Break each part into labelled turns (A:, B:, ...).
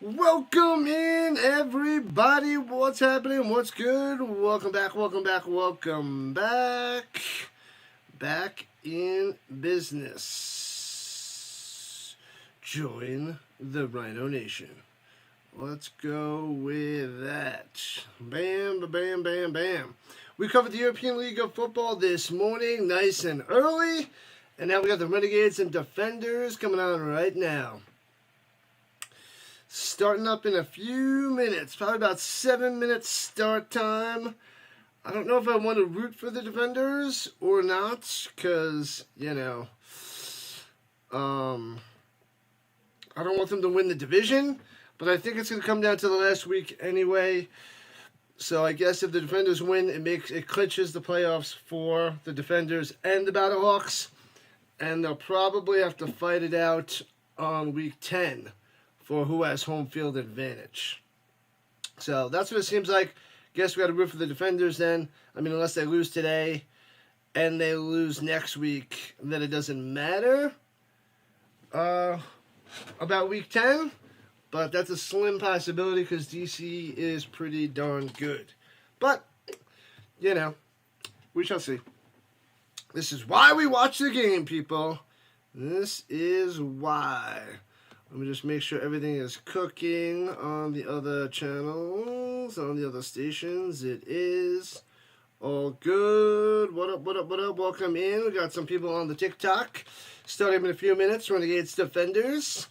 A: Welcome in, everybody. What's happening? What's good? Welcome back, welcome back, welcome back. Back in business. Join the Rhino Nation. Let's go with that. Bam, bam, bam, bam. We covered the European League of Football this morning, nice and early. And now we got the Renegades and Defenders coming on right now. Starting up in a few minutes, probably about 7 minutes start time. I don't know if I want to root for the Defenders or not, because, I don't want them to win the division, but I think it's going to come down to the last week anyway. So I guess if the Defenders win, it clinches the playoffs for the Defenders and the Battlehawks, and they'll probably have to fight it out on week 10. For who has home field advantage. So that's what it seems like. Guess we got to root for the Defenders then. I mean, unless they lose today and they lose next week, then it doesn't matter about week 10. But that's a slim possibility because DC is pretty darn good. But, we shall see. This is why we watch the game, people. This is why. Let me just make sure everything is cooking on the other channels, on the other stations. It is all good. What up, what up, what up? Welcome in. We got some people on the TikTok. Starting in a few minutes, Renegades Defenders.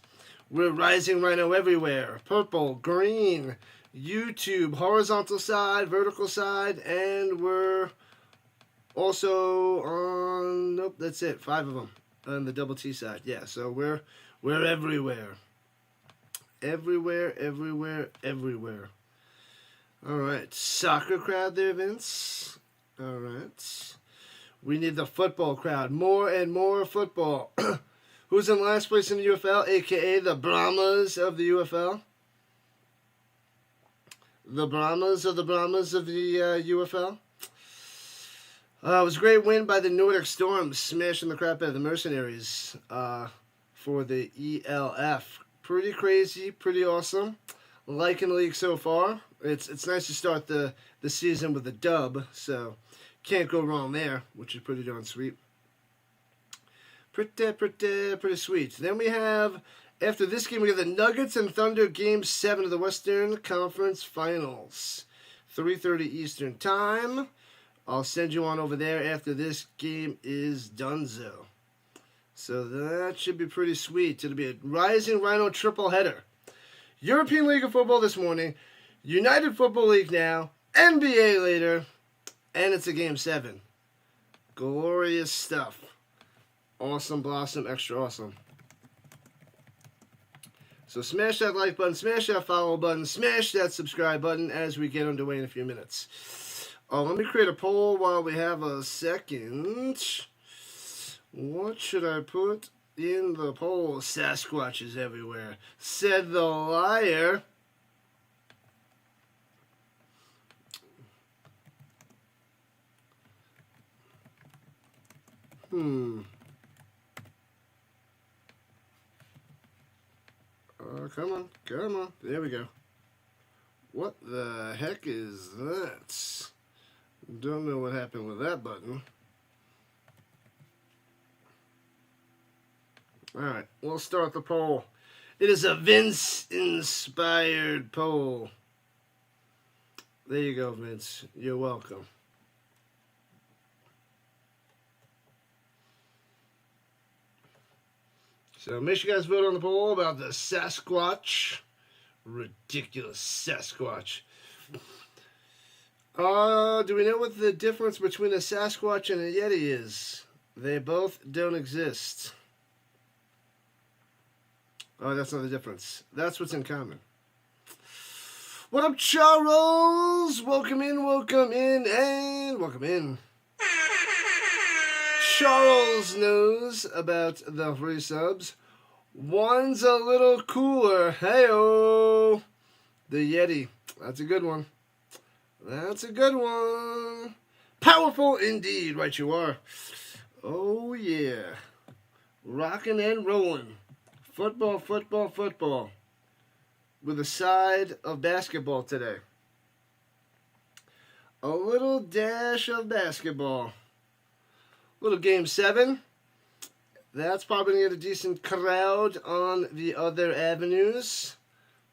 A: We're Rising Rhino everywhere. Purple, green, YouTube, horizontal side, vertical side, and we're also on, nope, that's it, 5 of them on the double T side. Yeah, so we're everywhere. Everywhere, everywhere, everywhere. All right. Soccer crowd there, Vince. All right. We need the football crowd. More and more football. Who's in last place in the UFL, a.k.a. the Brahmas of the UFL? The Brahmas of the UFL? It was a great win by the Nordic Storm, smashing the crap out of the Mercenaries. For the ELF. Pretty crazy, pretty awesome. Liking the league so far. It's nice to start the season with a dub, so can't go wrong there, which is pretty darn sweet. Pretty sweet. Then we have, after this game, we have the Nuggets and Thunder Game 7 of the Western Conference Finals. 3:30 Eastern Time. I'll send you on over there after this game is donezo. So that should be pretty sweet. It'll be a Rising Rhino triple header. European League of Football this morning, United Football League now, NBA later, and it's a Game 7. Glorious stuff. Awesome, blossom, extra awesome. So smash that like button, smash that follow button, smash that subscribe button as we get underway in a few minutes. Let me create a poll while we have a second. What should I put in the poll? Sasquatch is everywhere, said the liar. Come on. There we go. What the heck is that? Don't know what happened with that button. Alright, we'll start the poll. It is a Vince-inspired poll. There you go, Vince. You're welcome. So make sure you guys vote on the poll about the Sasquatch. Ridiculous Sasquatch. Do we know what the difference between a Sasquatch and a Yeti is? They both don't exist. Oh, that's not the difference. That's what's in common. What up, Charles? Welcome in, and welcome in. Charles knows about the free subs. One's a little cooler. Hey-oh. The Yeti. That's a good one. That's a good one. Powerful indeed. Right you are. Oh, yeah. Rocking and rolling. Football, football, football. with a side of basketball today. A little dash of basketball. Little game 7. That's probably going to get a decent crowd on the other avenues.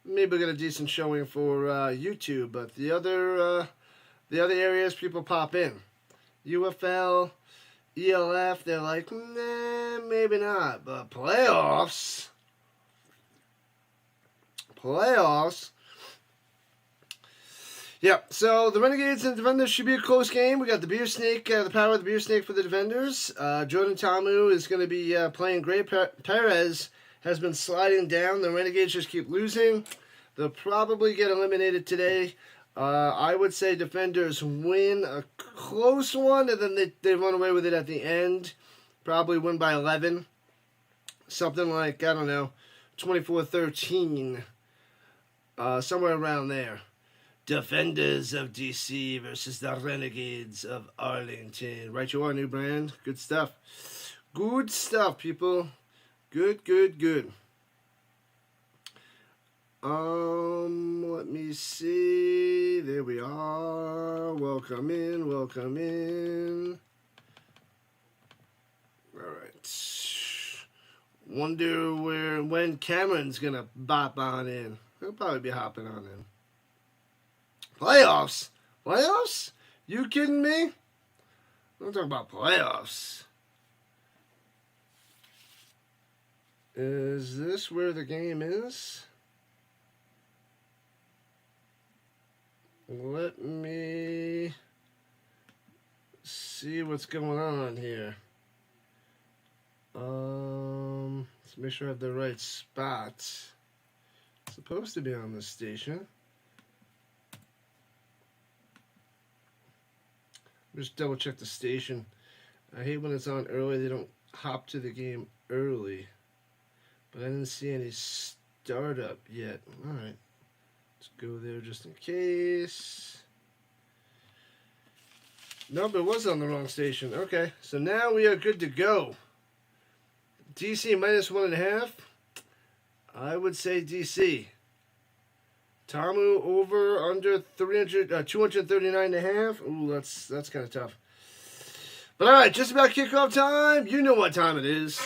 A: Maybe we'll get a decent showing for YouTube, but the other areas people pop in. UFL, ELF, they're like, nah, maybe not. But playoffs. Yeah, so the Renegades and Defenders should be a close game. We got the Beer Snake, the power of the Beer Snake for the Defenders. Jordan Tamu is going to be playing great. Perez has been sliding down. The Renegades just keep losing. They'll probably get eliminated today. I would say Defenders win a close one, and then they run away with it at the end. Probably win by 11. Something like, I don't know, 24-13. Somewhere around there. Defenders of DC versus the Renegades of Arlington. Right you are, new brand. Good stuff. Good stuff, people. Good. Let me see. There we are. Welcome in. Alright. Wonder when Cameron's gonna bop on in. He'll probably be hopping on in. Playoffs? You kidding me? I'm talking about playoffs. Is this where the game is? Let me see what's going on here. Let's make sure I have the right spot. It's supposed to be on this station. Just double check the station. I hate when it's on early. They don't hop to the game early. But I didn't see any startup yet. Alright. Let's go there just in case. Nope, it was on the wrong station. Okay, so now we are good to go. DC minus 1.5. I would say DC. Tamu over under 239.5. Ooh, that's kind of tough. But all right, just about kickoff time. You know what time it is.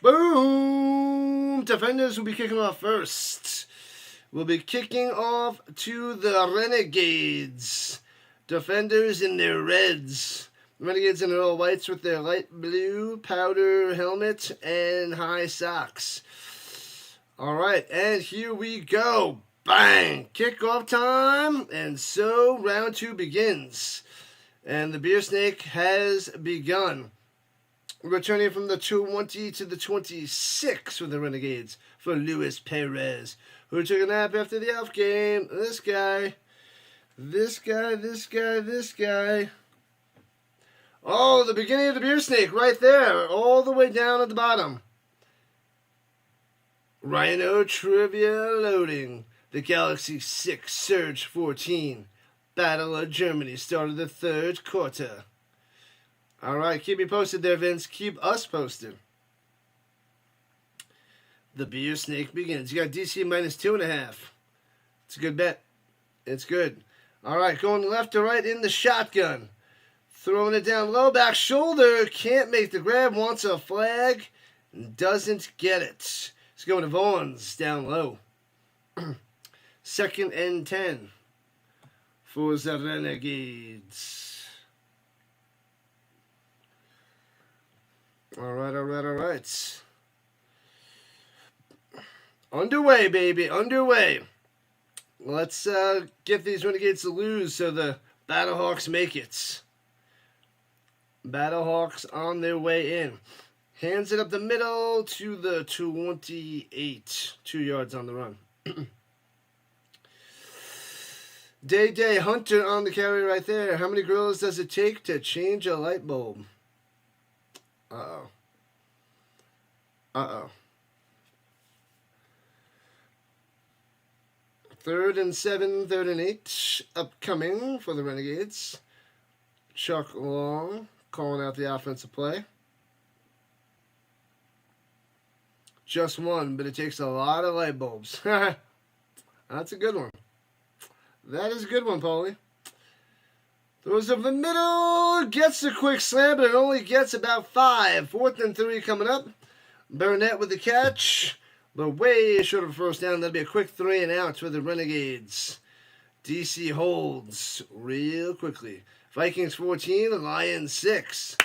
A: Boom! Defenders will be kicking off first. We'll be kicking off to the Renegades. Defenders in their reds. Renegades in their all whites with their light blue powder helmet and high socks. All right, and here we go. Bang! Kickoff time, and so round 2 begins. And the Beer Snake has begun. Returning from the 20 to the 26 for the Renegades for Luis Perez, who took a nap after the Elf game. This guy. Oh, the beginning of the Beer Snake right there, all the way down at the bottom. Rhino Trivia loading. The Galaxy 6 Surge 14. Battle of Germany started the 3rd quarter. All right, keep me posted there, Vince. Keep us posted. The Beer Snake begins. You got DC minus 2.5. It's a good bet. It's good. All right, going left to right in the shotgun. Throwing it down low, back shoulder. Can't make the grab. Wants a flag. Doesn't get it. It's going to Vaughn's down low. 2nd and 10 for the Renegades. All right. Underway, baby. Underway. Let's get these Renegades to lose so the Battlehawks make it. Battlehawks on their way in. Hands it up the middle to the 28. 2 yards on the run. Day Hunter on the carry right there. How many gorillas does it take to change a light bulb? Uh-oh. 3rd and 7, 3rd and 8. Upcoming for the Renegades. Chuck long. calling out the offensive play. Just one, but it takes a lot of light bulbs. That's a good one. That is a good one, Paulie. Throws over the middle, gets a quick slam, but it only gets about 5. 4th and 3 coming up. Burnett with the catch, but way short of a first down. That'll be a quick 3 and out for the Renegades. DC holds real quickly. Vikings 14, Lions 6.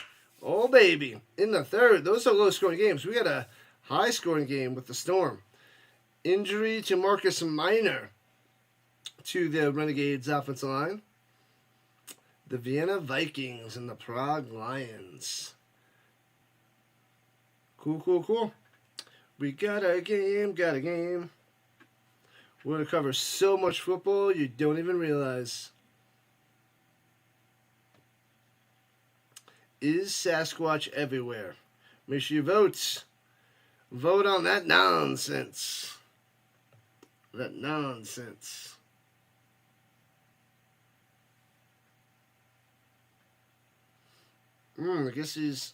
A: Oh, baby. In the third, those are low-scoring games. We got a high-scoring game with the Storm. Injury to Marcus Minor to the Renegades offensive line. The Vienna Vikings and the Prague Lions. Cool. We got a game. We're going to cover so much football you don't even realize. Is Sasquatch everywhere? Make sure you vote. Vote on that nonsense. I guess he's...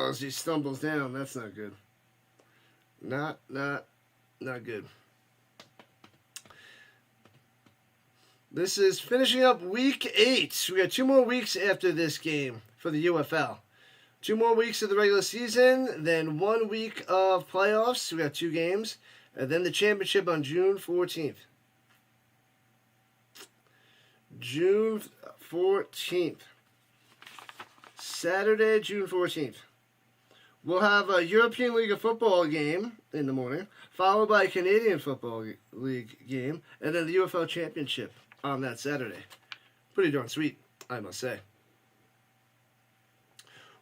A: as he stumbles down. That's not good. Not good. This is finishing up week 8. We got 2 more weeks after this game for the UFL. 2 more weeks of the regular season, then 1 week of playoffs. We got 2 games, and then the championship on June 14th. June 14th. Saturday, June 14th. We'll have a European League of Football game in the morning, followed by a Canadian Football League game, and then the UFL Championship on that Saturday. Pretty darn sweet, I must say.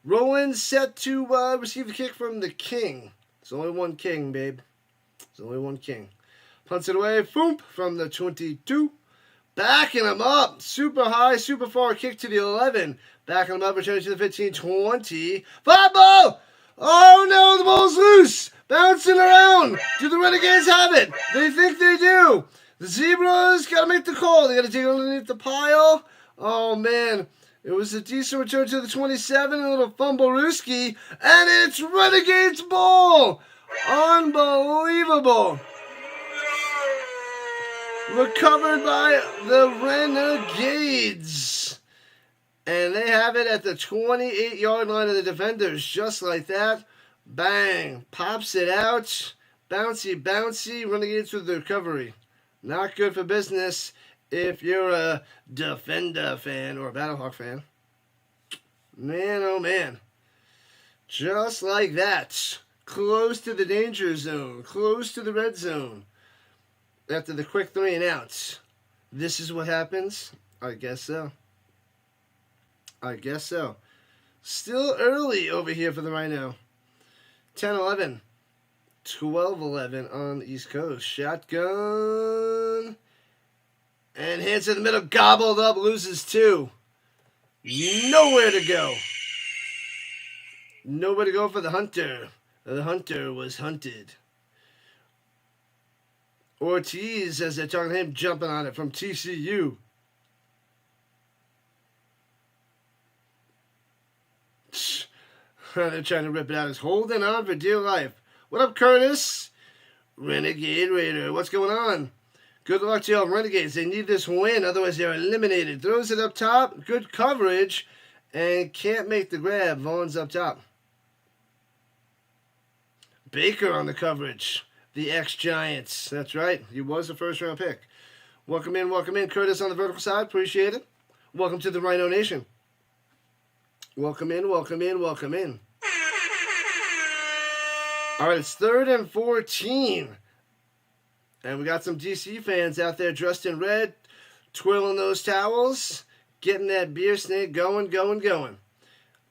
A: Roland set to receive the kick from the King. There's only one King, babe. There's only one King. Punts it away, boom, from the 22. Backing him up. Super high, super far kick to the 11. Backing him up, returning to the 15, 20. Fumble! Oh no, the ball's loose! Bouncing around! Do the Renegades have it? They think they do. The Zebras got to make the call. They got to dig underneath the pile. Oh man. It was a decent return to the 27, a little fumble-rooski, and it's Renegades ball! Unbelievable! Recovered by the Renegades. And they have it at the 28-yard line of the defenders, just like that. Bang! Pops it out. Bouncy, bouncy. Renegades with the recovery. Not good for business if you're a Defender fan or a Battlehawk fan. Man, oh man. Just like that. Close to the danger zone. Close to the red zone. After the quick 3 and outs. This is what happens? I guess so. Still early over here for the Rhino. 10-11. 12-11 on the East Coast. Shotgun. And hands in the middle. Gobbled up. Loses 2. Nowhere to go. Nowhere to go for the Hunter. The Hunter was hunted. Ortiz, as they're talking to him, jumping on it from TCU. They're trying to rip it out. He's holding on for dear life. What up, Curtis? Renegade Raider. What's going on? Good luck to y'all Renegades. They need this win, otherwise they're eliminated. Throws it up top. Good coverage. And can't make the grab. Vaughn's up top. Baker on the coverage. The ex-Giants. That's right. He was a first-round pick. Welcome in. Curtis on the vertical side. Appreciate it. Welcome to the Rhino Nation. Welcome in. All right, it's 3rd and 14. And we got some DC fans out there dressed in red, twirling those towels, getting that beer snake going.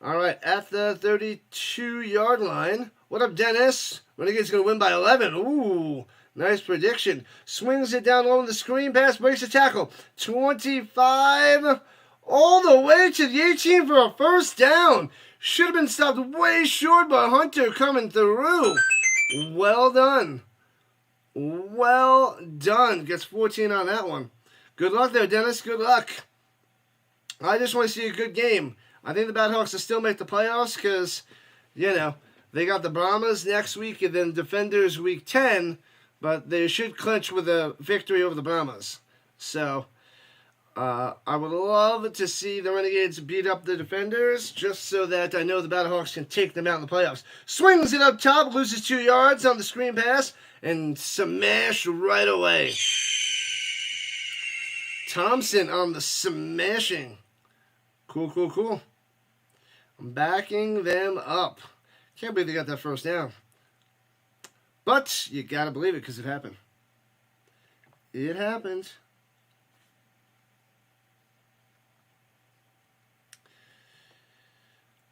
A: All right, at the 32-yard line. What up, Dennis? Renegades going to win by 11. Ooh, nice prediction. Swings it down low on the screen pass, breaks the tackle. 25, all the way to the 18 for a first down. Should have been stopped way short, but Hunter coming through. Well done. Gets 14 on that one. Good luck there, Dennis. Good luck. I just want to see a good game. I think the Battlehawks will still make the playoffs because, you know, they got the Brahmas next week and then Defenders week 10, but they should clinch with a victory over the Brahmas. So, I would love to see the Renegades beat up the Defenders just so that I know the Battlehawks can take them out in the playoffs. Swings it up top, loses 2 yards on the screen pass, and smash right away. Thompson on the smashing. Cool, cool, cool. I'm backing them up. Can't believe they got that first down. But you got to believe it because it happened. It happened.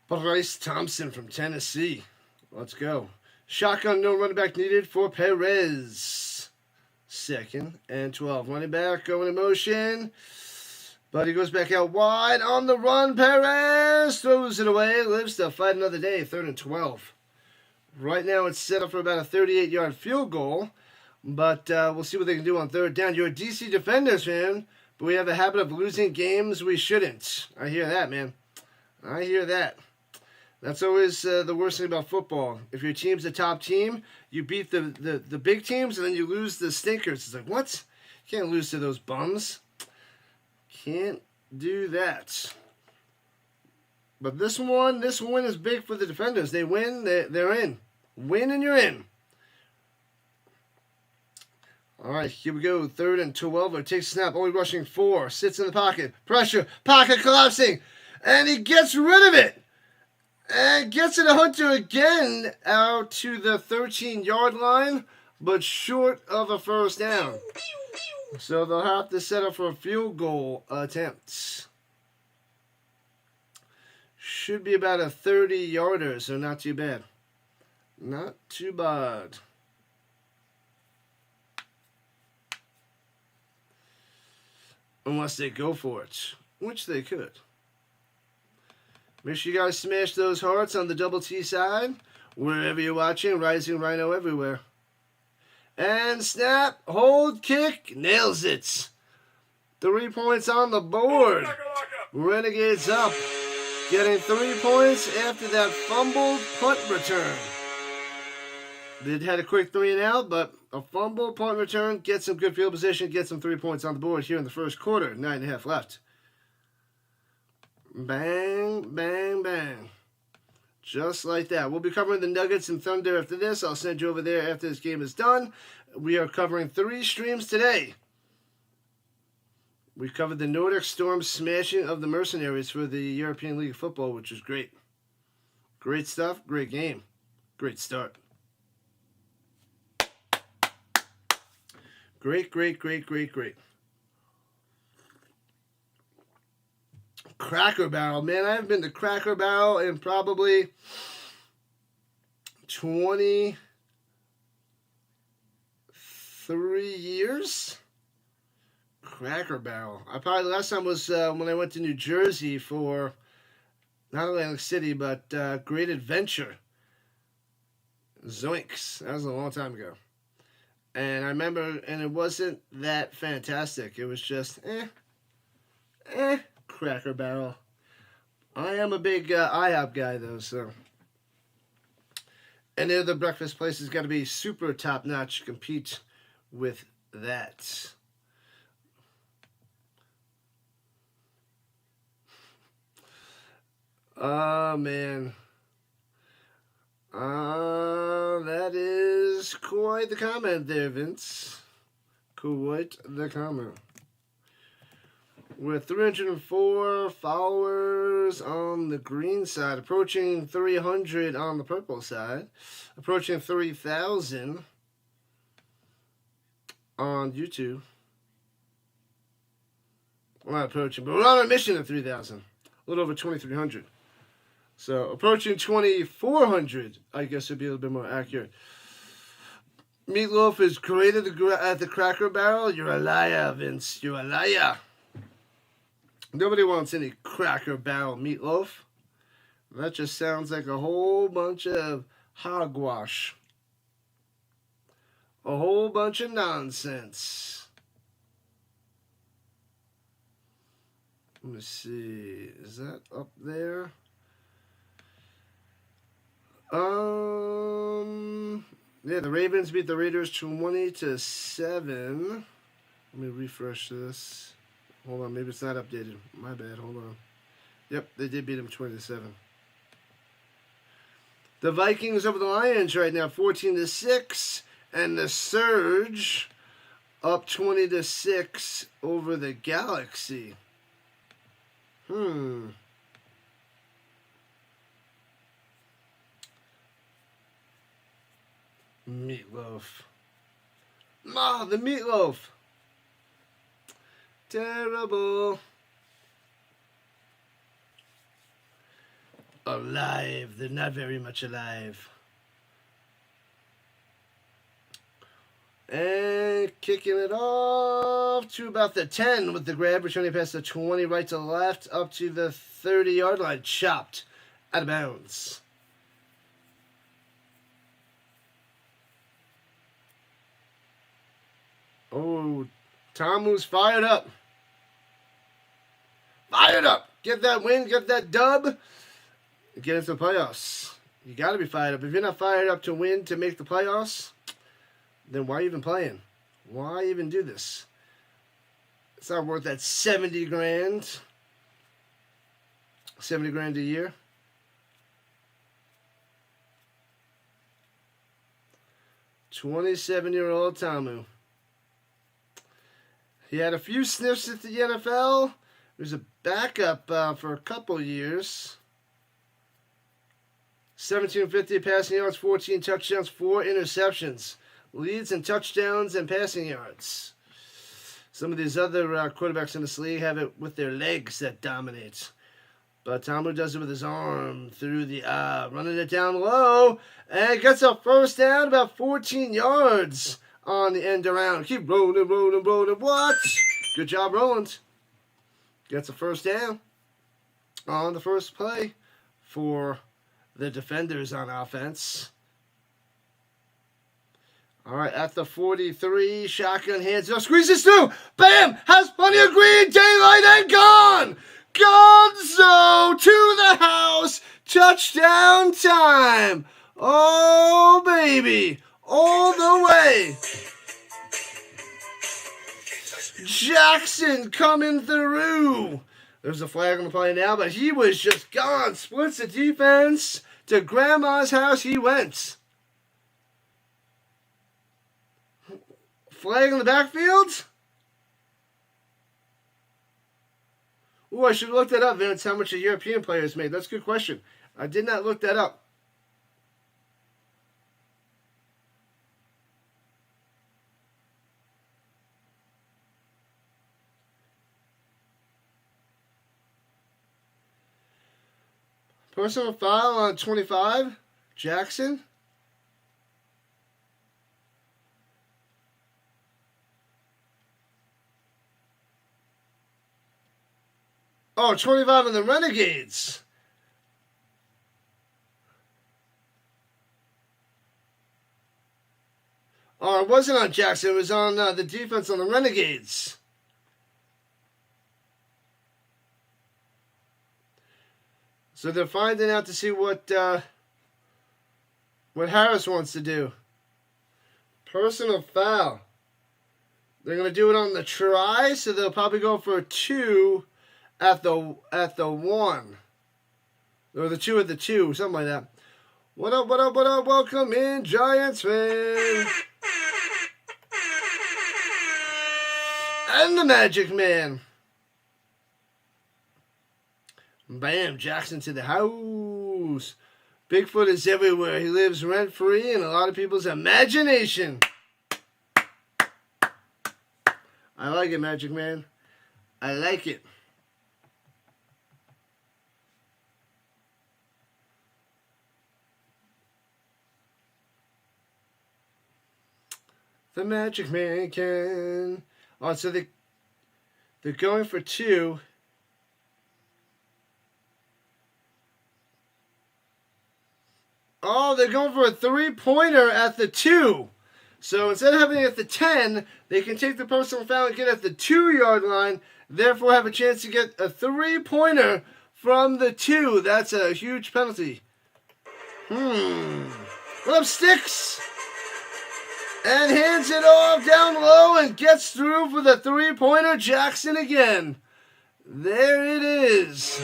A: Bryce Thompson from Tennessee. Let's go. Shotgun, no running back needed for Perez. 2nd and 12. Running back going in motion. But he goes back out wide on the run. Perez throws it away. Lives to fight another day. 3rd and 12. Right now it's set up for about a 38-yard field goal. But we'll see what they can do on 3rd down. You're a DC Defenders fan, but we have a habit of losing games we shouldn't. I hear that, man. I hear that. That's always the worst thing about football. If your team's the top team, you beat the big teams, and then you lose the stinkers. It's like, what? You can't lose to those bums. Can't do that. But this one is big for the Defenders. They win, they're in. Win and you're in. All right, here we go. 3rd and 12. It takes a snap. Only rushing 4. Sits in the pocket. Pressure. Pocket collapsing. And he gets rid of it. And gets it to Hunter again out to the 13-yard line, but short of a first down. So they'll have to set up for a field goal attempt. Should be about a 30-yarder, so not too bad. Not too bad. Unless they go for it, which they could. Make sure you guys smash those hearts on the Double T side. Wherever you're watching, Rising Rhino everywhere. And snap, hold, kick, nails it. 3 points on the board. Renegades up. Getting 3 points after that fumbled punt return. They had a quick 3 and out, but a fumble, punt return, get some good field position, get some 3 points on the board here in the first quarter. 9.5 left. Bang, bang, bang. Just like that. We'll be covering the Nuggets and Thunder after this. I'll send you over there after this game is done. We are covering 3 streams today. We covered the Nordic Storm smashing of the Mercenaries for the European League of Football, which is great. Great stuff. Great game. Great start. Great, great, great, great, great. Cracker Barrel. Man, I haven't been to Cracker Barrel in probably 23 years. Cracker Barrel. The last time was when I went to New Jersey for not Atlantic City, but Great Adventure. Zoinks. That was a long time ago. And I remember, and it wasn't that fantastic. It was just, Cracker Barrel. I am a big IHOP guy, though, so. Any other breakfast place has got to be super top-notch to compete with that. Oh, man. That is quite the comment there, Vince. Quite the comment. With 304 followers on the green side, approaching 300 on the purple side, approaching 3,000 on YouTube. We're not approaching, but we're on a mission of 3,000. A little over 2,300. So, approaching 2,400, I guess would be a little bit more accurate. Meatloaf is great at the Cracker Barrel. You're a liar, Vince. You're a liar. Nobody wants any Cracker Barrel meatloaf. That just sounds like a whole bunch of hogwash. A whole bunch of nonsense. Let me see. Is that up there? Yeah, the Ravens beat the Raiders 20-7. Let me refresh this. Hold on, maybe it's not updated. My bad, hold on. Yep, they did beat them 20-7. The Vikings over the Lions right now, 14-6. And the Surge up 20-6 over the Galaxy. Meatloaf. The meatloaf. Terrible. Alive. They're not very much alive. And kicking it off to about the 10 with the grab, returning past the 20 right to left up to the 30-yard line. Chopped out of bounds. Oh, Tomu's fired up. Fired up. Get that win, get that dub, get into the playoffs. You got to be fired up. If you're not fired up to win, to make the playoffs, then why even playing? Why even do this? It's not worth that 70 grand. 70 grand a year. "27-year-old Tamu. He had a few sniffs at the NFL. He was a backup for a couple years. 1750 passing yards, 14 touchdowns, 4 interceptions. Leads in touchdowns and passing yards. Some of these other quarterbacks in this league have it with their legs that dominate. But Tamu does it with his arm through the running it down low. And gets a first down, about 14 yards on the end around. Keep rolling, rolling, rolling. What? Good job, Roland. Gets a first down on the first play for the defenders on offense. All right, at the 43, shotgun hands up, squeezes through. Bam! Has plenty of green daylight and gone! Gonzo to the house! Touchdown time! Oh, baby! All the way! Jackson coming through. There's a flag on the play now, but he was just gone. Splits the defense. To Grandma's house he went. Flag in the backfield? Ooh, I should have looked that up, Vince, how much a European players made. That's a good question. I did not look that up. Personal foul on 25, Jackson. Oh, 25 on the Renegades. Oh, it wasn't on Jackson. It was on the defense on the Renegades. So they're finding out to see what Harris wants to do. Personal foul. They're going to do it on the try, so they'll probably go for 2 at the 1. Or the 2 at the 2, something like that. What up, what up, what up? Welcome in, Giants fan. And the Magic Man. Bam, Jackson to the house. Bigfoot is everywhere. He lives rent-free in a lot of people's imagination. I like it, Magic Man. I like it. The Magic Man can. Oh, so they're going for 2. Oh, they're going for a 3-pointer at the 2. So instead of having it at the 10, they can take the personal foul and get at the 2-yard line, therefore have a chance to get a 3-pointer from the 2. That's a huge penalty. What up, Sticks? And hands it off down low and gets through for the 3-pointer. Jackson again. There it is.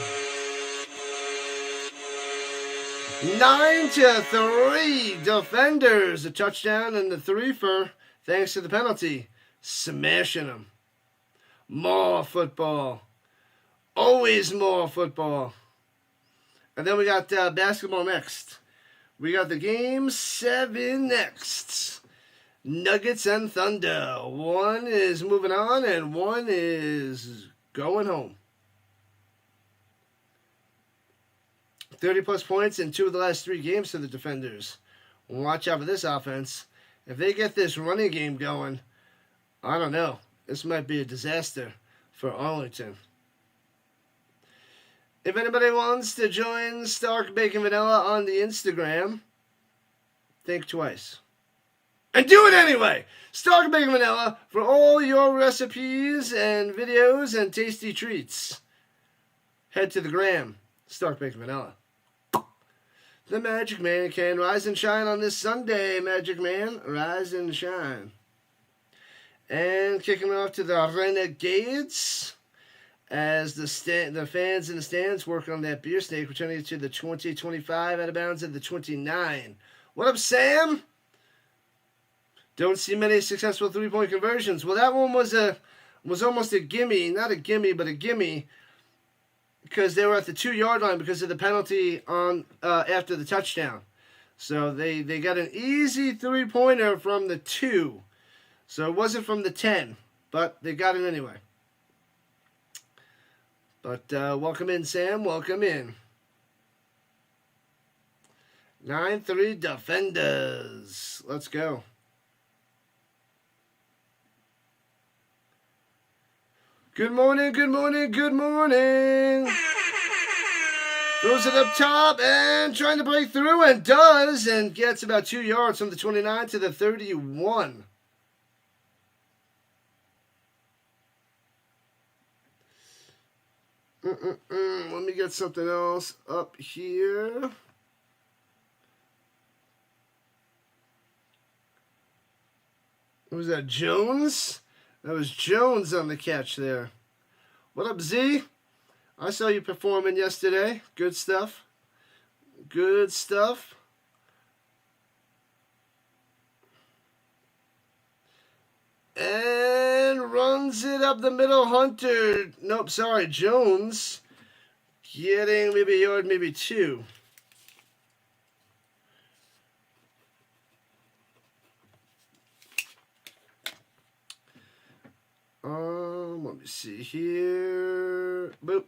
A: 9-3. Defenders. A touchdown and the 3-fer thanks to the penalty. Smashing them. More football. Always more football. And then we got basketball next. We got the Game 7 next. Nuggets and Thunder. One is moving on and one is going home. 30-plus points in 2 of the last 3 games for the defenders. Watch out for this offense. If they get this running game going, I don't know. This might be a disaster for Arlington. If anybody wants to join Stark Bacon Vanilla on the Instagram, think twice. And do it anyway! Stark Bacon Vanilla for all your recipes and videos and tasty treats. Head to the gram, Stark Bacon Vanilla. The Magic Man can rise and shine on this Sunday, Magic Man. Rise and shine. And kicking off to the Renegades as the fans in the stands work on that beer snake, returning to the 20-25 out of bounds at the 29. What up, Sam? Don't see many successful 3-point conversions. Well, that one was almost a gimme. Not a gimme, but a gimme. Because they were at the 2-yard line because of the penalty on after the touchdown. So they got an easy 3-pointer from the 2. So it wasn't from the 10, but they got it anyway. But welcome in, Sam. Welcome in. 9-3 defenders. Let's go. Good morning, good morning, good morning. Throws it up top and trying to break through and does and gets about 2 yards from the 29 to the 31. Let me get something else up here. Was that Jones? That was Jones on the catch there. What up, Z? I saw you performing yesterday. Good stuff. Good stuff. And runs it up the middle. Hunter. Nope, sorry. Jones. Getting maybe a yard, maybe 2. Let me see here. Boop.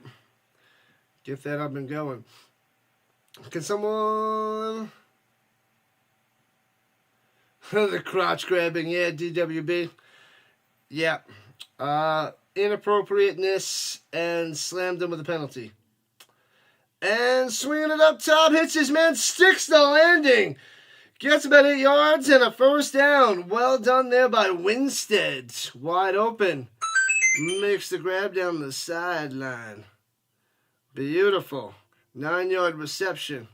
A: Get that up and going. Can someone... the crotch grabbing, yeah, DWB. Yeah. Inappropriateness and slammed him with a penalty. And swinging it up top, hits his man, sticks the landing. Gets about 8 yards and a first down. Well done there by Winstead. Wide open. Makes the grab down the sideline. Beautiful. 9-yard reception.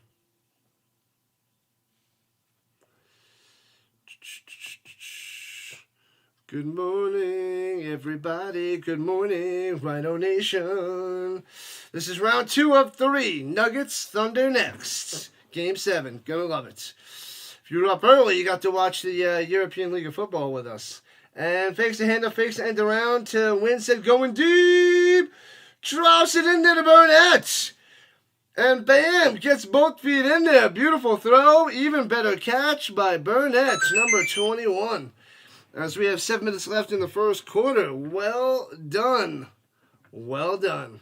A: Good morning, everybody. Good morning, Rhino Nation. This is round 2 of 3. Nuggets, Thunder next. Game 7. Gonna love it. If you were up early, you got to watch the European League of Football with us. And fakes the handoff, fakes the end around to Winstead going deep. Drops it in there to Burnett. And bam, gets both feet in there. Beautiful throw. Even better catch by Burnett, number 21. As we have 7 minutes left in the first quarter. Well done. Well done.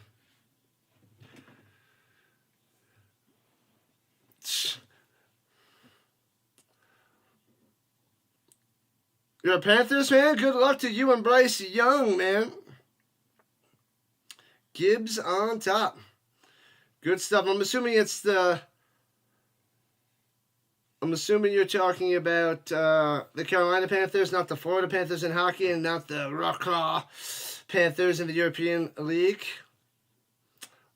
A: You're a Panthers fan? Good luck to you and Bryce Young, man. Gibbs on top. Good stuff. I'm assuming it's the I'm assuming you're talking about the Carolina Panthers, not the Florida Panthers in hockey, and not the Rock Panthers in the European League.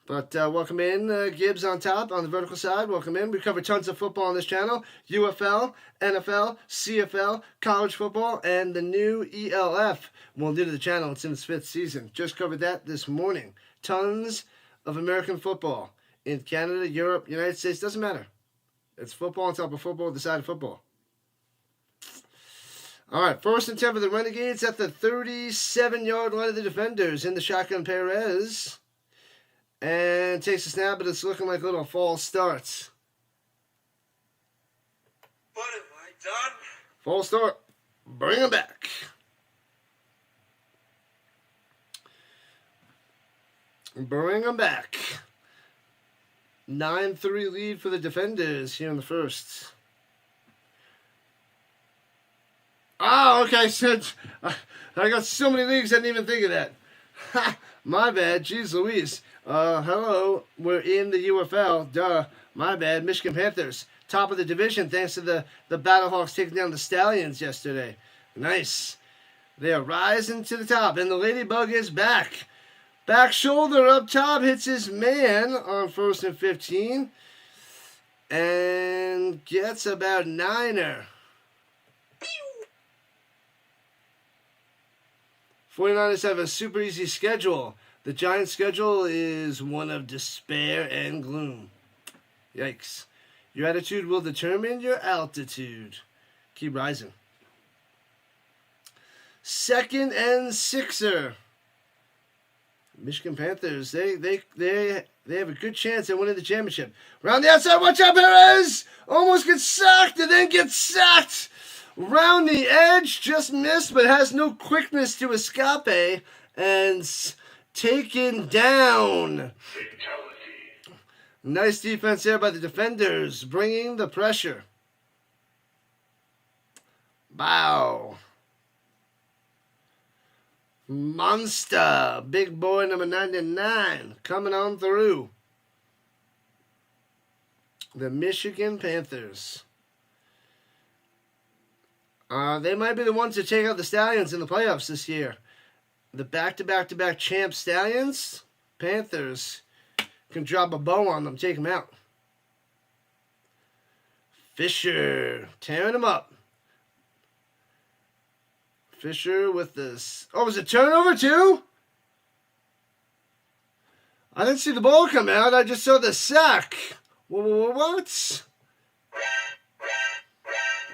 A: But welcome in, Gibbs on top, on the vertical side. Welcome in. We cover tons of football on this channel. UFL, NFL, CFL, college football, and the new ELF. Well, new to the channel. It's in its 5th season. Just covered that this morning. Tons of American football in Canada, Europe, United States. Doesn't matter. It's football on top of football, the side of football. All right, 1st and 10 for the Renegades at the 37-yard line of the defenders. In the shotgun, Perez. And takes a snap, but it's looking like a little false start.
B: What have I done?
A: False start. Bring him back. Bring him back. 9-3 lead for the defenders here in the first. Oh, okay. I got so many leagues, I didn't even think of that. Ha! My bad. Jeez Louise. Hello. We're in the UFL. Duh. My bad. Michigan Panthers. Top of the division thanks to the Battlehawks taking down the Stallions yesterday. Nice. They are rising to the top. And the Ladybug is back. Back shoulder up top. Hits his man on 1st and 15. And gets about 9er. 49ers have a super easy schedule. The Giants' schedule is one of despair and gloom. Yikes. Your attitude will determine your altitude. Keep rising. 2nd and 6er. Michigan Panthers, they have a good chance at winning the championship. Round the outside, watch out, Perez! Almost gets sacked and then gets sacked. Round the edge, just missed, but has no quickness to escape, and taken down.
B: Fatality.
A: Nice defense there by the defenders, bringing the pressure. Wow. Monster, big boy number 99, coming on through. The Michigan Panthers. They might be the ones to take out the Stallions in the playoffs this year. The back-to-back-to-back champ Stallions, Panthers, can drop a bow on them, take them out. Fisher, tearing them up. Fisher with this. Oh, was it turnover too? I didn't see the ball come out. I just saw the sack. What?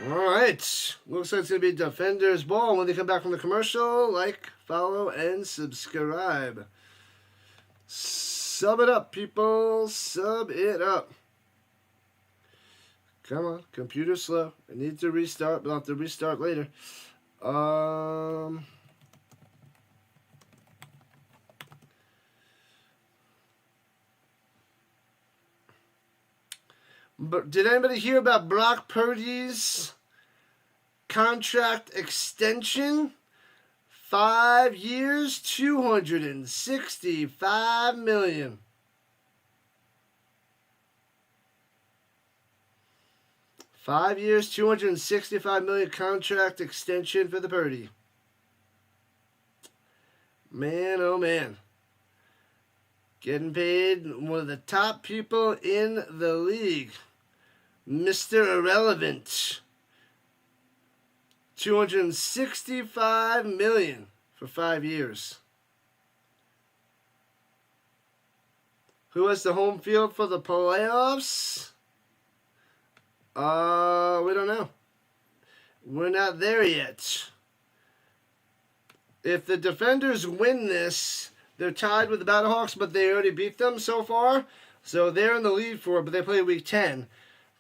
A: All right. Looks like it's going to be defender's ball when they come back from the commercial. Like, follow, and subscribe. Sub it up, people. Sub it up. Come on. Computer slow. I need to restart, but I'll have to restart later. But did anybody hear about Brock Purdy's contract extension? 5 years, $265 million. $5 years, $265 million contract extension for the Purdy. Man, oh man. Getting paid, one of the top people in the league. Mr. Irrelevant. $265 million for 5 years. Who has the home field for the playoffs? We don't know. We're not there yet. If the defenders win this, they're tied with the Battlehawks, but they already beat them so far. So they're in the lead for it, but they play week 10.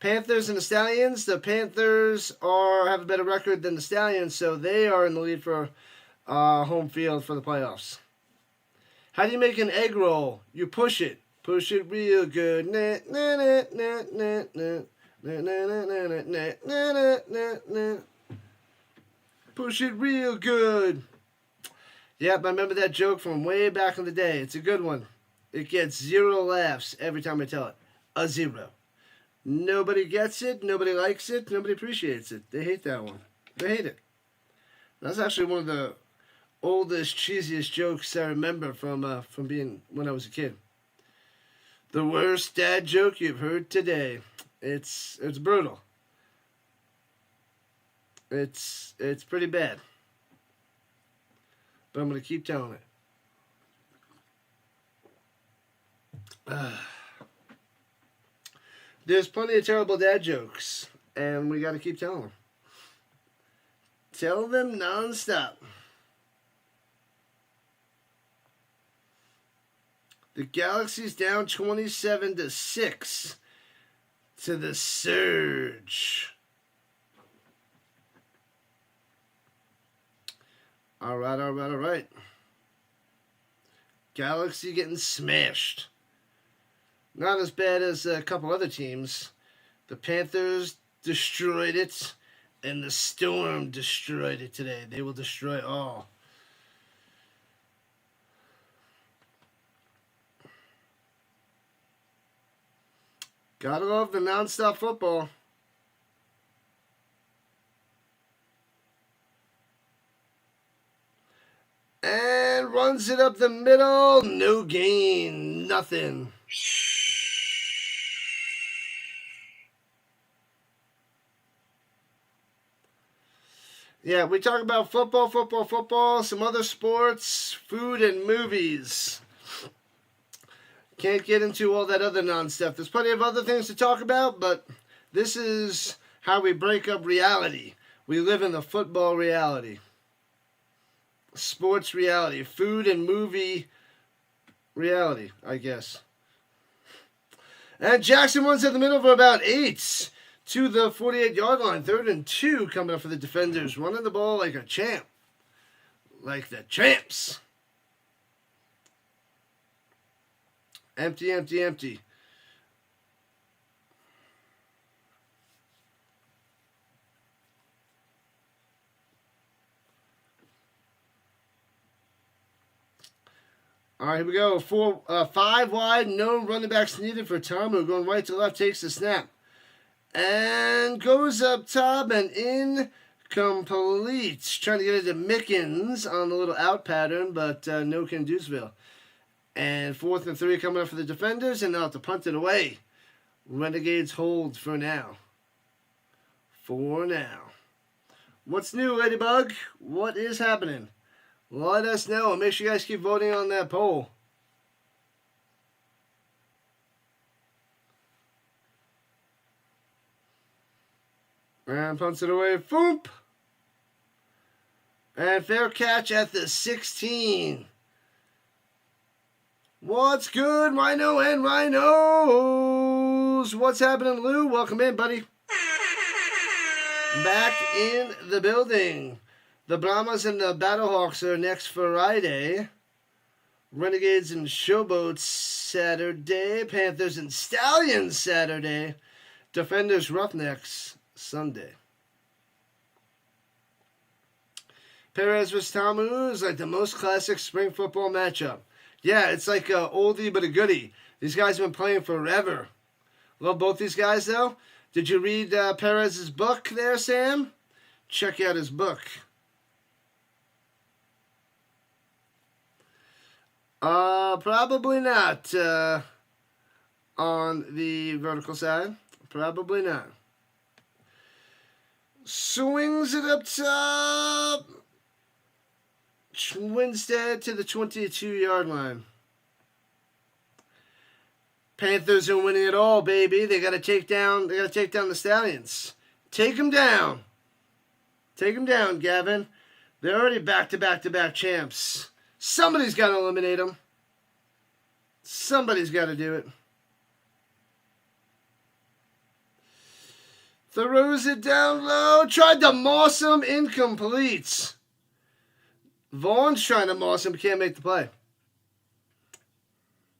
A: Panthers and the Stallions. The Panthers have a better record than the Stallions, so they are in the lead for home field for the playoffs. How do you make an egg roll? You push it. Push it real good. Push it real good. Yep, I remember that joke from way back in the day. It's a good one. It gets 0 laughs every time I tell it. A 0. Nobody gets it. Nobody likes it. Nobody appreciates it. They hate that one. They hate it. That's actually one of the oldest, cheesiest jokes I remember from being when I was a kid. The worst dad joke you've heard today. It's brutal. It's pretty bad. But I'm going to keep telling it. There's plenty of terrible dad jokes, and we got to keep telling them. Tell them nonstop. The Galaxy's down 27-6 to the Surge. All right. Galaxy getting smashed. Not as bad as a couple other teams. The Panthers destroyed it, and the Storm destroyed it today. They will destroy all. Gotta love the nonstop football. And runs it up the middle. No gain. Nothing. Yeah, we talk about football, some other sports, food, and movies. Can't get into all that other non-stuff. There's plenty of other things to talk about, but this is how we break up reality. We live in the football reality. Sports reality. Food and movie reality, I guess. And Jackson runs in the middle for about 8 to the 48-yard line. 3rd and 2 coming up for the defenders. Running the ball like a champ. Like the champs. Empty. All right, here we go. 5 wide, no running backs needed for Tamu. Going right to left, takes the snap. And goes up top and incomplete. Trying to get it to Mickens on the little out pattern, but no can Deuceville. And 4th and 3 coming up for the defenders, and they'll have to punt it away. Renegades hold for now. What's new, Ladybug? What is happening? Let us know, and make sure you guys keep voting on that poll. And punts it away. Foomp! And fair catch at the 16. What's good, Rhino and Rhinos? What's happening, Lou? Welcome in, buddy. Back in the building. The Brahmas and the Battlehawks are next Friday. Renegades and Showboats Saturday. Panthers and Stallions Saturday. Defenders Roughnecks Sunday. Perez vs. Tamu is like the most classic spring football matchup. Yeah, it's like a oldie but a goodie. These guys have been playing forever. Love both these guys, though. Did you read Perez's book there, Sam? Check out his book. Probably not on the vertical side. Probably not. Swings it up top. Winstead to the 22-yard line. Panthers are winning it all, baby. They got to take down the Stallions. Take them down. Take them down, Gavin. They're already back-to-back-to-back champs. Somebody's got to eliminate them. Somebody's got to do it. Throws it down low. Tried to moss him. Incomplete. Vaughn's trying to moss him. Can't make the play.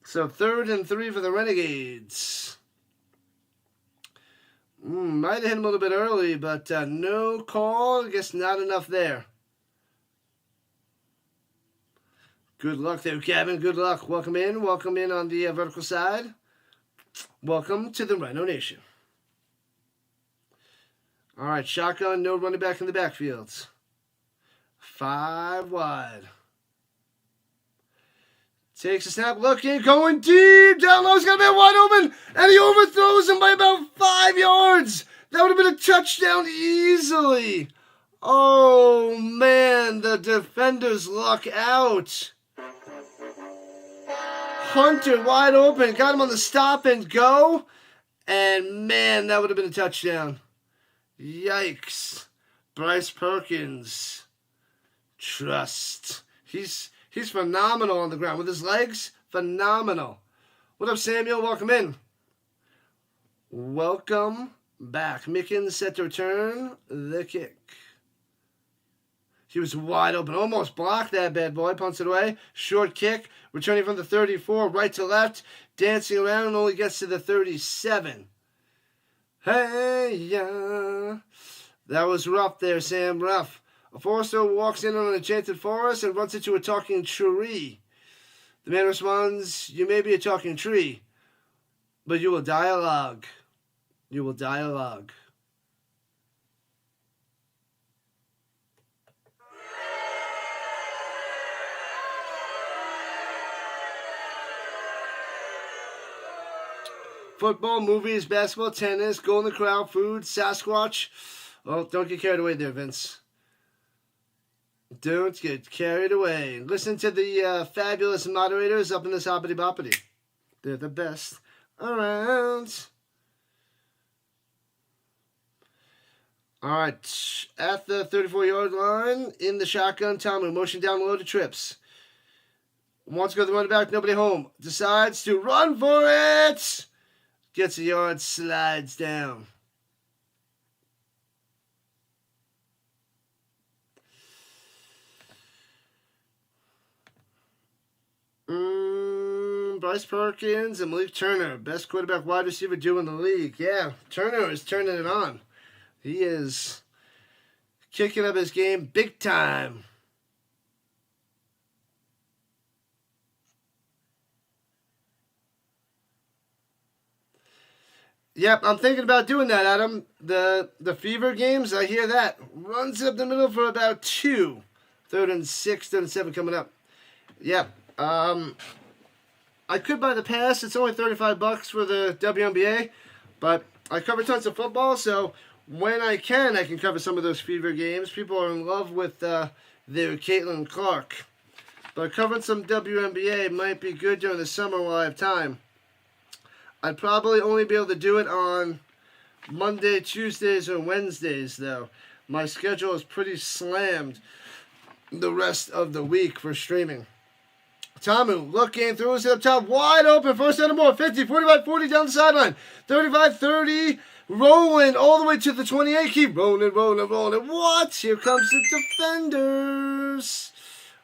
A: So 3rd and 3 for the Renegades. Might have hit him a little bit early, but no call. I guess not enough there. Good luck there, Gavin. Good luck. Welcome in. Welcome in on the vertical side. Welcome to the Rhino Nation. All right, shotgun, no running back in the backfield. 5 wide. Takes a snap, looking, going deep, down low, he's got a man wide open, and he overthrows him by about 5 yards. That would have been a touchdown easily. Oh, man, the defenders luck out. Hunter wide open, got him on the stop and go, and man, that would have been a touchdown. Yikes. Bryce Perkins. Trust. He's phenomenal on the ground. With his legs, phenomenal. What up, Samuel? Welcome in. Welcome back. Mickens set to return the kick. He was wide open. Almost blocked that bad boy. Punts it away. Short kick. Returning from the 34, right to left. Dancing around and only gets to the 37. Hey, yeah. That was rough there, Sam. Rough. A forester walks in on an enchanted forest and runs into a talking tree. The man responds, "You may be a talking tree, but you will dialogue. You will dialogue." Football, movies, basketball, tennis, golden crowd, food, Sasquatch. Oh, don't get carried away there, Vince. Don't get carried away. Listen to the fabulous moderators up in this hoppity boppity. They're the best around. All right. At the 34-yard line, in the shotgun, Tommy, motion down low to trips. Wants to go to the running back, nobody home. Decides to run for it. Gets a yard, slides down. Bryce Perkins and Malik Turner, best quarterback wide receiver duo in the league. Yeah, Turner is turning it on. He is kicking up his game big time. Yep, I'm thinking about doing that, Adam. The Fever games, I hear that. Runs up the middle for about 2. 3rd and 6, 3rd and 7 coming up. Yep. I could buy the pass. It's only $35 for the WNBA, but I cover tons of football, so when I can cover some of those Fever games. People are in love with their Caitlin Clark. But covering some WNBA might be good during the summer while I have time. I'd probably only be able to do it on Monday, Tuesdays, or Wednesdays, though. My schedule is pretty slammed the rest of the week for streaming. Tamu looking, throws it up top, wide open, first down and more, 50, 45, 40 down the sideline, 35, 30, rolling all the way to the 28, keep rolling. What? Here comes the defenders.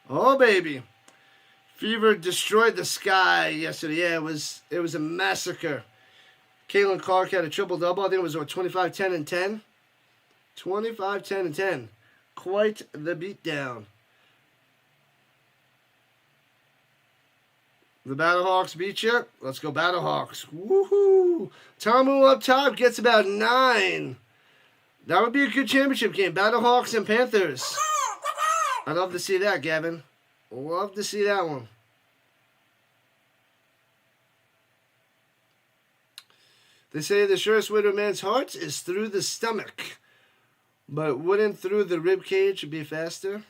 A: Oh, baby. Fever destroyed the sky yesterday. Yeah, it was a massacre. Caitlin Clark had a triple-double. I think it was 25, 10, and 10. 25, 10, and 10. Quite the beatdown. The Battlehawks beat you. Let's go Battlehawks. Woohoo! Tamu up top gets about 9. That would be a good championship game. Battlehawks and Panthers. I'd love to see that, Gavin. Love to see that one. They say the surest way to a man's heart is through the stomach. But wouldn't through the rib cage be faster?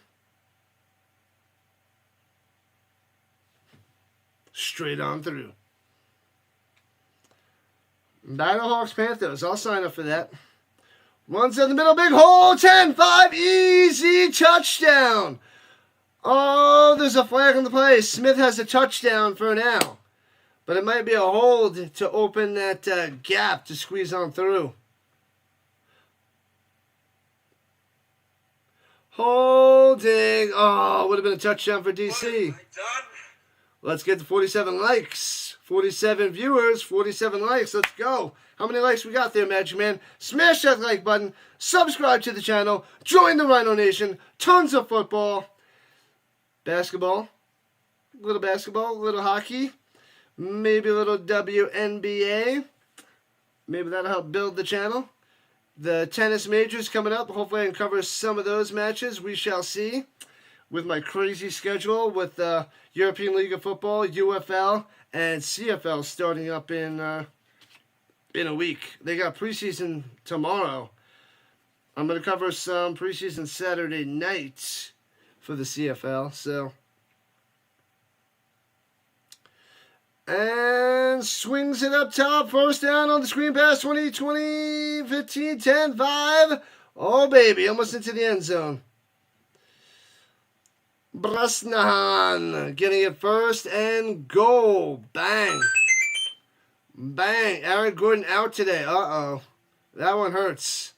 A: Straight on through. Battlehawks Panthers. I'll sign up for that. Runs in the middle. Big hole. 10-5. Easy touchdown. Oh, there's a flag on the play. Smith has a touchdown for now. But it might be a hold to open that gap to squeeze on through. Holding. Oh, would have been a touchdown for DC. Let's get to 47 likes. 47 viewers, 47 likes. Let's go. How many likes we got there, Magic Man? Smash that like button. Subscribe to the channel. Join the Rhino Nation. Tons of football. Basketball. A little hockey. Maybe a little WNBA. Maybe that'll help build the channel. The tennis majors coming up. Hopefully I can cover some of those matches. We shall see. With my crazy schedule with the European League of Football, UFL, and CFL starting up in a week. They got preseason tomorrow. I'm going to cover some preseason Saturday night for the CFL. So, and swings it up top. First down on the screen pass. 20, 15, 10, 5. Oh, baby. Almost into the end zone. Brasnahan getting it first and goal. Bang. Bang. Aaron Gordon out today. Uh-oh. That one hurts.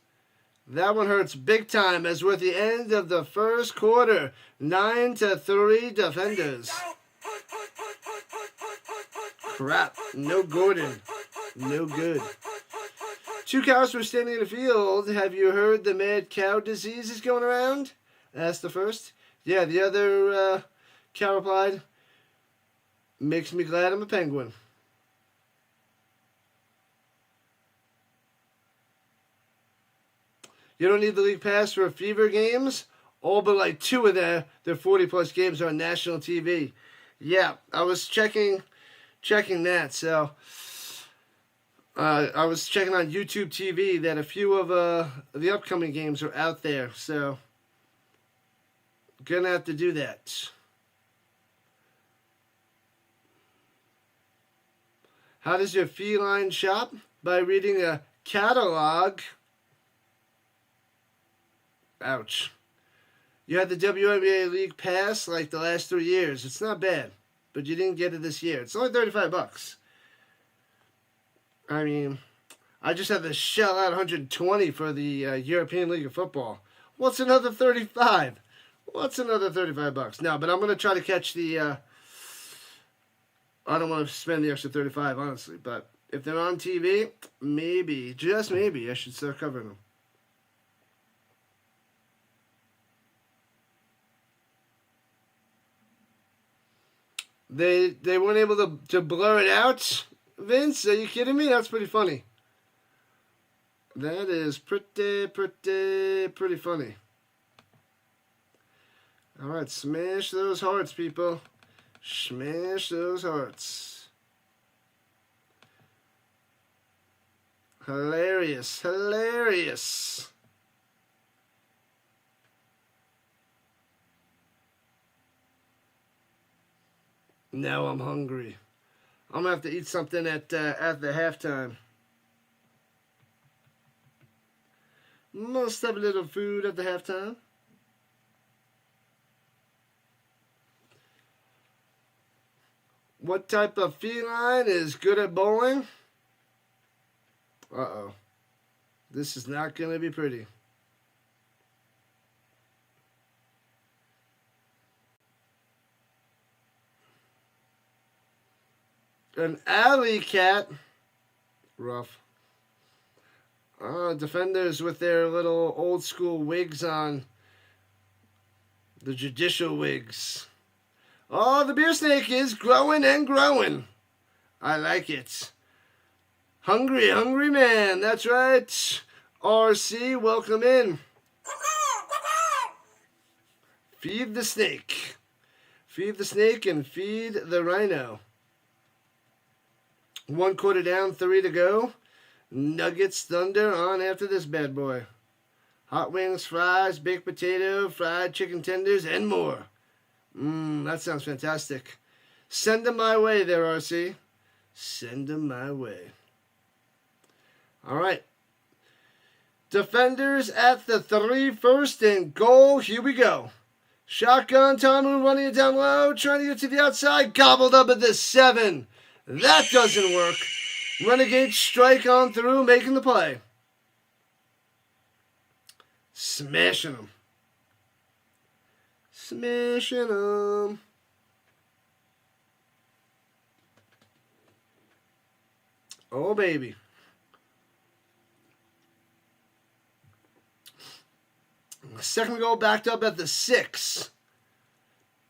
A: That one hurts big time as we're at the end of the first quarter. 9-3 Defenders. Crap. No Gordon. No good. 2 cows were standing in the field. Have you heard the mad cow disease is going around? That's the first. Yeah, the other cow replied, makes me glad I'm a Penguin. You don't need the league pass for Fever games? All but like 2 of their 40-plus games are on national TV. Yeah, I was checking that. So I was checking on YouTube TV that a few of the upcoming games are out there. So gonna have to do that. How does your feline shop? By reading a catalog. Ouch. You had the WNBA League Pass like the last 3 years. It's not bad, but you didn't get it this year. It's only $35. I mean, I just had to shell out $120 for the European League of Football. What's another $35? What's another $35? No, but I'm going to try to catch the, I don't want to spend the extra $35, honestly. But if they're on TV, maybe, just maybe, I should start covering them. They weren't able to blur it out, Vince? Are you kidding me? That's pretty funny. That is pretty funny. All right, smash those hearts, people. Smash those hearts. Hilarious, hilarious. Now I'm hungry. I'm gonna have to eat something at the halftime. Must have a little food at the halftime. What type of feline is good at bowling? Uh-oh. This is not going to be pretty. An alley cat. Rough. Defenders with their little old school wigs on. The judicial wigs. Oh, the beer snake is growing and growing. I like it. Hungry, hungry man. That's right. RC, welcome in. Feed the snake. Feed the snake and feed the rhino. 1 quarter down, 3 to go. Nuggets Thunder on after this bad boy. Hot wings, fries, baked potato, fried chicken tenders, and more. That sounds fantastic. Send them my way there, RC. Send them my way. All right. Defenders at the 3, first and goal. Here we go. Shotgun, Tomu running it down low, trying to get to the outside. Gobbled up at the 7. That doesn't work. Renegades strike on through, making the play. Smashing them. Smashing them. Oh, baby. Second goal backed up at the 6.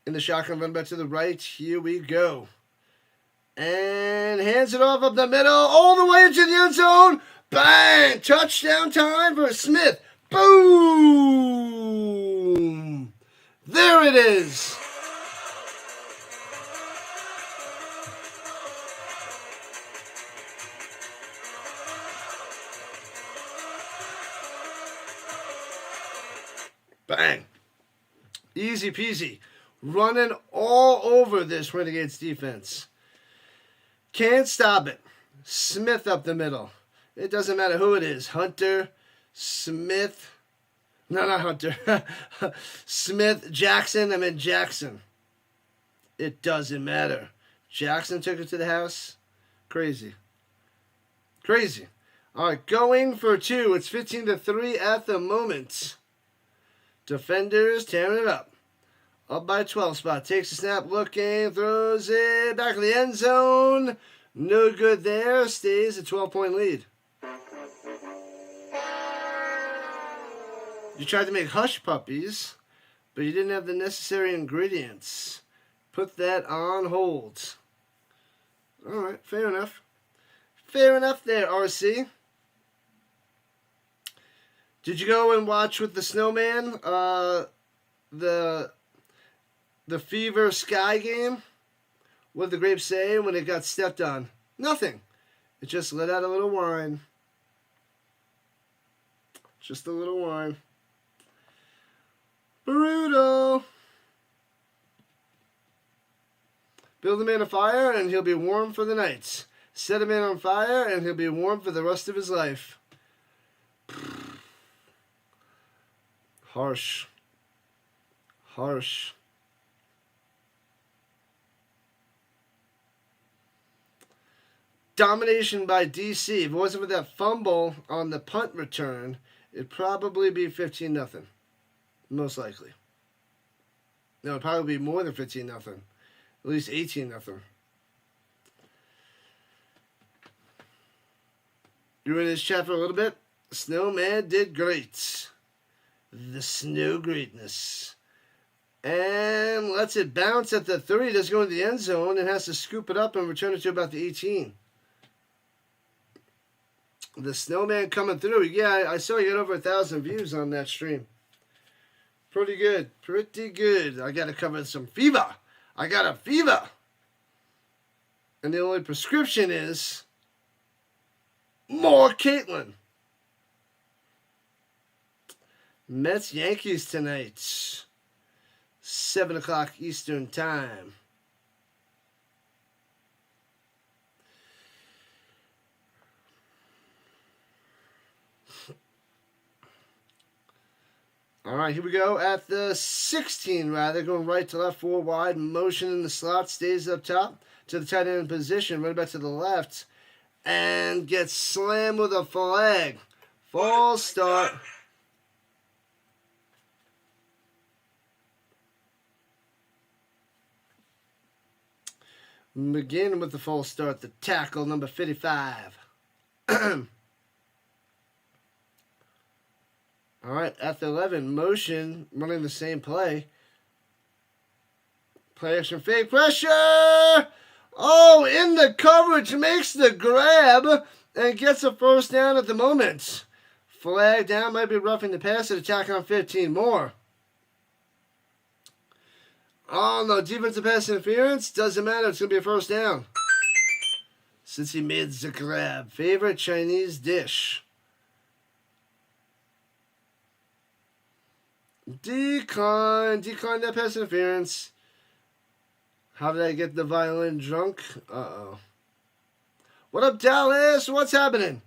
A: In the shotgun run back to the right. Here we go. And hands it off up the middle. All the way into the end zone. Bang! Touchdown time for Smith. Boom! There it is. Bang. Easy peasy. Running all over this Renegades defense. Can't stop it. Smith up the middle. It doesn't matter who it is. Hunter, Smith. No, not Hunter. Smith, Jackson. I meant Jackson. It doesn't matter. Jackson took it to the house. Crazy. Crazy. All right, going for 2. It's 15-3 at the moment. Defenders tearing it up. Up by 12 spot. Takes a snap, looking, throws it back in the end zone. No good there. Stays a 12-point lead. You tried to make hush puppies, but you didn't have the necessary ingredients. Put that on hold. All right, fair enough. Fair enough there, RC. Did you go and watch with the snowman the Fever Sky game? What did the grapes say when it got stepped on? Nothing. It just let out a little whine. Just a little whine. Brutal. Build a man a fire and he'll be warm for the night. Set a man on fire and he'll be warm for the rest of his life. Harsh. Harsh. Domination by DC. If it wasn't for that fumble on the punt return, it'd probably be 15-0. Most likely. No, it'd probably be more than 15-0. At least 18-0. You were in his chat for a little bit? Snowman did great. The snow greatness. And lets it bounce at the 30. Doesn't go into the end zone and has to scoop it up and return it to about the 18. The snowman coming through. Yeah, I saw you got over 1,000 views on that stream. Pretty good. Pretty good. I got to cover some fever. I got a fever. And the only prescription is more Caitlin. Mets Yankees tonight. 7 o'clock Eastern time. All right, here we go at the 16, rather. Going right to left, 4 wide. Motion in the slot. Stays up top to the tight end position. Right back to the left. And gets slammed with a flag. False start. Begin with the false start. The tackle, number 55. All right, at the 11, motion, running the same play. Play action fake pressure. Oh, in the coverage, makes the grab and gets a first down at the moment. Flag down, might be roughing the passer, attack on 15 more. Oh, no, defensive pass interference, doesn't matter, it's going to be a first down. Since he made the grab. Favorite Chinese dish. Decline that pass interference. How did I get the violin drunk? Uh-oh. What up, Dallas? What's happening?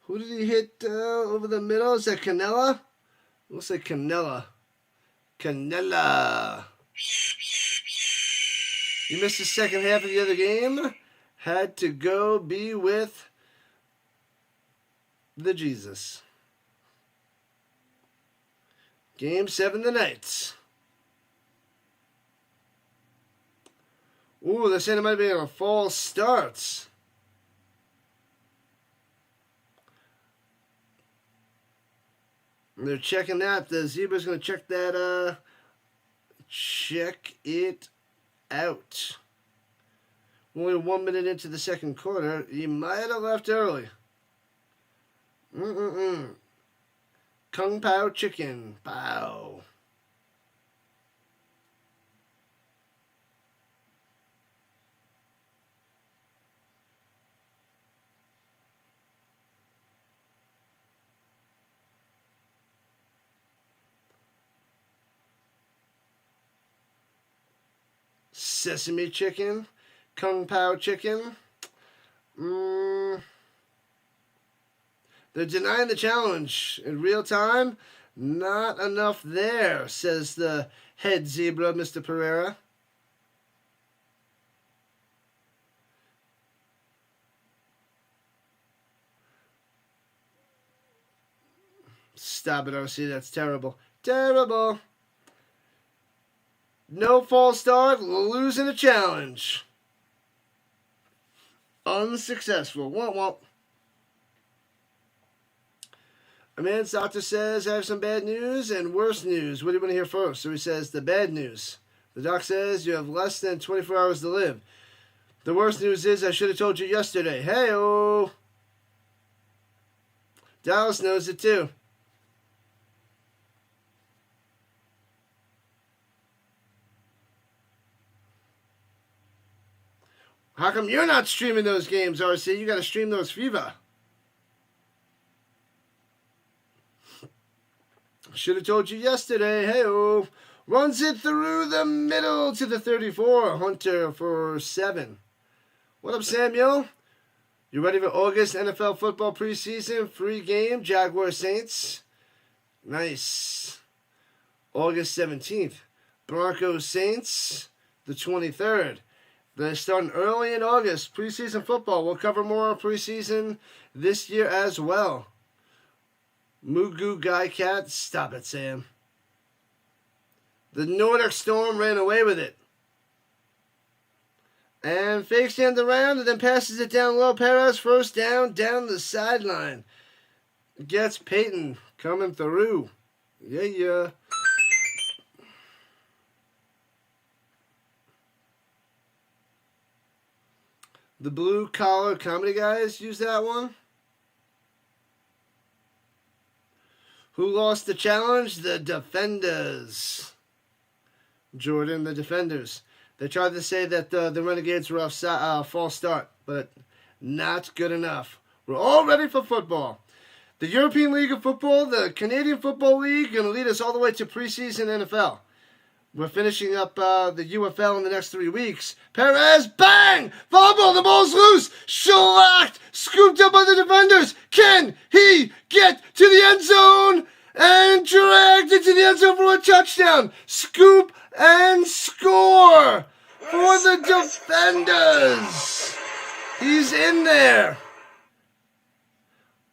A: Who did he hit over the middle? Is that Canella? Looks like Canella. Canella. You missed the second half of the other game. Had to go be with the Jesus. Game 7 tonight. Ooh, they're saying it might be a false start. They're checking that. The Zebra's going to check that. Check it out. Only 1 minute into the second quarter. He might have left early. Kung Pao chicken. Pow. Sesame chicken. Kung Pao chicken. They're denying the challenge in real time. Not enough there, says the head zebra, Mr. Pereira. Stop it, RC. That's terrible. Terrible. No false start. Losing a challenge. Unsuccessful. Womp womp. A man's doctor says, I have some bad news and worse news. What do you want to hear first? So he says, the bad news. The doc says you have less than 24 hours to live. The worst news is I should have told you yesterday. Hey-oh. Dallas knows it too. How come you're not streaming those games, RC? You got to stream those FIFA. Should have told you yesterday. Hey-oh. Runs it through the middle to the 34. Hunter for 7. What up, Samuel? You ready for August NFL football preseason? Free game, Jaguars Saints. Nice. August 17th. Broncos Saints, the 23rd. They're starting early in August. Preseason football. We'll cover more preseason this year as well. Mugu Guy Cat. Stop it, Sam. The Nordic Storm ran away with it. And fakes the end around and then passes it down low. Perez first down the sideline. Gets Peyton coming through. Yeah. The Blue Collar Comedy Guys use that one. Who lost the challenge? The Defenders. Jordan, the Defenders. They tried to say that the Renegades were off false start, but not good enough. We're all ready for football. The European League of Football, the Canadian Football League, going to lead us all the way to preseason NFL. We're finishing up the UFL in the next 3 weeks. Perez, bang! Fumble, the ball's loose! Shellacked! Scooped up by the defenders! Can he get to the end zone? And dragged into the end zone for a touchdown! Scoop and score for the Defenders! He's in there.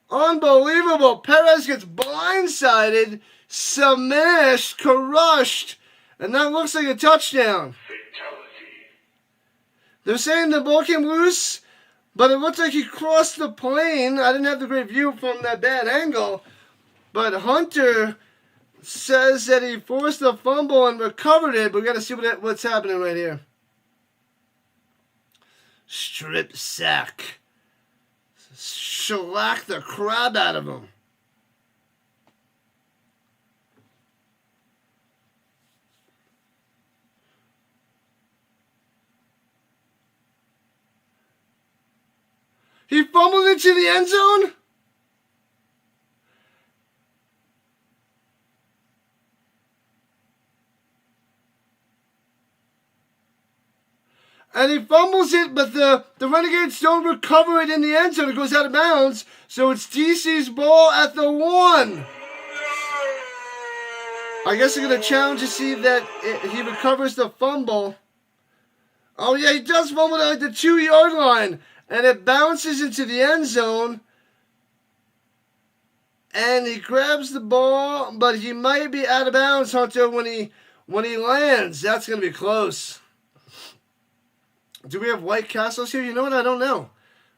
A: Unbelievable. Perez gets blindsided, smashed, crushed. And that looks like a touchdown.
B: Fatality.
A: They're saying the ball came loose, but it looks like he crossed the plane. I didn't have the great view from that bad angle. But Hunter says that he forced the fumble and recovered it. But we got to see what's happening right here. Strip sack. Shellac the crap out of him. He fumbled into the end zone? And he fumbles it, but the Renegades don't recover it in the end zone. It goes out of bounds. So it's DC's ball at the 1. I guess they're going to challenge to see that he recovers the fumble. Oh, yeah, he does fumble at the 2-yard line. And it bounces into the end zone. And he grabs the ball, but he might be out of bounds, Hunter, when he lands. That's going to be close. Do we have White Castles here? You know what? I don't know.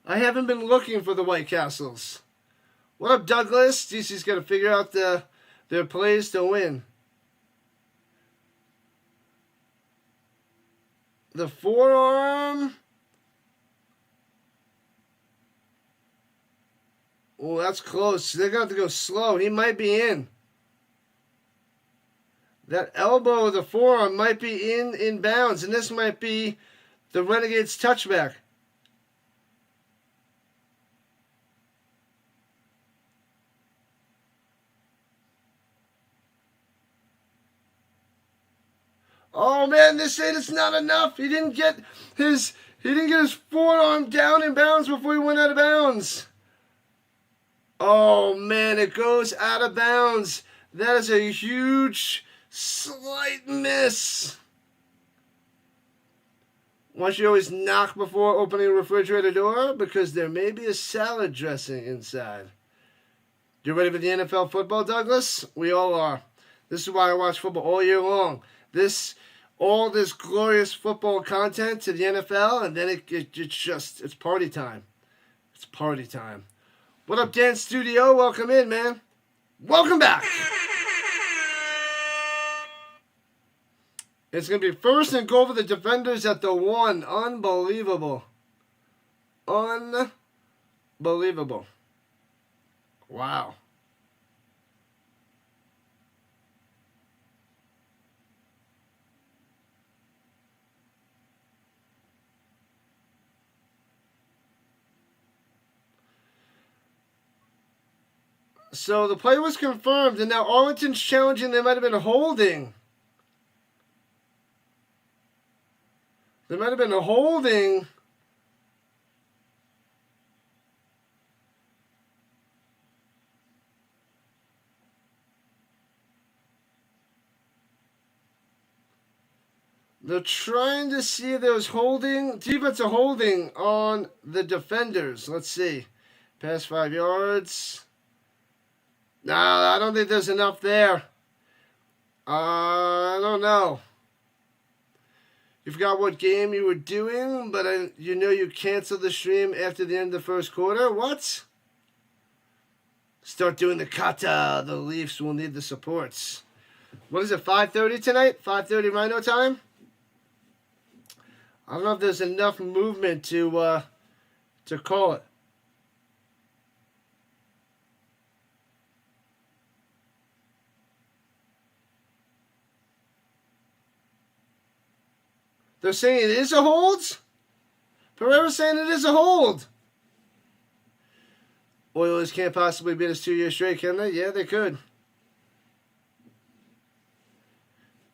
A: I haven't been looking for the White Castles. What up, Douglas? DC's got to figure out their plays to win. The forearm. Oh, That's close. They're going to have to go slow. He might be in. That elbow of the forearm might be in bounds, and this might be the Renegades touchback. Oh man, they say it's not enough. He didn't get his forearm down in bounds before he went out of bounds. Oh man, it goes out of bounds. That is a huge slight miss. Why should you always knock before opening a refrigerator door? Because there may be a salad dressing inside. You ready for the NFL football, Douglas? We all are. This is why I watch football all year long. All this glorious football content to the NFL, and then it's party time. It's party time. What up, Dan Studio? Welcome in, man. Welcome back. It's going to be first and goal for the defenders at the 1. Unbelievable. Unbelievable. Wow. So the play was confirmed, and now Arlington's challenging. There might have been a holding. There might have been a holding. They're trying to see if there was holding. Defensive holding on the defenders. Let's see. Past 5 yards. No, I don't think there's enough there. I don't know. You forgot what game you were doing, but you canceled the stream after the end of the first quarter. What? Start doing the kata. The Leafs will need the supports. What is it, 5:30 tonight? 5:30 Rhino time? I don't know if there's enough movement to call it. They're saying it is a hold? Pereira's saying it is a hold. Oilers can't possibly beat us 2 years straight, can they? Yeah, they could.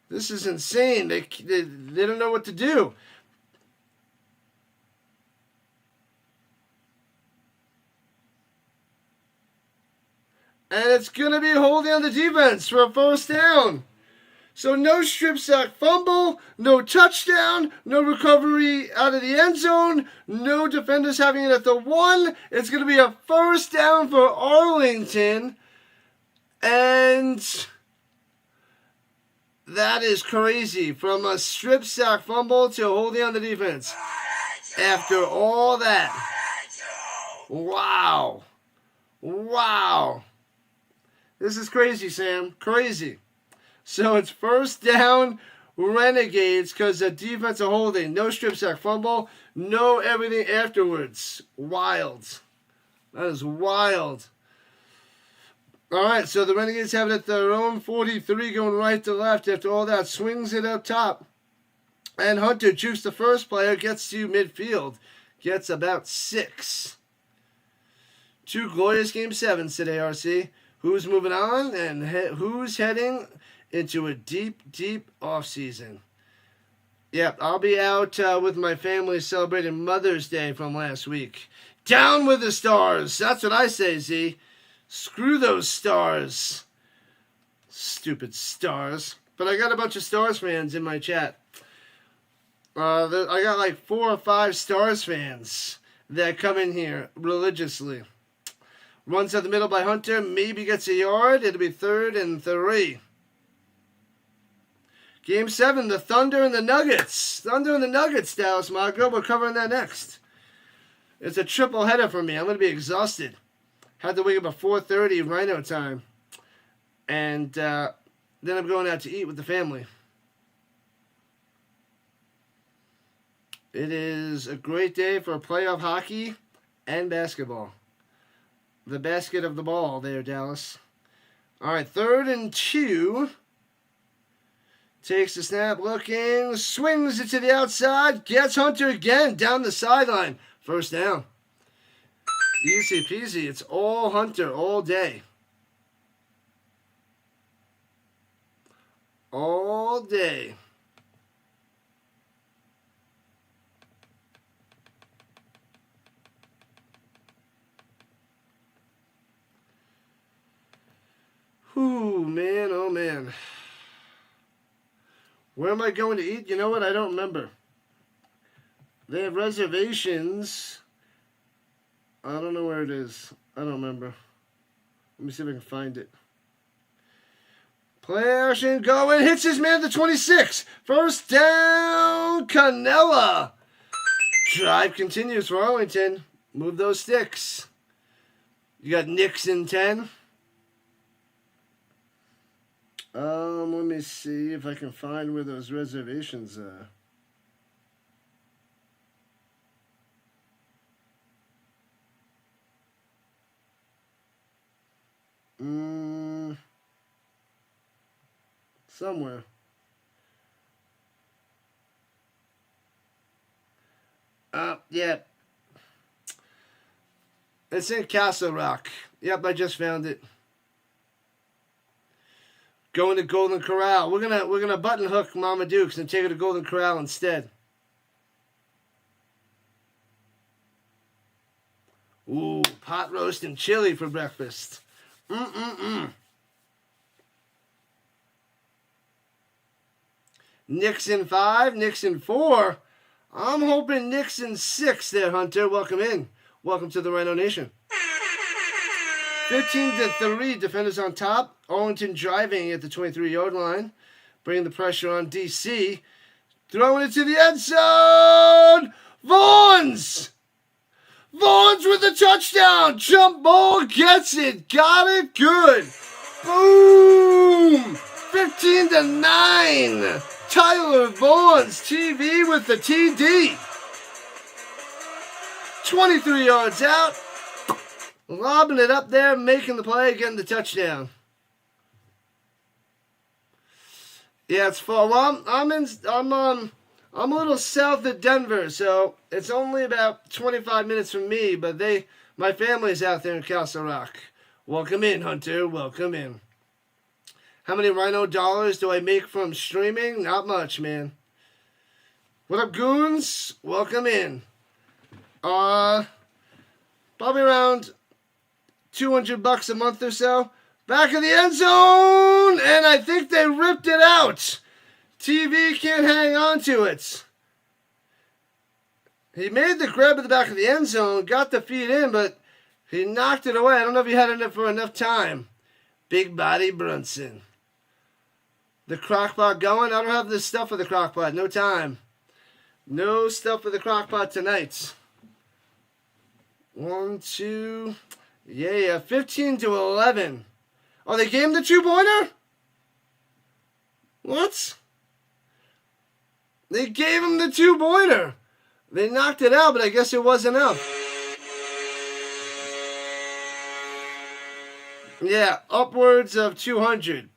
A: This is insane. They don't know what to do. And it's going to be holding on the defense for a first down. So no strip sack fumble, no touchdown, no recovery out of the end zone, no defenders having it at the 1. It's going to be a first down for Arlington. And that is crazy. From a strip sack fumble to holding on the defense. After all that. Wow. Wow. This is crazy, Sam. Crazy. So it's first down Renegades because the defensive holding. No strip sack fumble. No everything afterwards. Wild. That is wild. All right, so the Renegades have it at their own 43 going right to left. After all that, swings it up top. And Hunter jukes the first player, gets to midfield. Gets about 6. 2 glorious Game 7s today, RC. Who's moving on and who's heading into a deep, deep offseason. Yep, I'll be out with my family celebrating Mother's Day from last week. Down with the Stars. That's what I say, Z. Screw those Stars. Stupid Stars. But I got a bunch of Stars fans in my chat. I got like 4 or 5 Stars fans that come in here religiously. Runs out the middle by Hunter. Maybe gets a yard. It'll be 3rd and 3. Game 7, the Thunder and the Nuggets. Thunder and the Nuggets, Dallas Magro. We're covering that next. It's a triple header for me. I'm going to be exhausted. Had to wake up at 4:30 Rhino time. And then I'm going out to eat with the family. It is a great day for playoff hockey and basketball. the basket of the ball there, Dallas. All right, 3rd and 2. Takes the snap, looking, swings it to the outside, gets Hunter again down the sideline. 1st down. Easy peasy. It's all Hunter all day. All day. Whew, man, oh man. Where am I going to eat? You know what? I don't remember. They have reservations. I don't know where it is. I don't remember. Let me see if I can find it. Play action going. Hits his man to 26. 1st down, Canella. Drive continues for Arlington. Move those sticks. You got Nixon 10. Let me see if I can find where those reservations are. Somewhere. Yeah. It's in Castle Rock. Yep, I just found it. Going to Golden Corral. We're gonna button hook Mama Dukes and take her to Golden Corral instead. Ooh, pot roast and chili for breakfast. Nixon 5, Nixon 4. I'm hoping Nixon 6 there, Hunter. Welcome in. Welcome to the Rhino Nation. 15-3, defenders on top. Arlington driving at the 23-yard line. Bringing the pressure on DC. Throwing it to the end zone. Vaughns with the touchdown. Jump ball gets it. Got it good. Boom. 15-9. Tyler Vaughns, TV with the TD. 23 yards out. Lobbing it up there, making the play, getting the touchdown. Yeah, it's far. Well, I'm a little south of Denver, so it's only about 25 minutes from me. But my family's out there in Castle Rock. Welcome in, Hunter. Welcome in. How many Rhino dollars do I make from streaming? Not much, man. What up, goons? Welcome in. Probably around $200 a month or so. Back of the end zone, and I think they ripped it out. TV can't hang on to it. He made the grab at the back of the end zone, got the feet in, but he knocked it away. I don't know if he had it for enough time. Big body Brunson. The crockpot going. I don't have the stuff for the crockpot. No time. No stuff for the crockpot tonight. 1, 2... Yeah, 15-11. Oh, they gave him the 2-pointer? What? They gave him the 2-pointer. They knocked it out, but I guess it wasn't enough. Yeah, upwards of 200.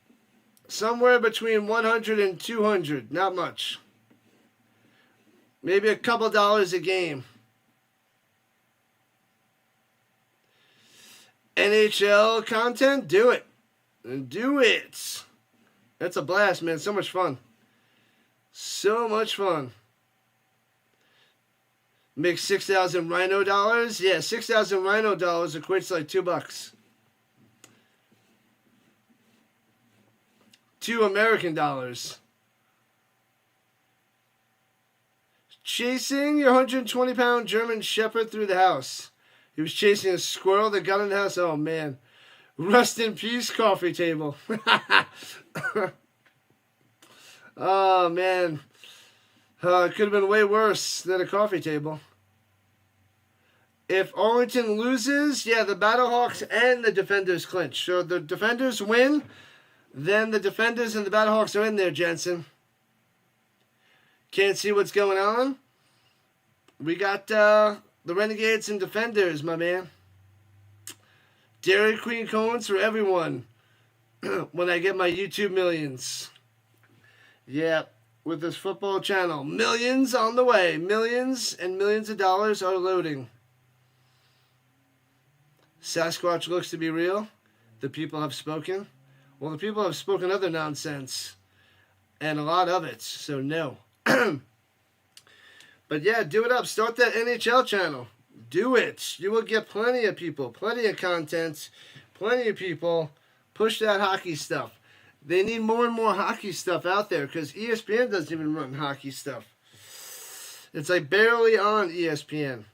A: Somewhere between 100 and 200. Not much. Maybe a couple dollars a game. NHL content? Do it. Do it. That's a blast, man. So much fun. So much fun. Make 6,000 Rhino dollars? Yeah, 6,000 Rhino dollars equates to like $2. 2 American dollars. Chasing your 120-pound German Shepherd through the house. He was chasing a squirrel that got in the house. Oh, man. Rest in peace, coffee table. Oh, man. It could have been way worse than a coffee table. If Arlington loses, yeah, the Battlehawks and the Defenders clinch. So the Defenders win, then the Defenders and the Battlehawks are in there, Jensen. Can't see what's going on. We got the Renegades and Defenders, my man. Dairy Queen cones for everyone when I get my YouTube millions. Yeah, with this football channel. Millions on the way. Millions and millions of dollars are loading. Sasquatch looks to be real. The people have spoken. Well, the people have spoken other nonsense. And a lot of it. So no. But yeah, do it up. Start that NHL channel. Do it. You will get plenty of people. Plenty of content. Plenty of people. Push that hockey stuff. They need more and more hockey stuff out there because ESPN doesn't even run hockey stuff. It's like barely on ESPN.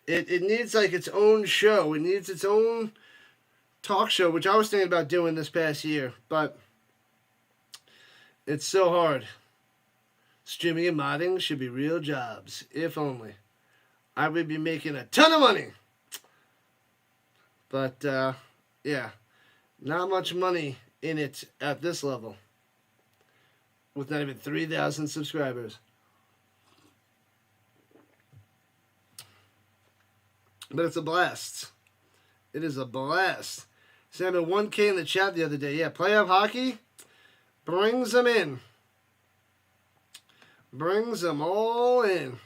A: It needs like its own show. It needs its own talk show, which I was thinking about doing this past year, but it's so hard. Streaming and modding should be real jobs, if only. I would be making a ton of money. But, yeah, not much money in it at this level. With not even 3,000 subscribers. But it's a blast. It is a blast. Sam had 1K in the chat the other day. Yeah, playoff hockey brings them in. Brings them all in.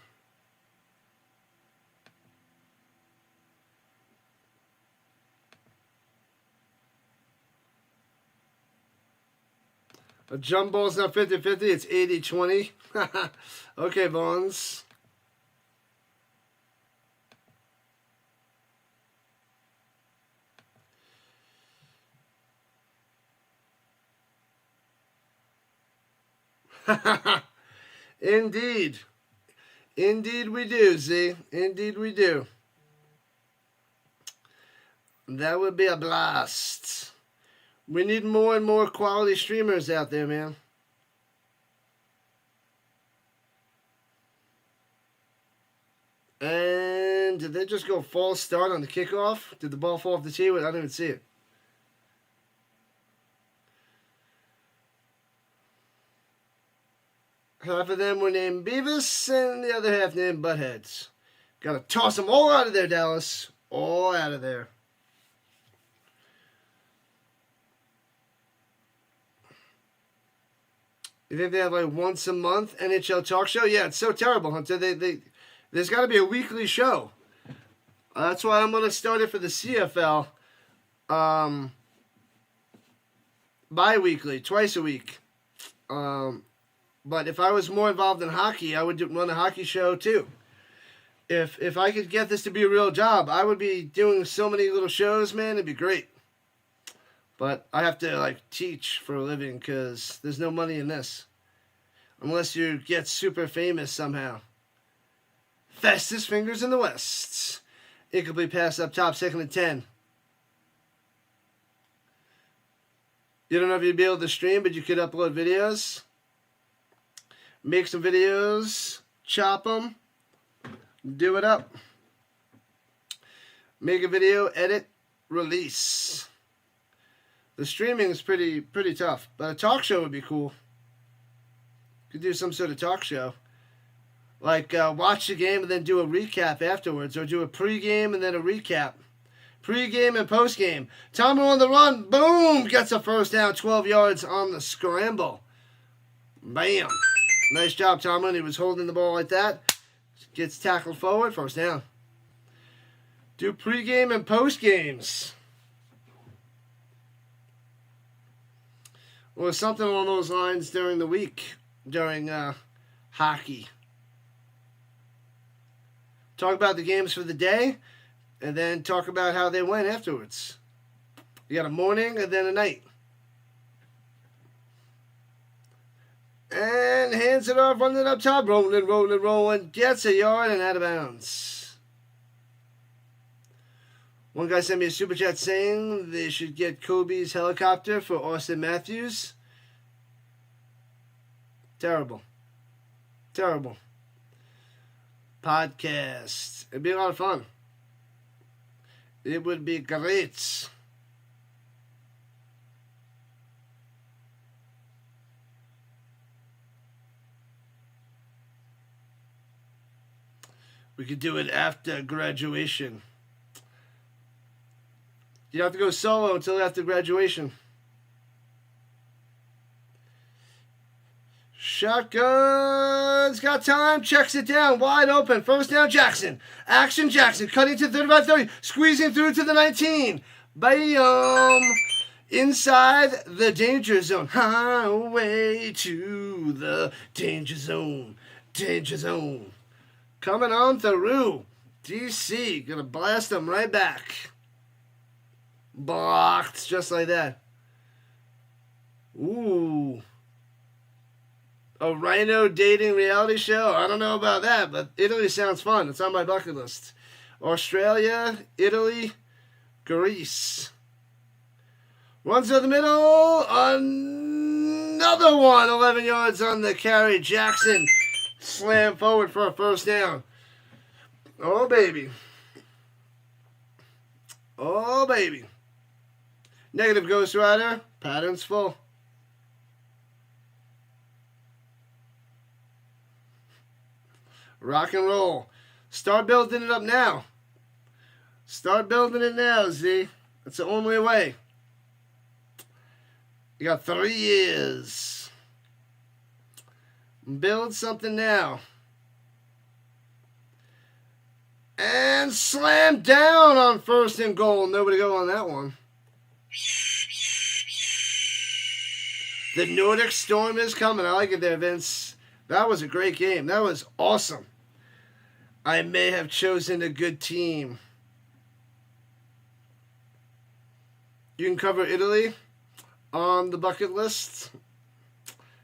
A: A jump ball's not 50-50, it's 80-20. Okay, Vaughns. Indeed. Indeed we do, Z. Indeed we do. That would be a blast. We need more and more quality streamers out there, man. And did they just go false start on the kickoff? Did the ball fall off the tee? I didn't even see it. Half of them were named Beavis, and the other half named Buttheads. Gotta toss them all out of there, Dallas. All out of there. You think they have like once a month NHL talk show? Yeah, it's so terrible, Hunter. There's got to be a weekly show. That's why I'm going to start it for the CFL. Bi-weekly, twice a week. But if I was more involved in hockey, I would run a hockey show too. If I could get this to be a real job, I would be doing so many little shows, man. It'd be great. But I have to like teach for a living because there's no money in this. Unless you get super famous somehow. Fastest fingers in the West. Incomplete pass up top, 2nd and 10. You don't know if you'd be able to stream, but you could upload videos. Make some videos. Chop them. Do it up. Make a video, edit, release. The streaming is pretty tough, but a talk show would be cool. You could do some sort of talk show. Like watch the game and then do a recap afterwards, or do a pregame and then a recap. Pregame and postgame. Tom on the run, boom, gets a first down, 12 yards on the scramble. Bam. Nice job, Tomlin. He was holding the ball like that. Gets tackled forward, first down. Do pregame and postgames. Or something along those lines during the week, during hockey. Talk about the games for the day, and then talk about how they went afterwards. You got a morning and then a night. And hands it off, running up top, rolling, gets a yard and out of bounds. One guy sent me a super chat saying they should get Kobe's helicopter for Austin Matthews. Terrible. Terrible. Podcast. It'd be a lot of fun. It would be great. We could do it after graduation. You have to go solo until after graduation. Shotgun's got time. Checks it down. Wide open. First down, Jackson. Action, Jackson. Cutting to 35-30. Squeezing through to the 19. Bam. Inside the danger zone. Highway to the danger zone. Danger zone. Coming on through. DC. Gonna blast them right back. Blocked. Just like that. Ooh. A rhino dating reality show? I don't know about that, but Italy sounds fun. It's on my bucket list. Australia, Italy, Greece. Runs to the middle. Another one. 11 yards on the carry. Jackson slam forward for a first down. Oh, baby. Oh, baby. Negative Ghost Rider. Patterns full. Rock and roll. Start building it up now. Start building it now, Z. That's the only way. You got 3 years. Build something now. And slam down on first and goal. Nobody go on that one. The Nordic Storm is coming. I like it there, Vince. That was a great game. That was awesome. I may have chosen a good team. You can cover Italy on the bucket list.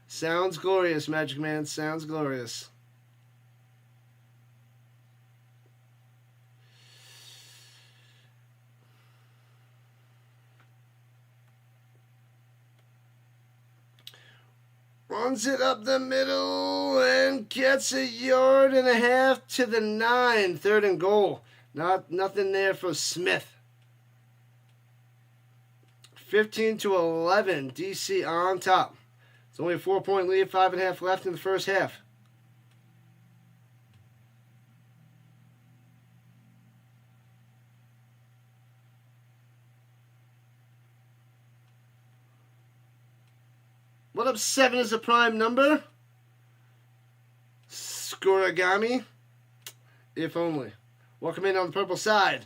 A: Sounds glorious, Magic Man. Sounds glorious. Runs it up the middle and gets 1.5 yards to the 9. Third and goal. Nothing there for Smith. 15-11. DC on top. It's only a 4-point lead. 5.5 left in the first half. What up, 7 is a prime number? Scorigami. If only. Welcome in on the purple side.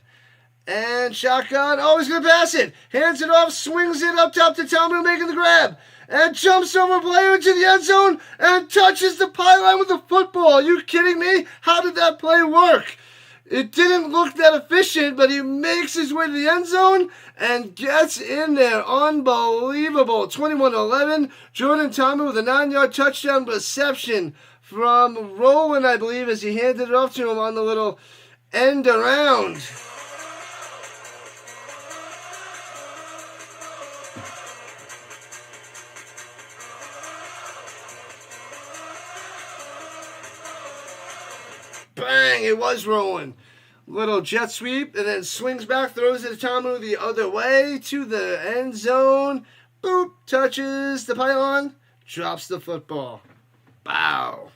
A: And shotgun. Oh, he's going to pass it. Hands it off. Swings it up top to Tomu making the grab. And jumps over player into the end zone. And touches the pylon with the football. Are you kidding me? How did that play work? It didn't look that efficient, but he makes his way to the end zone and gets in there. Unbelievable. 21-11. Jordan Tomu with a 9-yard touchdown reception from Roland, I believe, as he handed it off to him on the little end around. Bang, it was rolling. Little jet sweep, and then swings back, throws it to Tomu the other way to the end zone. Boop, touches the pylon, drops the football. Bow.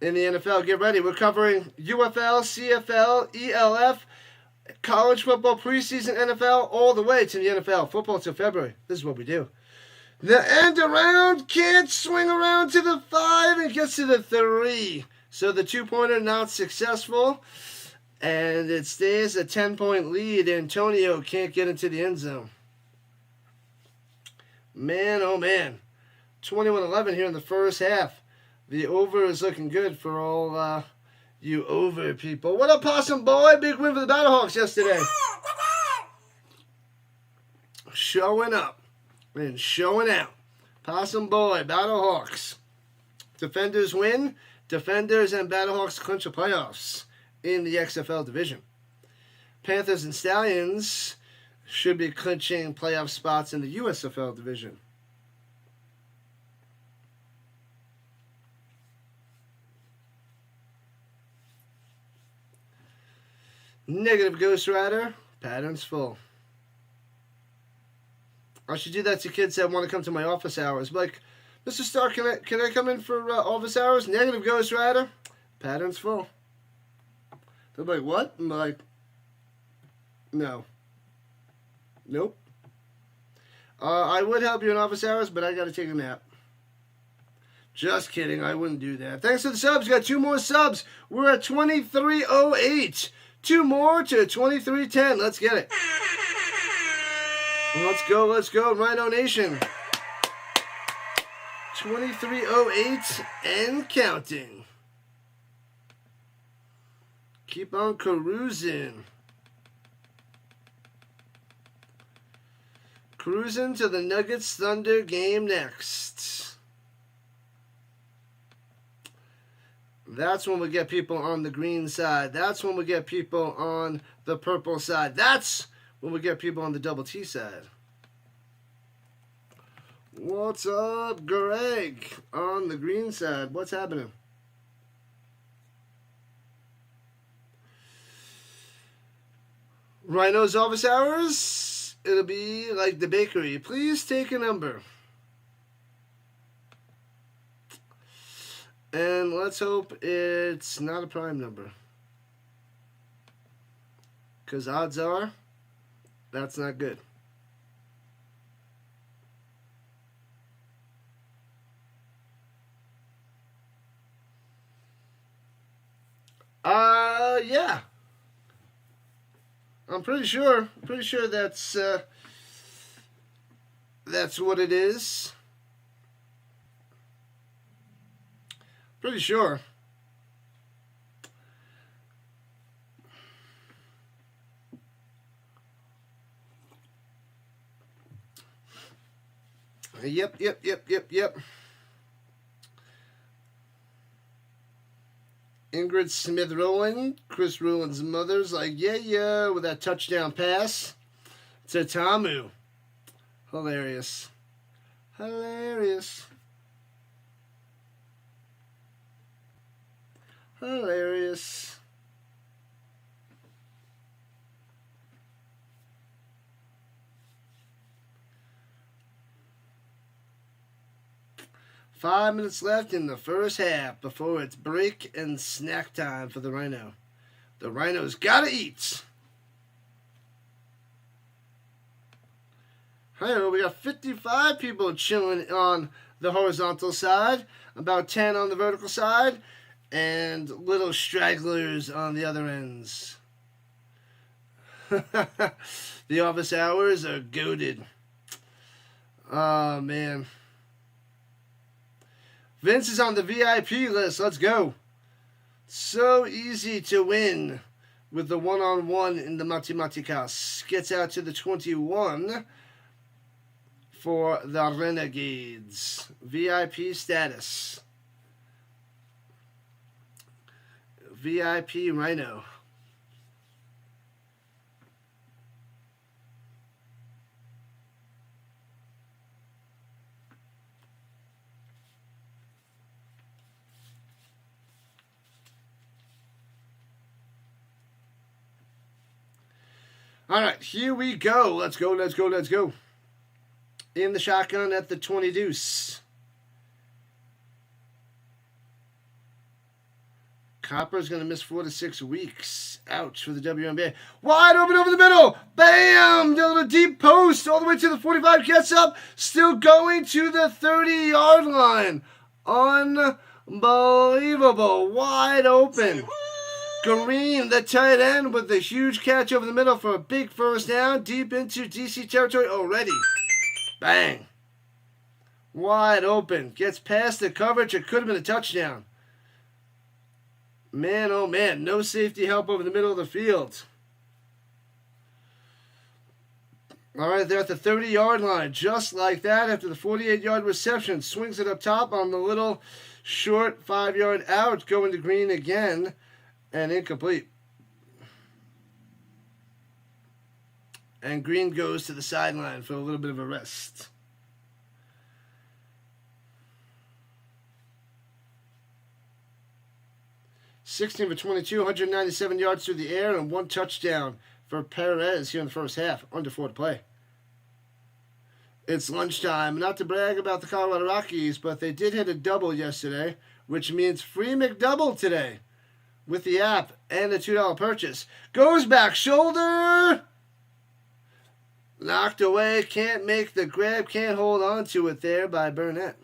A: In the NFL, get ready. We're covering UFL, CFL, ELF, college football, preseason, NFL, all the way to the NFL. Football until February. This is what we do. The end around can't swing around to the 5 and gets to the 3. So the 2-pointer not successful. And it stays a 10-point lead. Antonio can't get into the end zone. Man, oh man. 21-11 here in the first half. The over is looking good for all you over people. What up, Possum Boy? Big win for the Battlehawks yesterday. Showing up. And showing out. Possum Boy, Battlehawks. Defenders win. Defenders and Battlehawks clinch the playoffs in the XFL division. Panthers and Stallions should be clinching playoff spots in the USFL division. Negative Ghost Rider. Patterns full. I should do that to kids that want to come to my office hours. Like, Mr. Stark, can I come in for office hours? Negative Ghost Rider. Patterns full. They're like, what? I'm like, no. Nope. I would help you in office hours, but I got to take a nap. Just kidding. I wouldn't do that. Thanks for the subs. Got 2 more subs. We're at 2308. 2 more to 2310. Let's get it. Let's go. Let's go. Rhino Nation. 2308 and counting. Keep on cruising. Cruising to the Nuggets Thunder game next. That's when we get people on the green side. That's when we get people on the purple side. That's when we get people on the double T side. What's up, Greg? On the green side. What's happening? Rhino's office hours. It'll be like the bakery. Please take a number. And let's hope it's not a prime number. Because odds are, that's not good. Yeah. I'm pretty sure. That's what it is. Pretty sure. Yep. Ingrid Smith Rowland, Chris Rowland's mother's like, yeah, with that touchdown pass to Tamu. Hilarious. 5 minutes left in the first half before it's break and snack time for the Rhino. The Rhino's gotta eat. Hi, we got 55 people chilling on the horizontal side, about 10 on the vertical side, and little stragglers on the other ends. The office hours are goated. Oh, man. Vince is on the VIP list. Let's go. So easy to win with the one-on-one in the Matematicas. Gets out to the 21 for the Renegades. VIP status. VIP Rhino. All right, here we go. Let's go. In the shotgun at the 20 deuce. Copper's going to miss 4 to 6 weeks. Ouch for the WNBA. Wide open over the middle. Bam! A little deep post all the way to the 45. Gets up. Still going to the 30-yard line. Unbelievable. Wide open. Green, the tight end, with a huge catch over the middle for a big first down. Deep into DC territory already. Bang. Wide open. Gets past the coverage. It could have been a touchdown. Man, oh man. No safety help over the middle of the field. All right, they're at the 30-yard line. Just like that, after the 48-yard reception. Swings it up top on the little short 5-yard out. Going to Green again. And incomplete. And Green goes to the sideline for a little bit of a rest. (16 for 22, 197 yards through the air, and 1 touchdown for Perez here in the first half. Under 4 to play. It's lunchtime. Not to brag about the Colorado Rockies, but they did hit a double yesterday, which means free McDouble today. with the app and the $2 purchase. Goes back shoulder. Knocked away. Can't make the grab. Can't hold on to it there by Burnett.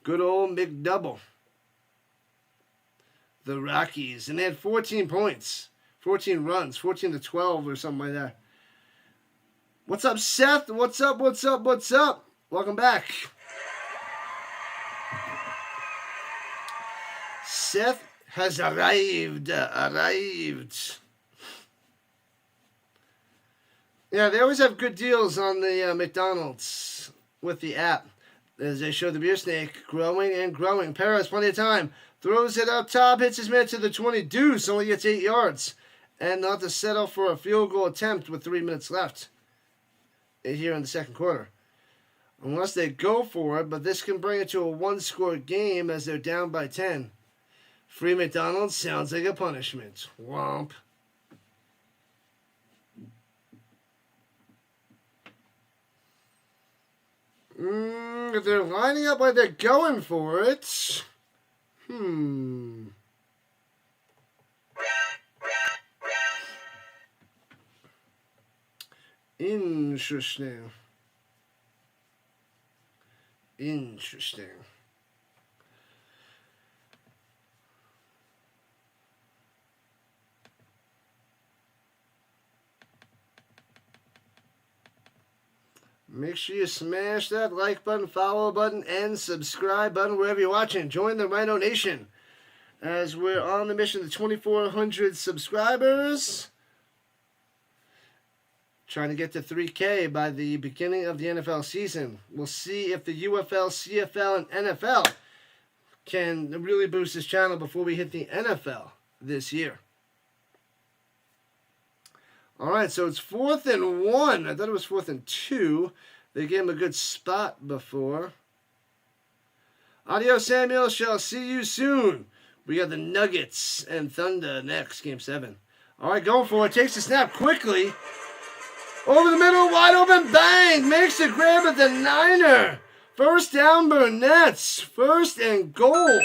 A: Good old McDouble. The Rockies. And they had 14 points. 14 runs. 14-12 or something like that. What's up, Seth? What's up? What's up? What's up? Welcome back. Seth has arrived. Yeah, they always have good deals on the McDonald's with the app. As they show the beer snake growing and growing. Perez, plenty of time. Throws it up top, hits his man to the 20. Deuce only gets 8 yards. And not to settle for a field goal attempt with 3 minutes left here in the second quarter. Unless they go for it, but this can bring it to a one-score game as they're down by 10. Free McDonald's sounds like a punishment. Womp. If they're lining up like they're going for it. Interesting. Make sure you smash that like button, follow button, and subscribe button wherever you're watching. Join the Rhino Nation as we're on the mission to 2,400 subscribers. Trying to get to 3K by the beginning of the NFL season. We'll see if the UFL, CFL, and NFL can really boost this channel before we hit the NFL this year. All right, so it's 4th and 1. I thought it was 4th and 2. They gave him a good spot before. Adios, Samuel. Shall see you soon. We got the Nuggets and Thunder next, Game 7. All right, going for it. Takes the snap quickly. Over the middle, wide open, bang! Makes the grab at the Niner. First down, Burnett's. 1st and goal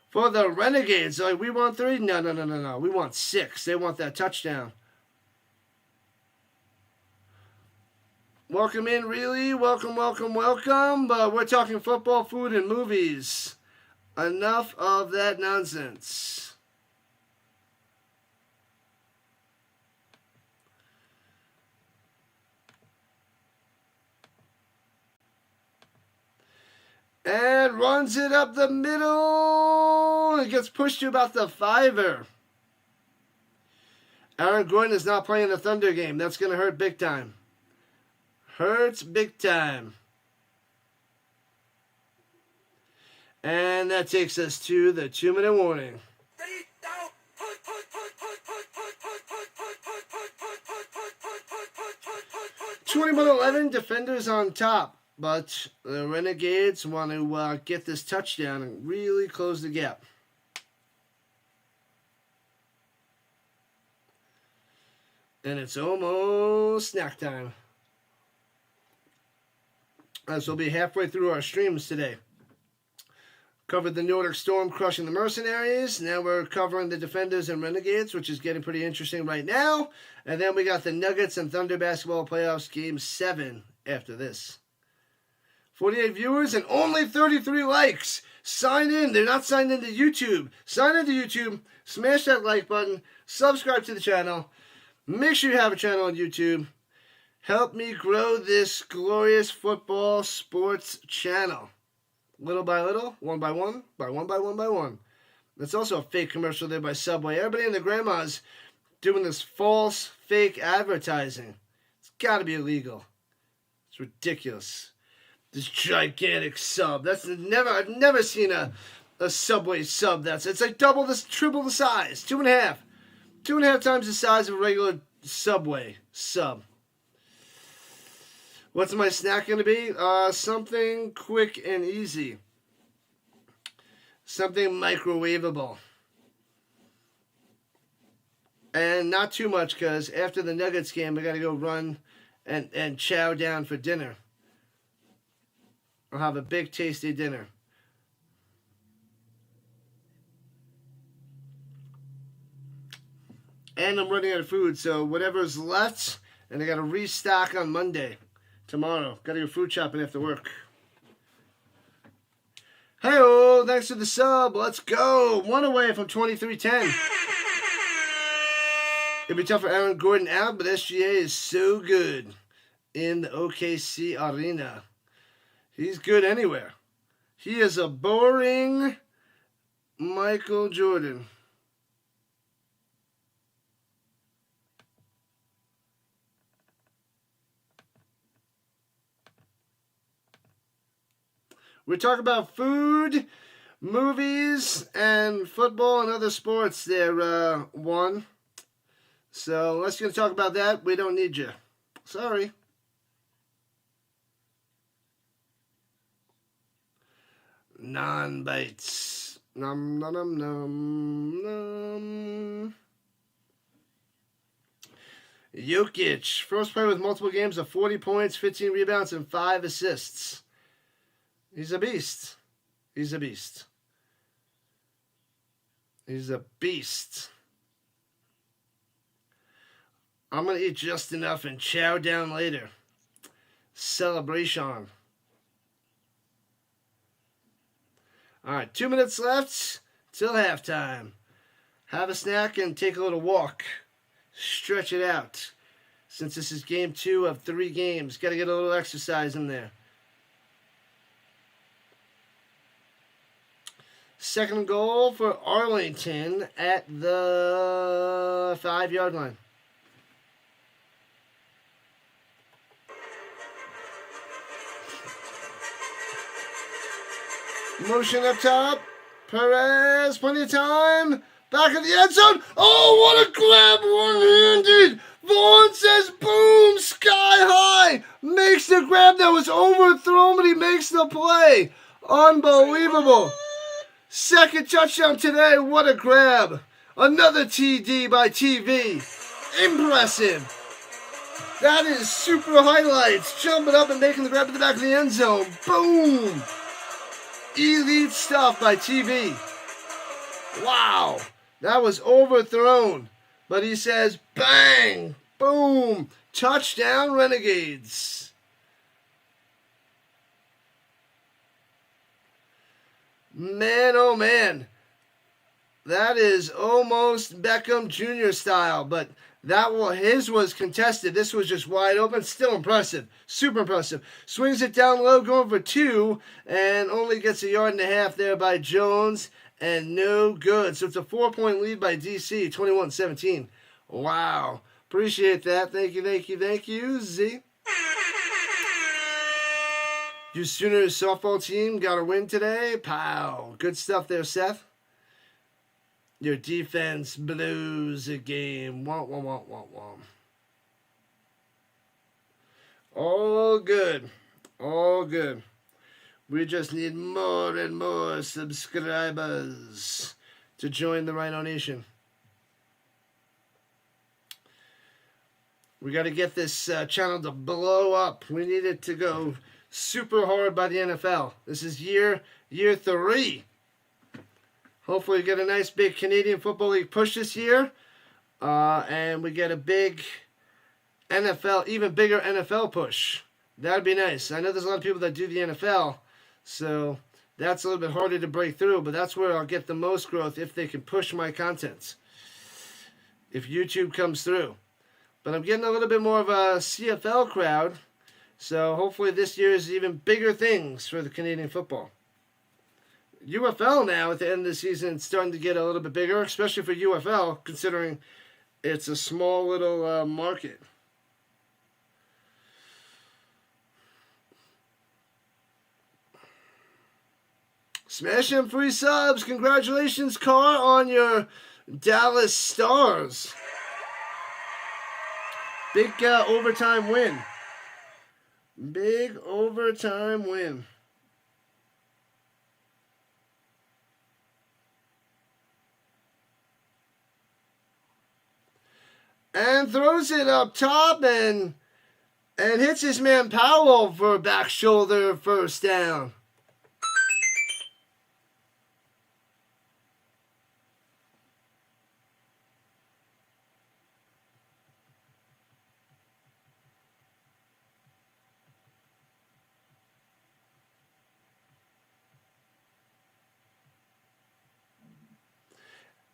A: for the Renegades. Like, we want 3? No. We want 6. They want that touchdown. Welcome in, really. Welcome. But we're talking football, food, and movies. Enough of that nonsense. And runs it up the middle. It gets pushed to about the 5-er. Aaron Gordon is not playing the Thunder game. That's going to hurt big time. Hurts big time. And that takes us to the 2-minute warning. 21-11, defenders on top. But the Renegades want to get this touchdown and really close the gap. And it's almost snack time. As we'll be halfway through our streams today. Covered the Nordic Storm crushing the Mercenaries. Now we're covering the Defenders and Renegades, which is getting pretty interesting right now. And then we got the Nuggets and Thunder basketball playoffs Game 7 after this. 48 viewers and only 33 likes. Sign in. They're not signed into YouTube. Sign into YouTube. Smash that like button. Subscribe to the channel. Make sure you have a channel on YouTube. Help me grow this glorious football sports channel. Little by little, one by one, by one. That's also a fake commercial there by Subway. Everybody and their grandmas doing this false, fake advertising. It's got to be illegal. It's ridiculous. This gigantic sub. I've never seen a Subway sub. It's like triple the size. 2.5. 2.5 times the size of a regular Subway sub. What's my snack going to be? Something quick and easy. Something microwavable. And not too much, because after the Nuggets game, I got to go run and chow down for dinner. I'll have a big, tasty dinner. and I'm running out of food. So whatever's left, and I got to restock on Monday, tomorrow. Got to go food shopping after work. Hey-oh, thanks for the sub. Let's go. One away from 23-10. It'd be tough for Aaron Gordon out, but SGA is so good in the OKC arena. He's good anywhere. He is a boring Michael Jordan. We talk about food, movies, and football and other sports there, Juan. So let's going to talk about that. We don't need you. Sorry. Non-bites. Nom, nom, nom, nom, nom. Jokic. First player with multiple games of 40 points, 15 rebounds, and 5 assists. He's a beast. He's a beast. He's a beast. I'm going to eat just enough and chow down later. Celebration. All right, 2 minutes left till halftime. Have a snack and take a little walk. Stretch it out. Since this is game 2 of 3 games, got to get a little exercise in there. Second goal for Arlington at the 5-yard line. Motion up top. Perez, plenty of time. Back of the end zone. Oh, what a grab, one-handed. Vaughn says, boom, sky high. Makes the grab that was overthrown, but he makes the play. Unbelievable. Second touchdown today. What a grab. Another TD by TV. Impressive. That is super highlights. Jumping up and making the grab at the back of the end zone. Boom. Elite stuff by TV. Wow. That was overthrown. But he says, bang, boom, touchdown Renegades. Man, oh man. That is almost Beckham Jr. style, but his was contested. This was just wide open. Still impressive. Super impressive. Swings it down low, going for 2, and only gets 1.5 yards there by Jones, and no good. So it's a 4-point lead by DC, 21-17. Wow. Appreciate that. Thank you, Z. You Sooners softball team got a win today. Pow. Good stuff there, Seth. Your defense blows a game. Womp, womp, womp, womp, womp. All good. All good. We just need more and more subscribers to join the Rhino Nation. We got to get this channel to blow up. We need it to go super hard by the NFL. This is year 3. Hopefully we get a nice big Canadian Football League push this year. And we get a big NFL, even bigger NFL push. That would be nice. I know there's a lot of people that do the NFL. So that's a little bit harder to break through. But that's where I'll get the most growth if they can push my content. If YouTube comes through. But I'm getting a little bit more of a CFL crowd. So hopefully this year is even bigger things for the Canadian football. UFL now at the end of the season is starting to get a little bit bigger, especially for UFL, considering it's a small little market. Smash them free subs. Congratulations, Carr, on your Dallas Stars. Big overtime win. Big overtime win. And throws it up top and hits his man Powell for a back shoulder first down.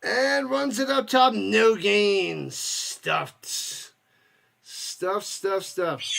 A: And runs it up top. No gain. Stuffed. Stuffed.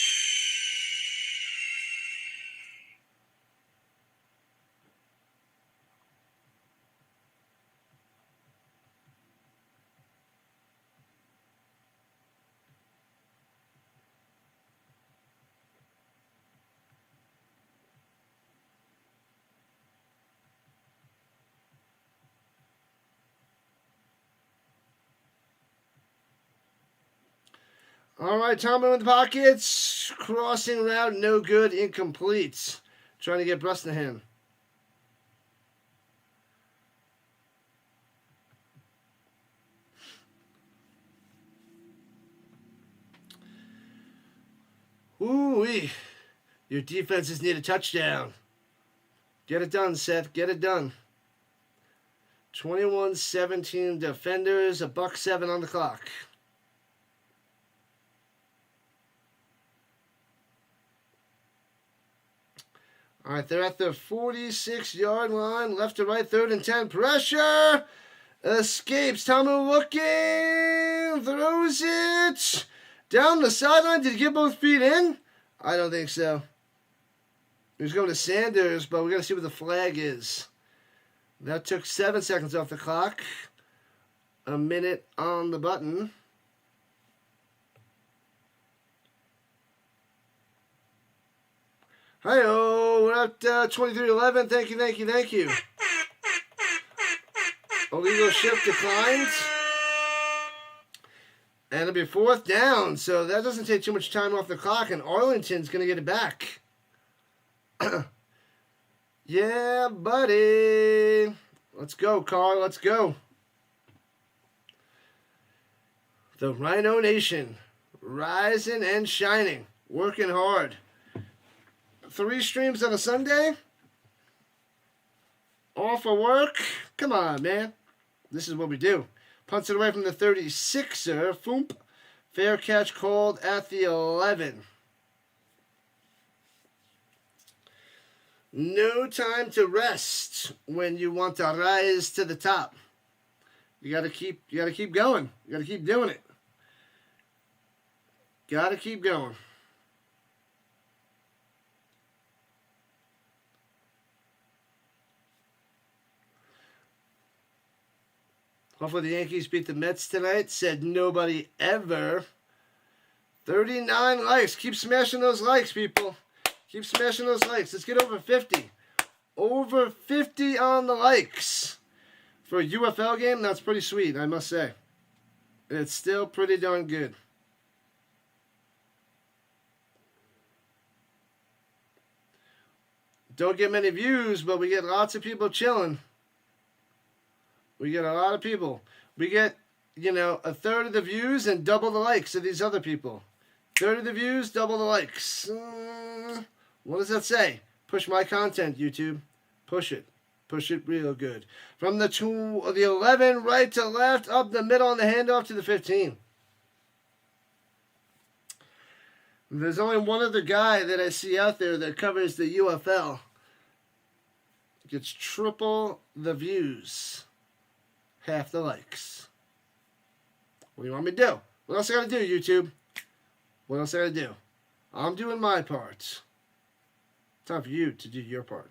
A: All right, Tomlin with the pockets. Crossing route, no good, incomplete. Trying to get Bresnahan. Ooh-wee. Your defenses need a touchdown. Get it done, Seth. Get it done. 21-17 defenders, $1.07 on the clock. All right, they're at the 46-yard line. Left to right, 3rd and 10. Pressure. Escapes. Tomlin looking. Throws it. Down the sideline. Did he get both feet in? I don't think so. He was going to Sanders, but we got to see what the flag is. That took 7 seconds off the clock. A minute on the button. Hi-oh, we're at 23-11. Thank you. Illegal shift declined. And it'll be 4th down, so that doesn't take too much time off the clock, and Arlington's going to get it back. Yeah, buddy. Let's go, Carl. Let's go. The Rhino Nation, rising and shining, working hard. 3 streams on a Sunday? All for work? Come on, man. This is what we do. Punts it away from the 36er. Foomp. Fair catch called at the 11. No time to rest when you want to rise to the top. You gotta keep going. You gotta keep doing it. Gotta keep going. Hopefully the Yankees beat the Mets tonight. Said nobody ever. 39 likes. Keep smashing those likes, people. Keep smashing those likes. Let's get over 50. Over 50 on the likes. For a UFL game, that's pretty sweet, I must say. It's still pretty darn good. Don't get many views, but we get lots of people chilling. We get a lot of people. We get, a third of the views and double the likes of these other people. Third of the views, double the likes. What does that say? Push my content, YouTube. Push it. Push it real good. From the 11, right to left, up the middle on the handoff to the 15. There's only one other guy that I see out there that covers the UFL. Gets triple the views. Half the likes. What do you want me to do? What else I gotta do, YouTube? What else I gotta do? I'm doing my part. Time for you to do your part.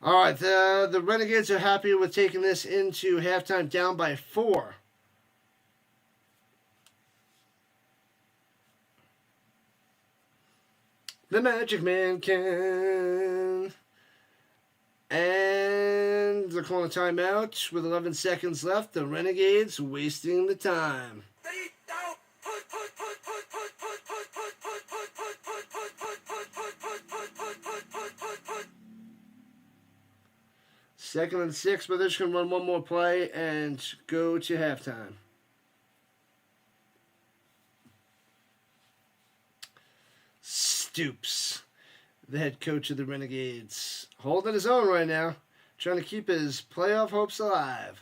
A: All right, the Renegades are happy with taking this into halftime down by 4. The Magic Man can. And they're calling a timeout with 11 seconds left. The Renegades wasting the time. 2nd and 6, but they're just going to run one more play and go to halftime. Stoops, the head coach of the Renegades, holding his own right now, trying to keep his playoff hopes alive.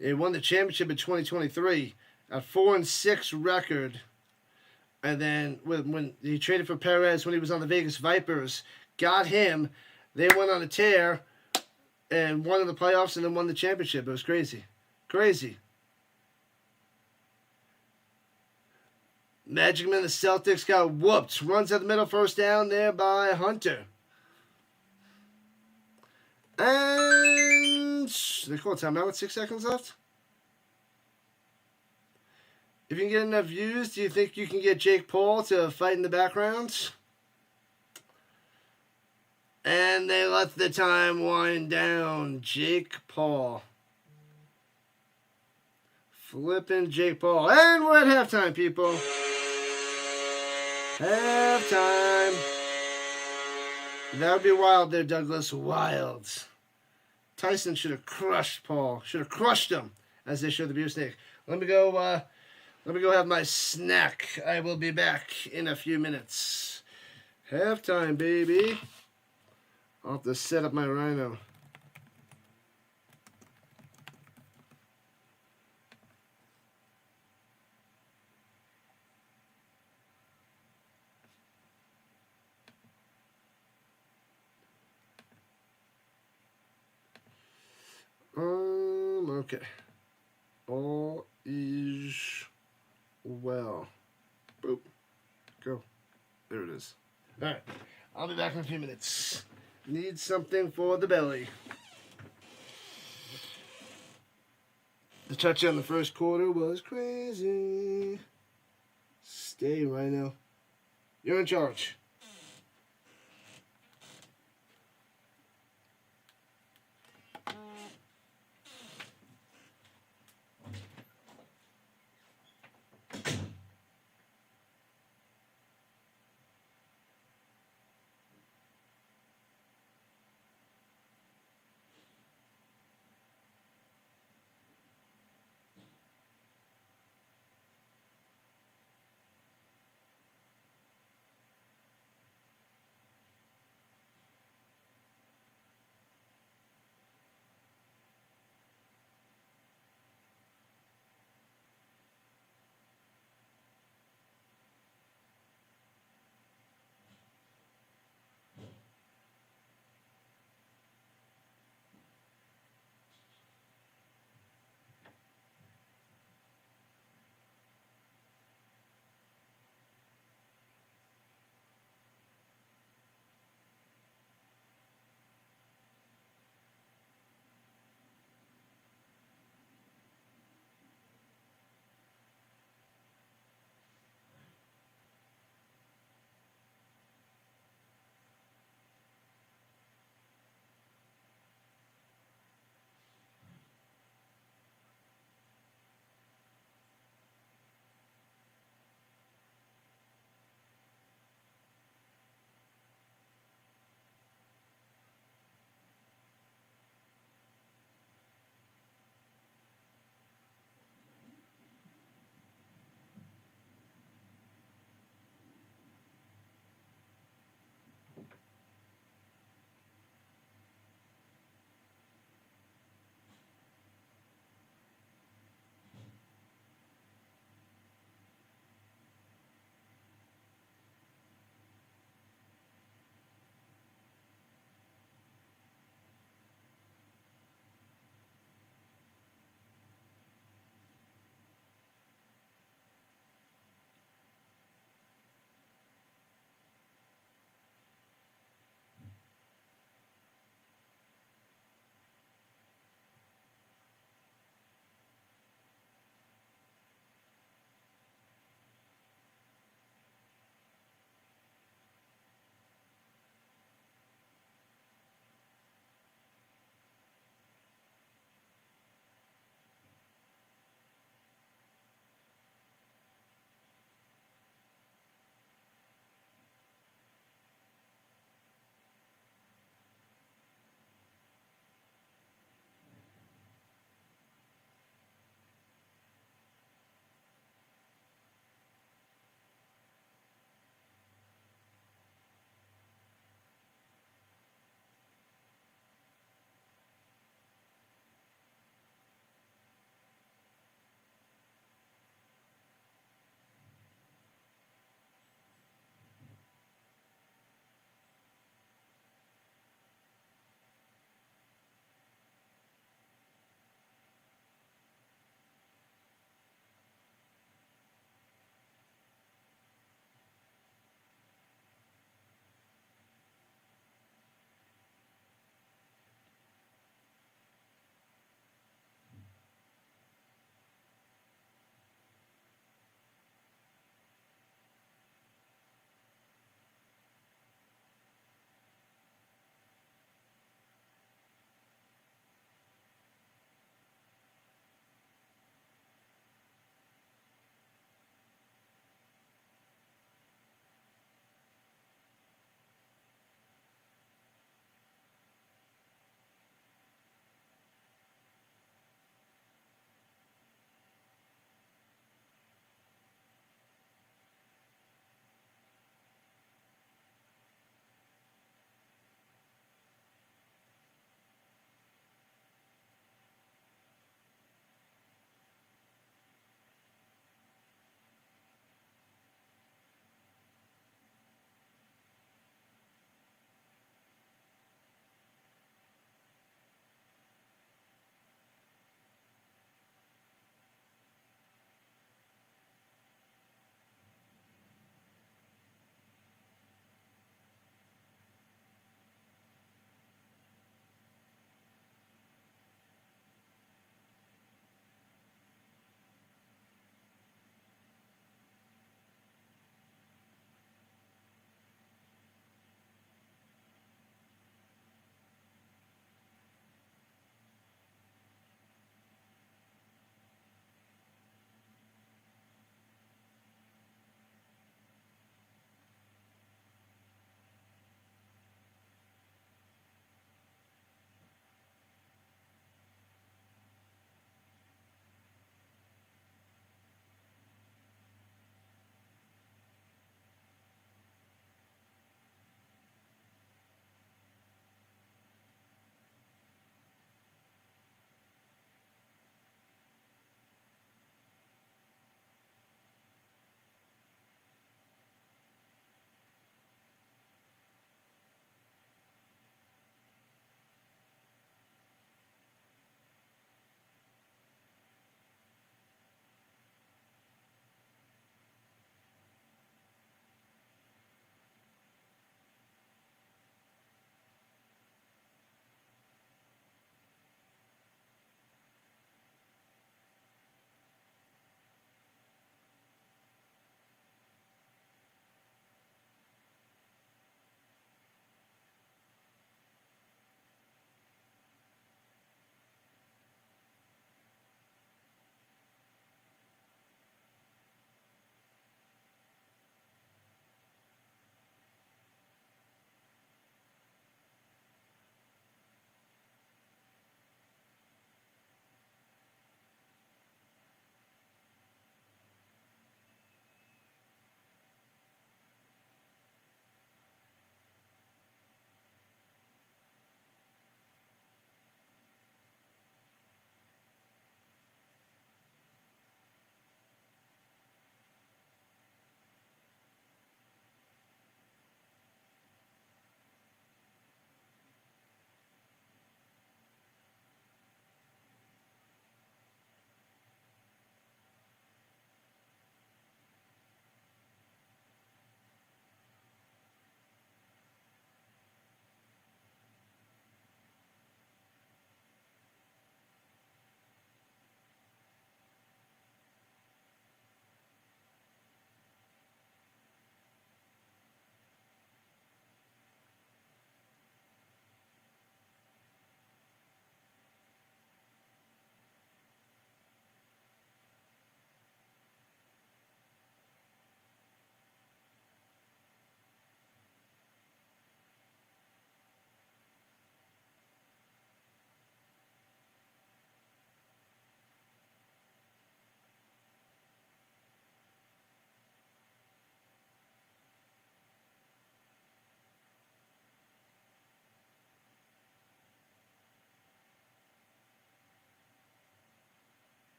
A: They won the championship in 2023, a 4-6 record, And then when he traded for Perez when he was on the Vegas Vipers, got him. They went on a tear and won in the playoffs and then won the championship. It was crazy. Crazy. Magic Man, the Celtics got whooped. Runs at the middle, first down there by Hunter. And they call timeout with 6 seconds left. If you can get enough views, do you think you can get Jake Paul to fight in the background? And they let the time wind down. Jake Paul. Flipping Jake Paul. And we're at halftime, people. Halftime. That would be wild there, Douglas. Wild. Tyson should have crushed Paul. Should have crushed him, as they showed the beer snake. Let me go have my snack. I will be back in a few minutes. Halftime, baby. I'll have to set up my rhino. Okay. All is well. Boop. Go. There it is. Alright. I'll be back in a few minutes. Need something for the belly. The touchdown in the first quarter was crazy. Stay, Rhino. You're in charge.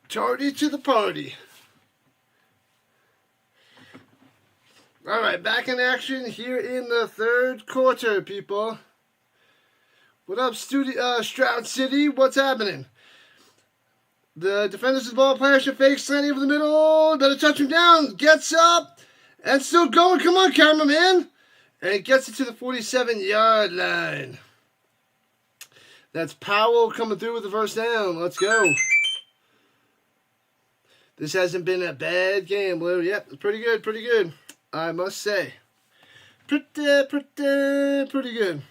A: Tardy to the party. All right, back in action here in the third quarter, people. What up, Stroud City? What's happening? The defenders of the ball, player should fake, slanting over the middle. Better touch him down. Gets up and still going. Come on, cameraman. And gets it to the 47-yard line. That's Powell coming through with the first down. Let's go. This hasn't been a bad game, Lou. Yep, pretty good, pretty good. I must say. Pretty good.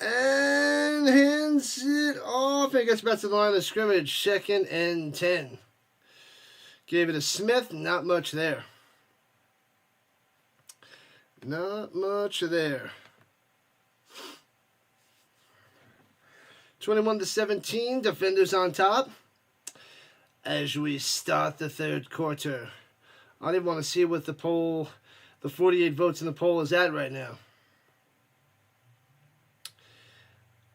A: And hands it off and gets back to the line of scrimmage. 2nd and 10. Gave it to Smith. Not much there. Not much there. 21-17. Defenders on top. As we start the third quarter. I don't even want to see what the poll, the 48 votes in the poll is at right now.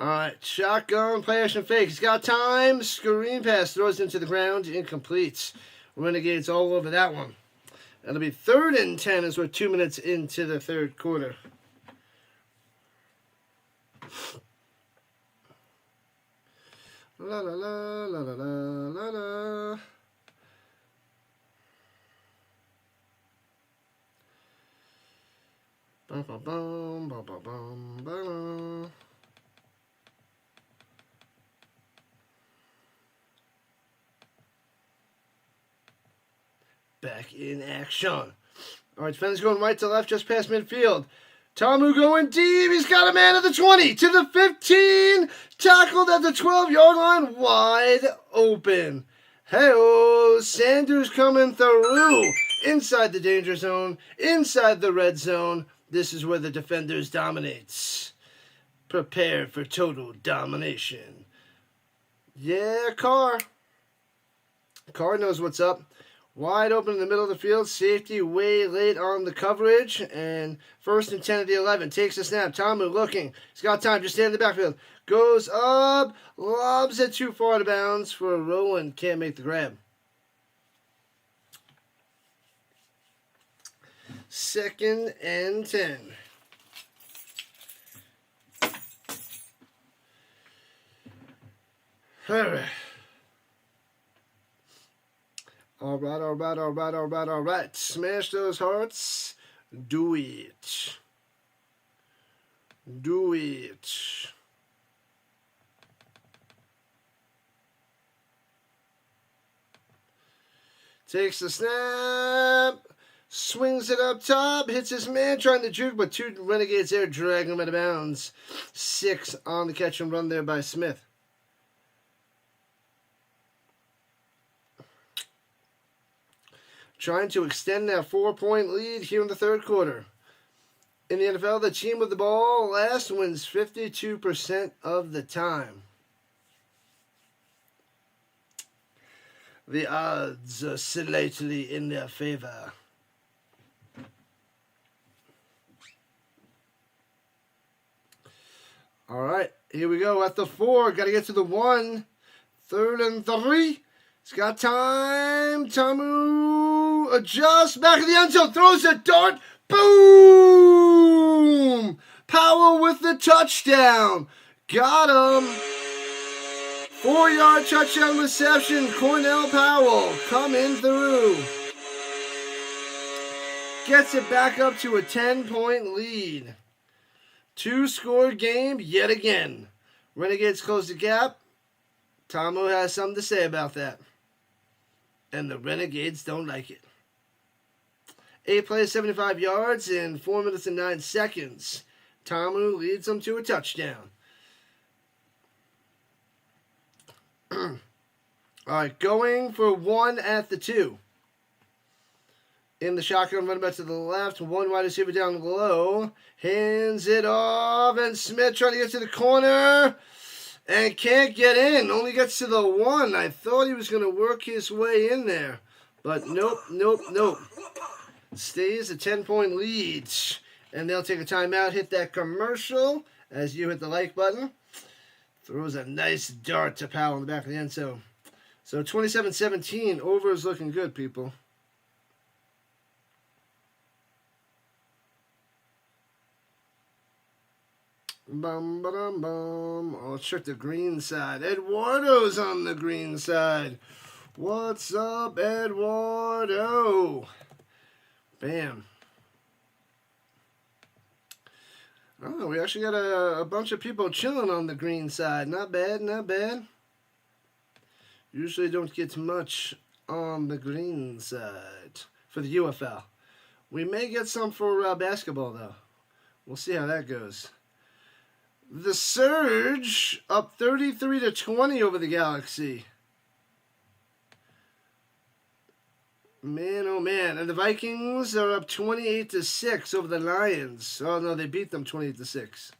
A: All right, shotgun, play action fake. He's got time. Screen pass, throws him to the ground, incomplete. Renegades all over that one. That'll be 3rd and 10 as we're 2 minutes into the third quarter. La la la la la la la. Bum, bum, bum, bum, bum, bum, bum. Back in action. All right, defenders going right to left, just past midfield. Tamu going deep. He's got a man at the 20, to the 15. Tackled at the 12-yard line, wide open. Hey-oh, Sanders coming through. Inside the danger zone, inside the red zone. This is where the defenders dominates. Prepare for total domination. Yeah, Carr. Carr knows what's up. Wide open in the middle of the field. Safety way late on the coverage. And 1st and 10 of the 11. Takes the snap. Tamu looking. He's got time. Just stay in the backfield. Goes up. Lobs it too far to bounds for Roland. Can't make the grab. 2nd and 10. All right. All right. Smash those hearts. Do it. Do it. Takes the snap. Swings it up top. Hits his man trying to juke, but 2 Renegades there dragging him out of bounds. 6 on the catch and run there by Smith. Trying to extend that 4-point lead here in the third quarter. In the NFL, the team with the ball last wins 52% of the time. The odds are slightly in their favor. All right, here we go at the 4. Got to get to the 1. 3rd and 3. He's got time. Tamu adjusts. Back of the end zone. Throws a dart. Boom! Powell with the touchdown. Got him. 4-yard touchdown reception. Cornell Powell coming through. Gets it back up to a 10-point lead. 2-score game yet again. Renegades close the gap. Tamu has something to say about that. And the Renegades don't like it. 8 plays, 75 yards in 4 minutes and 9 seconds. Tamu leads them to a touchdown. All right, going for 1 at the 2. In the shotgun, running back to the left. 1 wide receiver down low. Hands it off, and Smith trying to get to the corner. And can't get in. Only gets to the 1. I thought he was going to work his way in there. But nope. Stays a 10-point lead. And they'll take a timeout. Hit that commercial as you hit the like button. Throws a nice dart to Powell in the back of the end zone. So 27-17, over is looking good, people. Bum, ba-dum, bum. Oh, let's check the green side. Eduardo's on the green side. What's up, Eduardo? Bam. Oh, we actually got a bunch of people chilling on the green side. Not bad, not bad. Usually don't get much on the green side for the UFL. We may get some for basketball, though. We'll see how that goes. The Surge up 33-20 over the Galaxy. Man, oh man. And the Vikings are up 28-6 over the Lions. Oh, no, they beat them 28-6.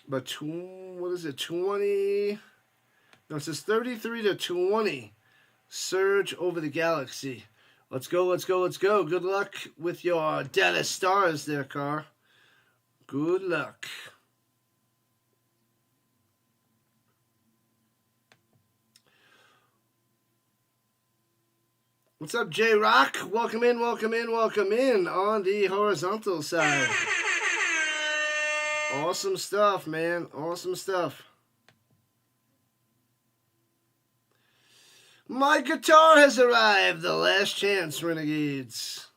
A: But, what is it, 20... No, it says 33-20. Surge over the Galaxy. Let's go, let's go, let's go. Good luck with your Dallas Stars there, Carr. Good luck. What's up, J-Rock? Welcome in, welcome in, welcome in on the horizontal side. Awesome stuff, man. Awesome stuff. My guitar has arrived. The last chance, Renegades.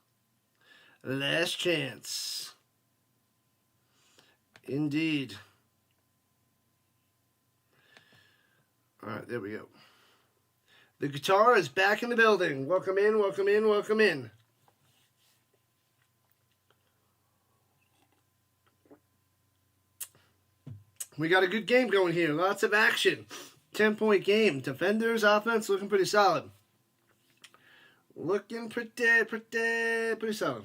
A: Last chance. Indeed. Alright, there we go. The guitar is back in the building. Welcome in, welcome in, welcome in. We got a good game going here. Lots of action. 10-point game. Defenders, offense looking pretty solid. Looking pretty solid.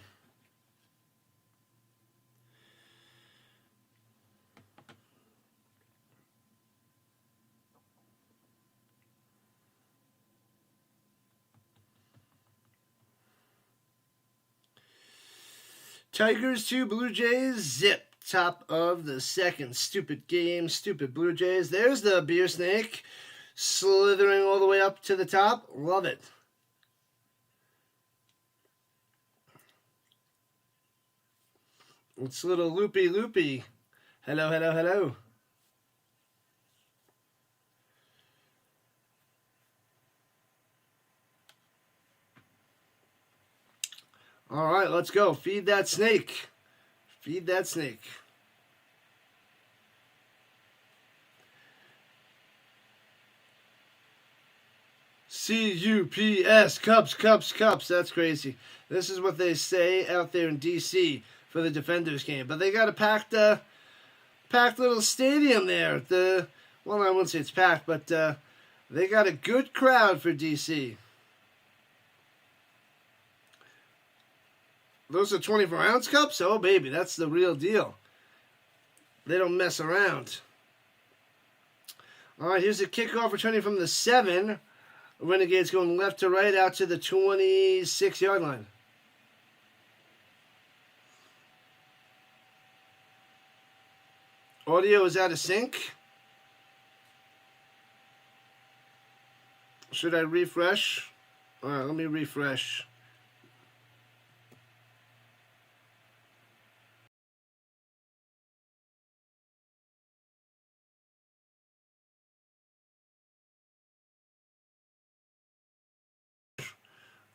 A: Tigers 2, Blue Jays, zip. Top of the second. Stupid game, stupid Blue Jays. There's the beer snake slithering all the way up to the top. Love it. It's a little loopy. Hello, hello, hello. All right, let's go. Feed that snake. Feed that snake. C-U-P-S. Cups. That's crazy. This is what they say out there in D.C. for the Defenders game. But they got a packed little stadium there. Well, I wouldn't say it's packed, but they got a good crowd for D.C. Those are 24-ounce cups? Oh, baby, that's the real deal. They don't mess around. All right, here's a kickoff returning from the 7. Renegades going left to right out to the 26-yard line. Audio is out of sync. Should I refresh? All right, let me refresh.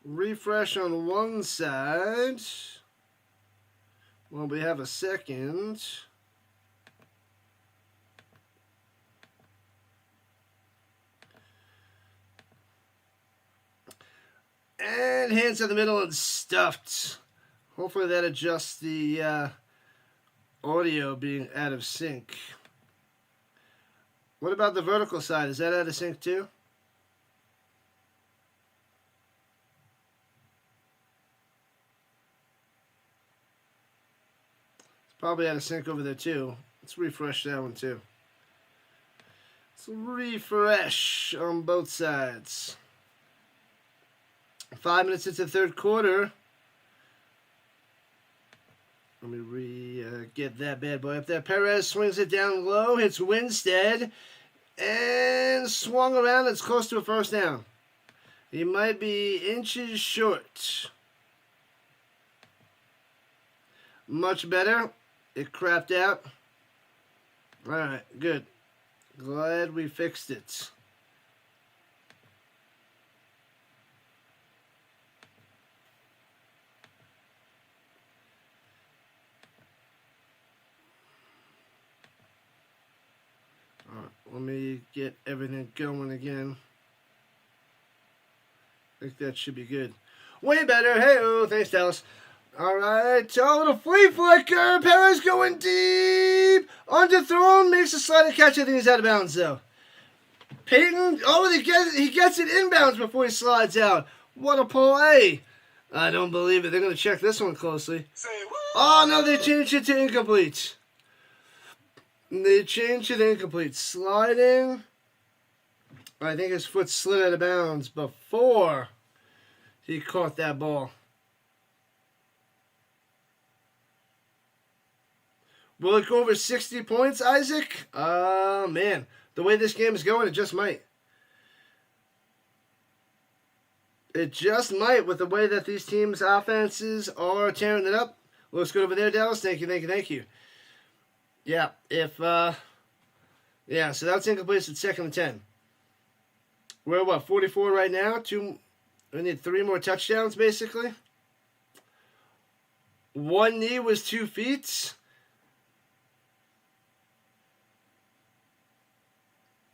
A: Refresh on one side. Well, we have a second. And hands in the middle and stuffed. Hopefully that adjusts the audio being out of sync. What about the vertical side? Is that out of sync too? Probably out of sync over there too. Let's refresh that one too. Let's refresh on both sides. 5 minutes into the third quarter. Let me get that bad boy up there. Perez swings it down low, hits Winstead. And swung around. It's close to a first down. He might be inches short. Much better. It crapped out. Alright, good. Glad we fixed it. Alright, let me get everything going again. I think that should be good. Way better. Hey-oh, thanks, Dallas. Alright, oh, the flea flicker. Perez going deep. Underthrown, makes a sliding catch. I think he's out of bounds, though. Peyton, oh, he gets it inbounds before he slides out. What a play. I don't believe it. They're going to check this one closely. Oh, no, they changed it to incomplete. They changed it to incomplete. Sliding. I think his foot slid out of bounds before he caught that ball. Will it go over 60 points, Isaac? Man. The way this game is going, it just might. It just might with the way that these teams' offenses are tearing it up. Looks good over there, Dallas. Thank you, thank you, thank you. Yeah, yeah, so that's incomplete. It's 2nd and 10. We're what, 44 right now? We need 3 more touchdowns, basically. One knee was 2 feet.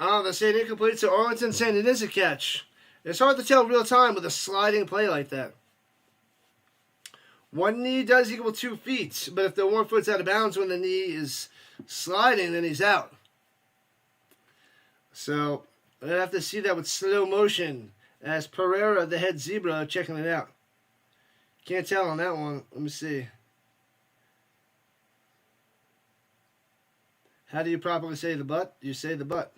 A: Oh, they're saying incomplete, so Arlington saying it is a catch. It's hard to tell real time with a sliding play like that. One knee does equal 2 feet, but if the one foot's out of bounds when the knee is sliding, then he's out. So, I have to see that with slow motion as Pereira, the head zebra, checking it out. Can't tell on that one. Let me see. How do you properly say the butt? You say the butt.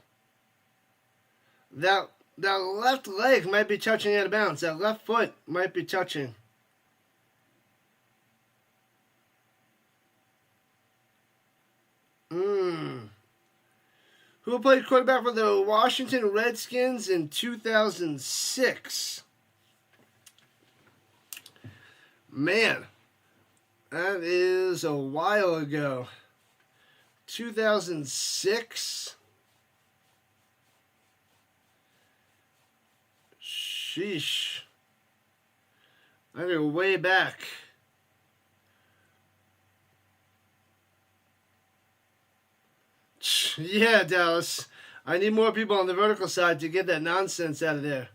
A: That left leg might be touching out of bounds. That left foot might be touching. Who played quarterback for the Washington Redskins in 2006? Man, that is a while ago. 2006? Sheesh. I go way back. Yeah, Dallas. I need more people on the vertical side to get that nonsense out of there.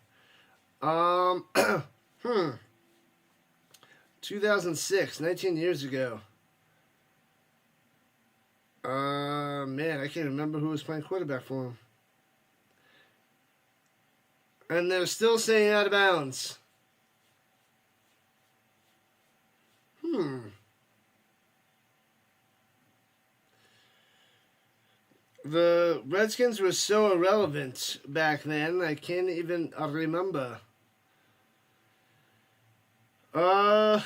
A: 2006, 19 years ago. Man, I can't remember who was playing quarterback for him. And they're still saying out of bounds. The Redskins were so irrelevant back then, I can't even remember. Man,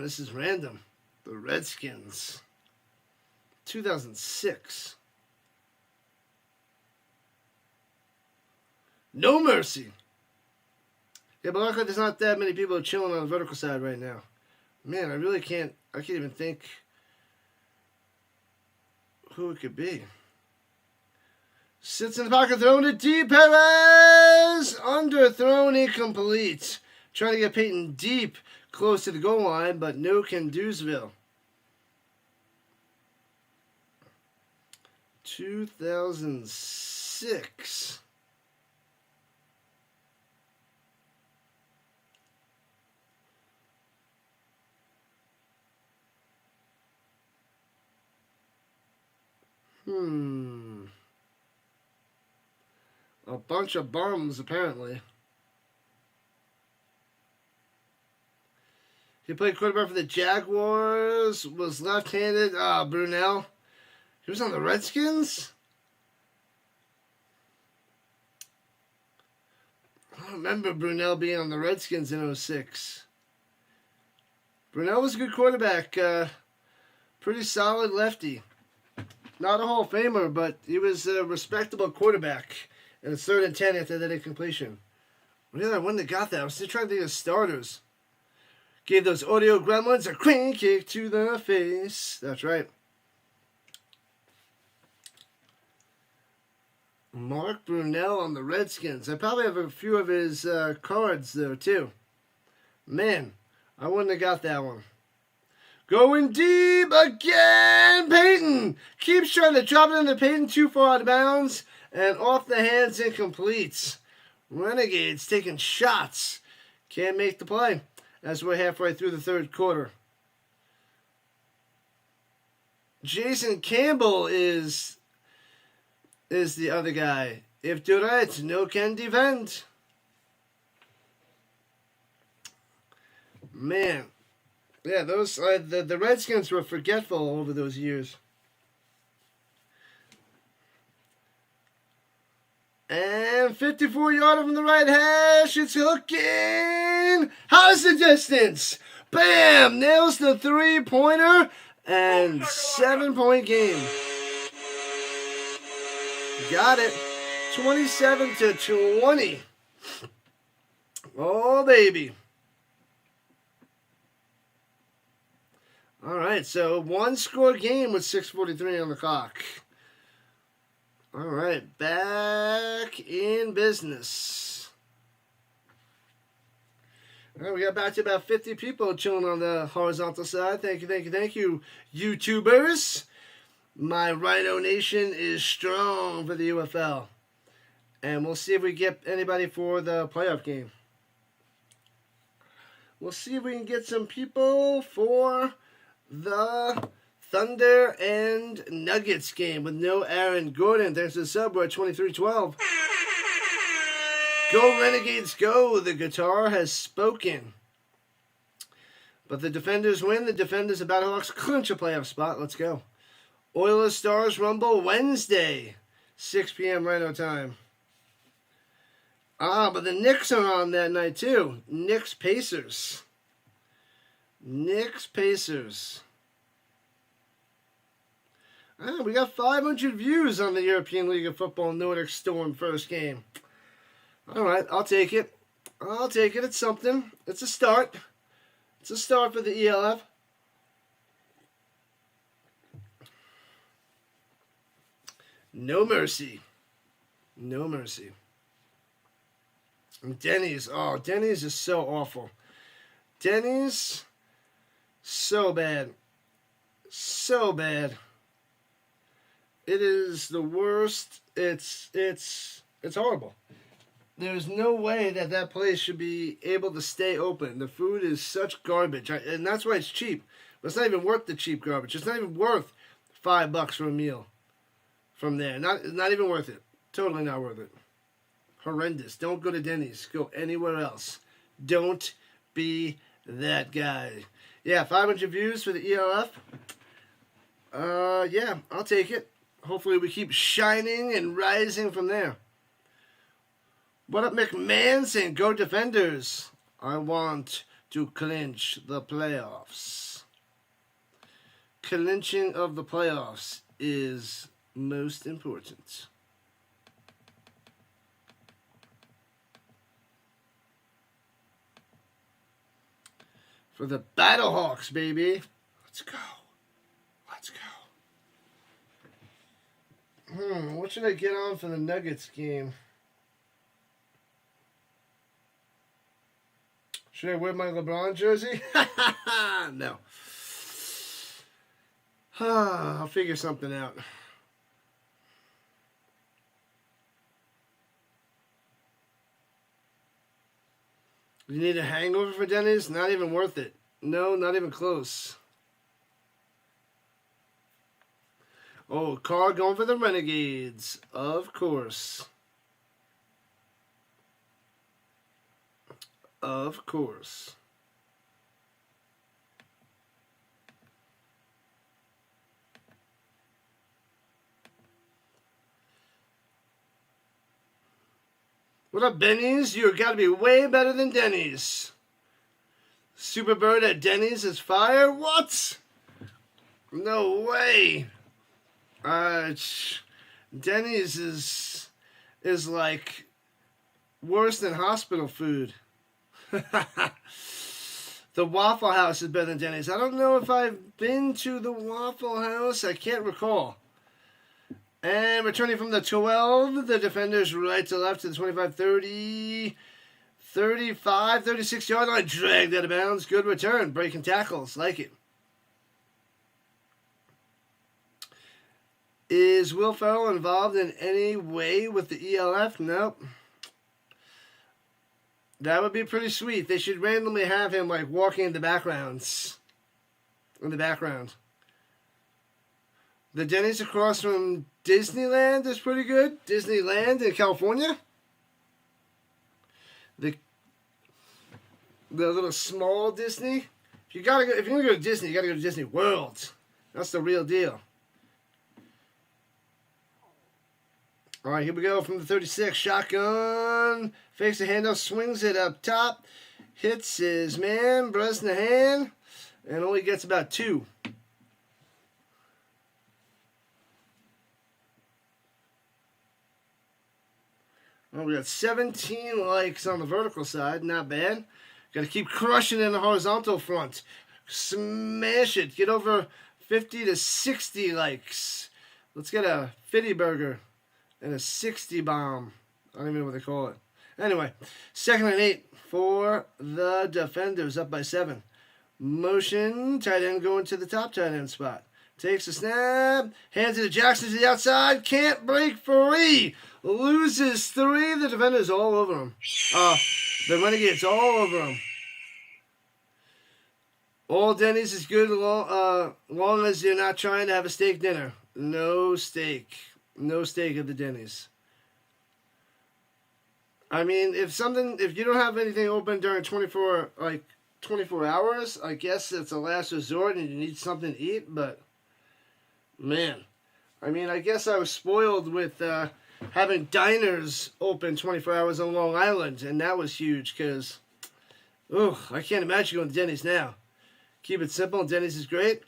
A: this is random. The Redskins. 2006. No mercy. Yeah, but luckily there's not that many people chilling on the vertical side right now. Man, I really can't even think who it could be. Sits in the pocket, thrown it deep. Perez! Underthrown, incomplete. Trying to get Peyton deep, close to the goal line, but no can do'sville. 2006. A bunch of bums, apparently. He played quarterback for the Jaguars, was left-handed. Brunel. He was on the Redskins? I don't remember Brunel being on the Redskins in 06. Brunel was a good quarterback. Pretty solid lefty. Not a Hall of Famer, but he was a respectable quarterback. And it's 3rd and 10 after that incompletion. Really, I wouldn't have got that. I was still trying to think of starters. Gave those audio gremlins a crane kick to the face. That's right. Mark Brunell on the Redskins. I probably have a few of his cards, though, too. Man, I wouldn't have got that one. Going deep again. Peyton keeps trying to drop it into Peyton. Too far out of bounds. And off the hands, incomplete. Renegades taking shots. Can't make the play as we're halfway through the 3rd quarter. Jason Campbell is the other guy. If do right, no can defend. Man. Yeah, those the Redskins were forgetful over those years. And 54-yarder from the right hash. It's hooking. How's the distance? Bam! Nails the 3-pointer. And 7-point game. Got it. 27-20. Oh, baby. All right, so 1-score game with 6:43 on the clock. All right, back in business. All right, we got back to about 50 people chilling on the horizontal side. Thank you, YouTubers. My Rhino Nation is strong for the UFL. And we'll see if we get anybody for the playoff game. We'll see if we can get some people for the Thunder and Nuggets game with no Aaron Gordon. Thanks to the sub, we're at 23-12. Go Renegades, go. The guitar has spoken. But the Defenders win. The Defenders and Battlehawks clinch a playoff spot. Let's go. Oilers Stars Rumble Wednesday, 6 p.m. Rhino time. But the Knicks are on that night too. Knicks Pacers. Knicks Pacers. We got 500 views on the European League of Football Nordic Storm first game. All right, I'll take it. I'll take it. It's something. It's a start. It's a start for the ELF. No mercy. No mercy. And Denny's. Oh, Denny's is so awful. Denny's, so bad. So bad. It is the worst. It's horrible. There's no way that place should be able to stay open. The food is such garbage, and that's why it's cheap. But it's not even worth the cheap garbage. It's not even worth $5 for a meal from there. Not even worth it. Totally not worth it. Horrendous. Don't go to Denny's. Go anywhere else. Don't be that guy. Yeah, 500 views for the ELF. Yeah, I'll take it. Hopefully we keep shining and rising from there. What up, McMahon saying, go Defenders. I want to clinch the playoffs. Clinching of the playoffs is most important. For the Battlehawks, baby. Let's go. Let's go. What should I get on for the Nuggets game? Should I wear my LeBron jersey? No. I'll figure something out. You need a hangover for Denny's? Not even worth it. No, not even close. Oh, Carr going for the Renegades. Of course. Of course. What up, Benny's? You got to be way better than Denny's. Superbird at Denny's is fire? What? No way. Denny's is like worse than hospital food. The Waffle House is better than Denny's. I don't know if I've been to the Waffle House. I can't recall. And returning from the 12, the defenders right to left to the 25, 30, 35, 36 yard line. Dragged out of bounds. Good return. Breaking tackles. Like it. Is Will Ferrell involved in any way with the ELF? Nope. That would be pretty sweet. They should randomly have him like walking in the backgrounds. In the background. The Denny's across from Disneyland is pretty good. Disneyland in California. The little small Disney. If you're gonna go to Disney, you gotta go to Disney World. That's the real deal. All right, here we go from the 36. Shotgun. Fakes the handoff, swings it up top. Hits his man, Bresnahan, and only gets about 2. Well, we got 17 likes on the vertical side. Not bad. Got to keep crushing in the horizontal front. Smash it. Get over 50 to 60 likes. Let's get a 50 burger and a 60 bomb. I don't even know what they call it. Anyway, 2nd and 8 for the defenders, up by 7. Motion, tight end going to the top tight end spot. Takes a snap, hands it to Jackson to the outside, can't break free. Loses 3, the defenders all over him. The Renegades all over him. All Denny's is good long as you're not trying to have a steak dinner. No steak. No steak at the Denny's. I mean, if you don't have anything open during 24 hours, I guess it's a last resort and you need something to eat, but man, I mean, I guess I was spoiled with having diners open 24 hours on Long Island, and that was huge because, I can't imagine going to Denny's now. Keep it simple. Denny's is great.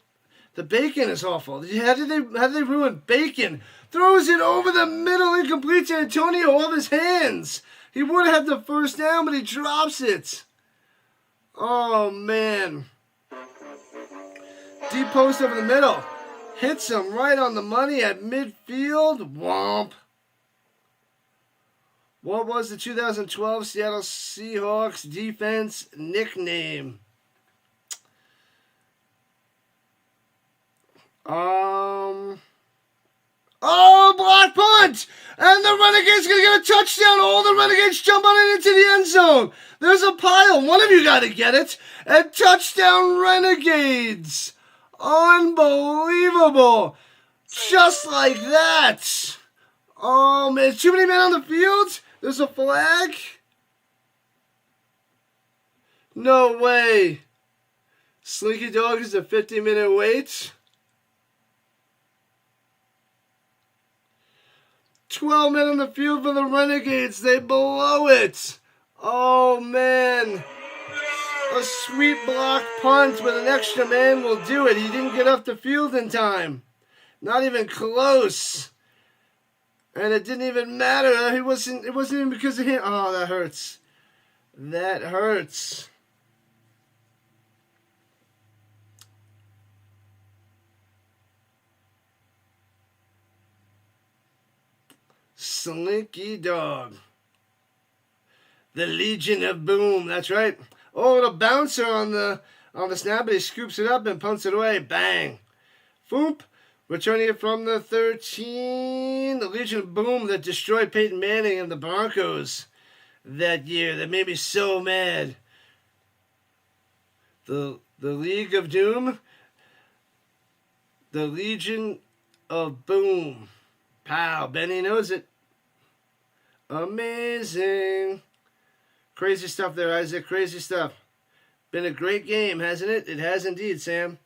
A: The bacon is awful. How did they ruin bacon? Throws it over the middle, incomplete to Antonio off his hands. He would have had the first down, but he drops it. Oh, man. Deep post over the middle. Hits him right on the money at midfield. Womp. What was the 2012 Seattle Seahawks defense nickname? Block punt! And the Renegades going to get a touchdown. All the Renegades jump on it into the end zone. There's a pile. One of you got to get it. And touchdown Renegades. Unbelievable. Just like that. Oh, man. Too many men on the field? There's a flag? No way. Slinky Dog is a 50-minute wait. 12 men on the field for the Renegades. They blow it. Oh, man. A sweet block punt with an extra man will do it. He didn't get off the field in time. Not even close. And it didn't even matter. It wasn't even because of him. Oh, that hurts. That hurts. Slinky Dog. The Legion of Boom. That's right. Oh, the bouncer on the snap, but he scoops it up and punts it away. Bang. Foop. Returning it from the 13. The Legion of Boom that destroyed Peyton Manning and the Broncos that year. That made me so mad. The League of Doom. The Legion of Boom. Pow. Benny knows it. Amazing. Crazy stuff there, Isaac. Crazy stuff. Been a great game, hasn't it? It has indeed, Sam.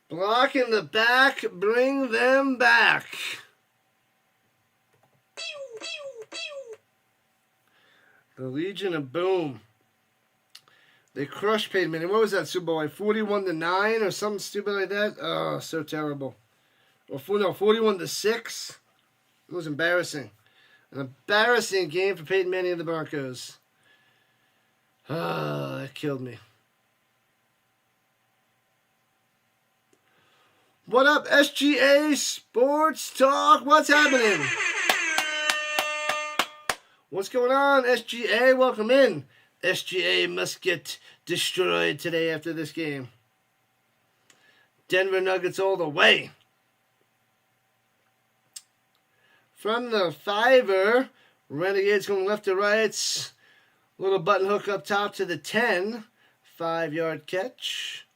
A: Block in the back. Bring them back. The Legion of Boom. They crushed Peyton Manning. What was that Super Bowl? Like 41-9 or something stupid like that? Oh, so terrible. Or 41-6. It was embarrassing. An embarrassing game for Peyton Manning and the Broncos. Ah, that killed me. What up, SGA Sports Talk? What's happening? What's going on, SGA? Welcome in. SGA must get destroyed today after this game. Denver Nuggets all the way. From the fiver, Renegades going left to right. Little button hook up top to the 10. 5-yard catch.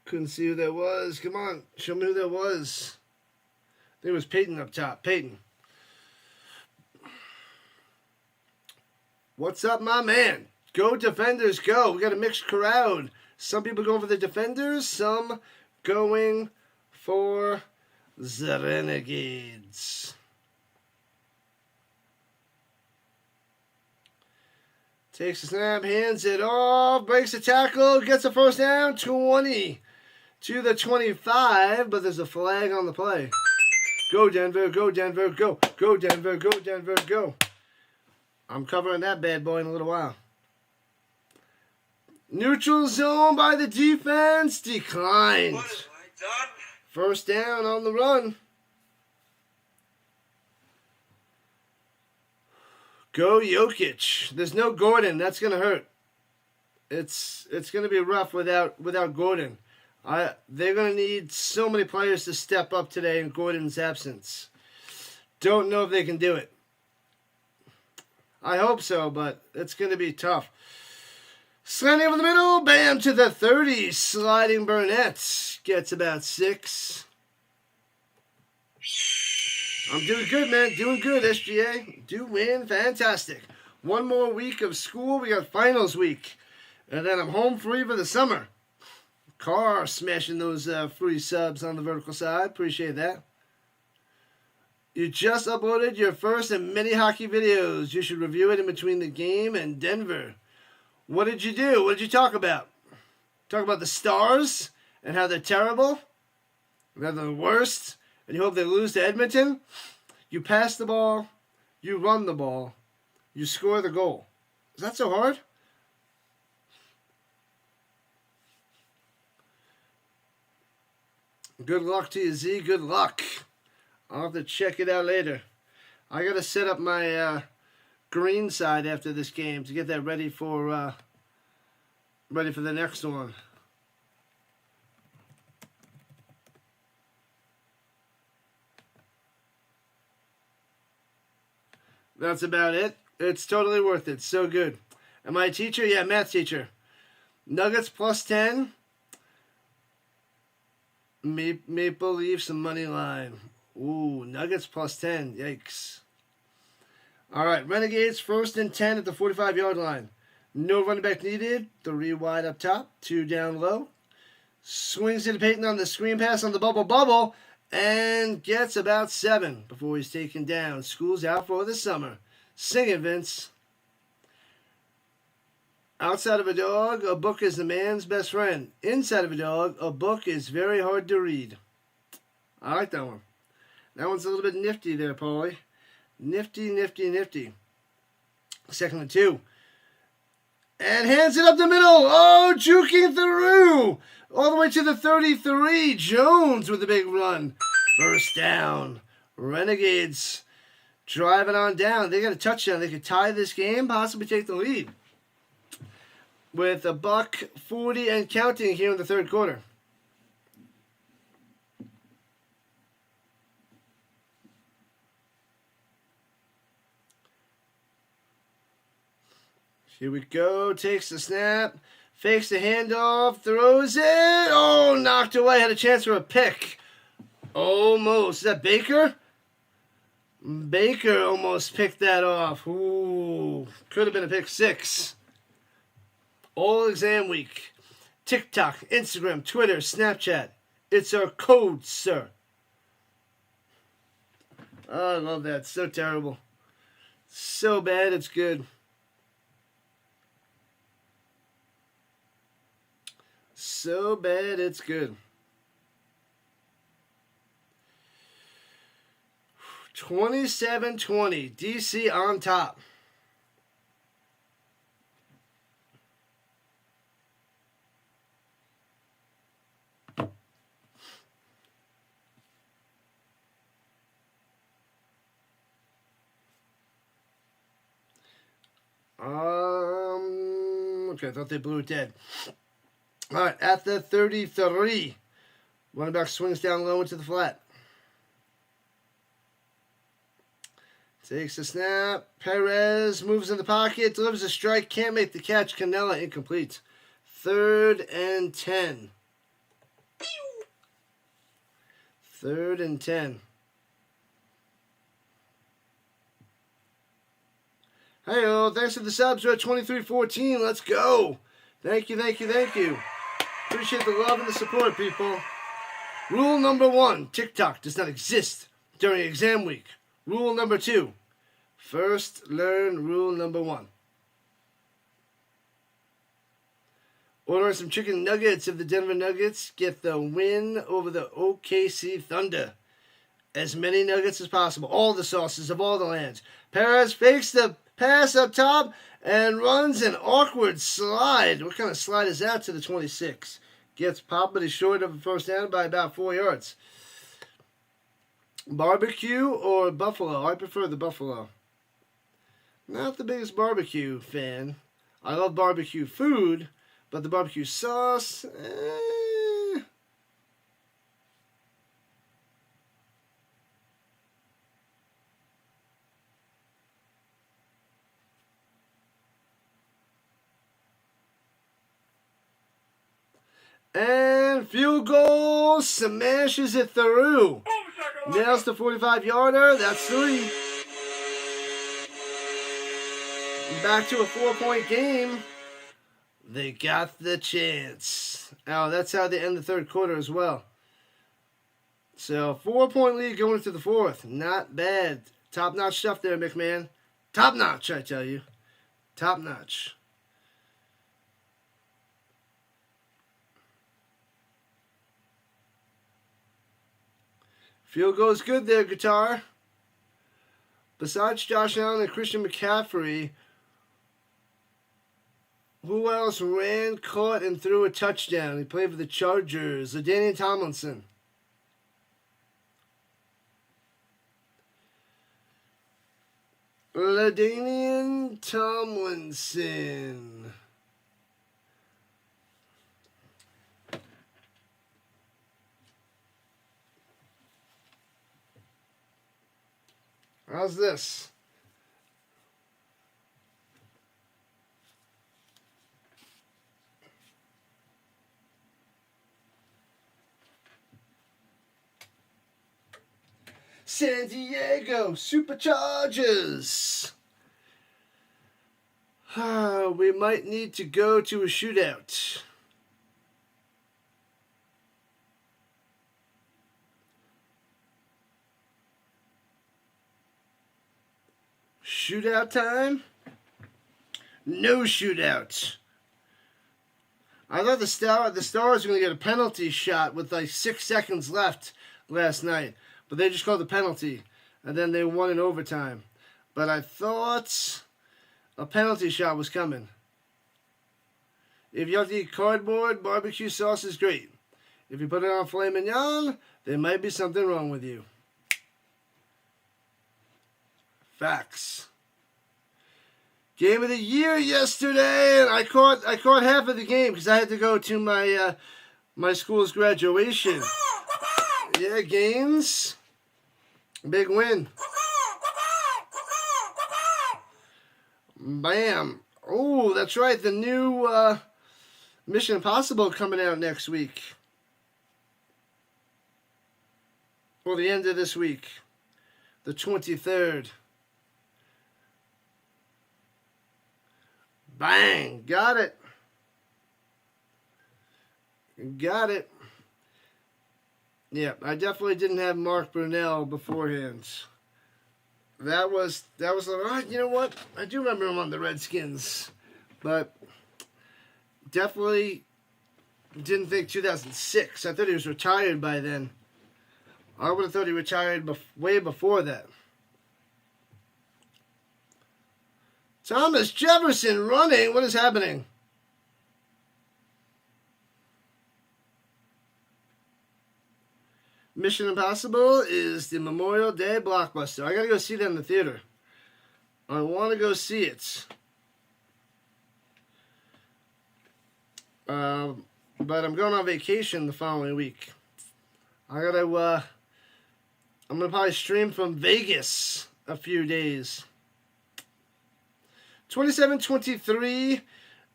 A: Couldn't see who that was. Come on, show me who that was. I think it was Peyton up top. Peyton. What's up, my man? Go Defenders, go. We got a mixed crowd. Some people going for the Defenders, some going for the Renegades. Takes the snap, hands it off, breaks the tackle, gets a first down, 20 to the 25, but there's a flag on the play. Go Denver, go Denver, go. Go Denver, go Denver, go. I'm covering that bad boy in a little while. Neutral zone by the defense, declined.
B: What have I done?
A: First down on the run. Go Jokic. There's no Gordon. That's gonna hurt. It's gonna be rough without Gordon. They're gonna need so many players to step up today in Gordon's absence. Don't know if they can do it. I hope so, but it's gonna be tough. Slanting over the middle, bam, to the 30. Sliding Burnett gets about 6. I'm doing good, man. Doing good, SGA. Doing fantastic. One more week of school. We got finals week. And then I'm home free for the summer. Carr smashing those free subs on the vertical side. Appreciate that. You just uploaded your first and many hockey videos. You should review it in between the game and Denver. What did you do? What did you talk about? Talk about the Stars and how they're terrible? They're the worst? And you hope they lose to Edmonton? You pass the ball. You run the ball. You score the goal. Is that so hard? Good luck to you, Z. Good luck. I'll have to check it out later. I got to set up my green side after this game to get that ready for the next one. That's about it. It's totally worth it. So good. Am I a teacher? Yeah, math teacher. Nuggets plus 10. Maple Leafs and money line. Ooh, Nuggets plus 10. Yikes. All right, Renegades first and 10 at the 45-yard line. No running back needed. 3 wide up top, 2 down low. Swings into Peyton on the screen pass on the bubble, and gets about 7 before he's taken down. School's out for the summer. Sing it, Vince. Outside of a dog, a book is the man's best friend. Inside of a dog, a book is very hard to read. I like that one. That one's a little bit nifty there, Paulie. Nifty, nifty, nifty. 2nd and 2. And hands it up the middle. Oh, juking through. All the way to the 33. Jones with a big run. First down. Renegades driving on down. They got a touchdown. They could tie this game, possibly take the lead. With $1:40 and counting here in the third quarter. Here we go. Takes the snap. Fakes the handoff. Throws it. Oh, knocked away. Had a chance for a pick. Almost. Is that Baker? Baker almost picked that off. Ooh. Could have been a pick 6. All exam week. TikTok, Instagram, Twitter, Snapchat. It's our code, sir. Oh, I love that. So terrible. So bad, it's good. So bad it's good. 27-20. DC on top. Okay, I thought they blew it dead. All right, at the 33. Running back swings down low into the flat. Takes a snap. Perez moves in the pocket, delivers a strike, can't make the catch. Canella incomplete. 3rd and 10. 3rd and 10. Hey-o, thanks for the subs. We're at 23-14. Let's go. Thank you, thank you, thank you. Appreciate the love and the support, people. Rule number 1, TikTok does not exist during exam week. Rule number 2, first learn rule number 1. Ordering some chicken nuggets of the Denver Nuggets. Get the win over the OKC Thunder. As many nuggets as possible. All the sauces of all the lands. Perez fakes the pass up top and runs an awkward slide. What kind of slide is that to the 26? Gets popped, but he's short of a first down by about 4 yards. Barbecue or buffalo? I prefer the buffalo. Not the biggest barbecue fan. I love barbecue food, but the barbecue sauce, And field goal, smashes it through. Nails the 45-yarder. That's 3. Back to a 4-point game. They got the chance. Oh, that's how they end the 3rd quarter as well. So, 4-point lead going into the 4th. Not bad. Top-notch stuff there, McMahon. Top-notch, I tell you. Top-notch. Field goes good there, Guitar. Besides Josh Allen and Christian McCaffrey, who else ran, caught, and threw a touchdown? He played for the Chargers. LaDainian Tomlinson. LaDainian Tomlinson. How's this? San Diego Superchargers. We might need to go to a shootout. Shootout time? No shootout. I thought the Stars were going to get a penalty shot with like 6 seconds left last night. But they just called the penalty. And then they won in overtime. But I thought a penalty shot was coming. If you have to eat cardboard, barbecue sauce is great. If you put it on filet mignon, there might be something wrong with you. Facts. Game of the year yesterday, and I caught half of the game because I had to go to my my school's graduation. Yeah, Gaines, big win. Bam. Oh, that's right. The new Mission Impossible coming out next week. Or the end of this week. The 23rd. Bang! Got it. Got it. Yeah, I definitely didn't have Mark Brunell beforehand. That was you know what? I do remember him on the Redskins. But definitely Didn't think 2006. I thought he was retired by then. I would have thought he retired way before that. Thomas Jefferson running. What is happening? Mission Impossible is the Memorial Day blockbuster. I gotta go see that in the theater. I want to go see it. But I'm going on vacation the following week. I'm gonna probably stream from Vegas a few days. 27-23,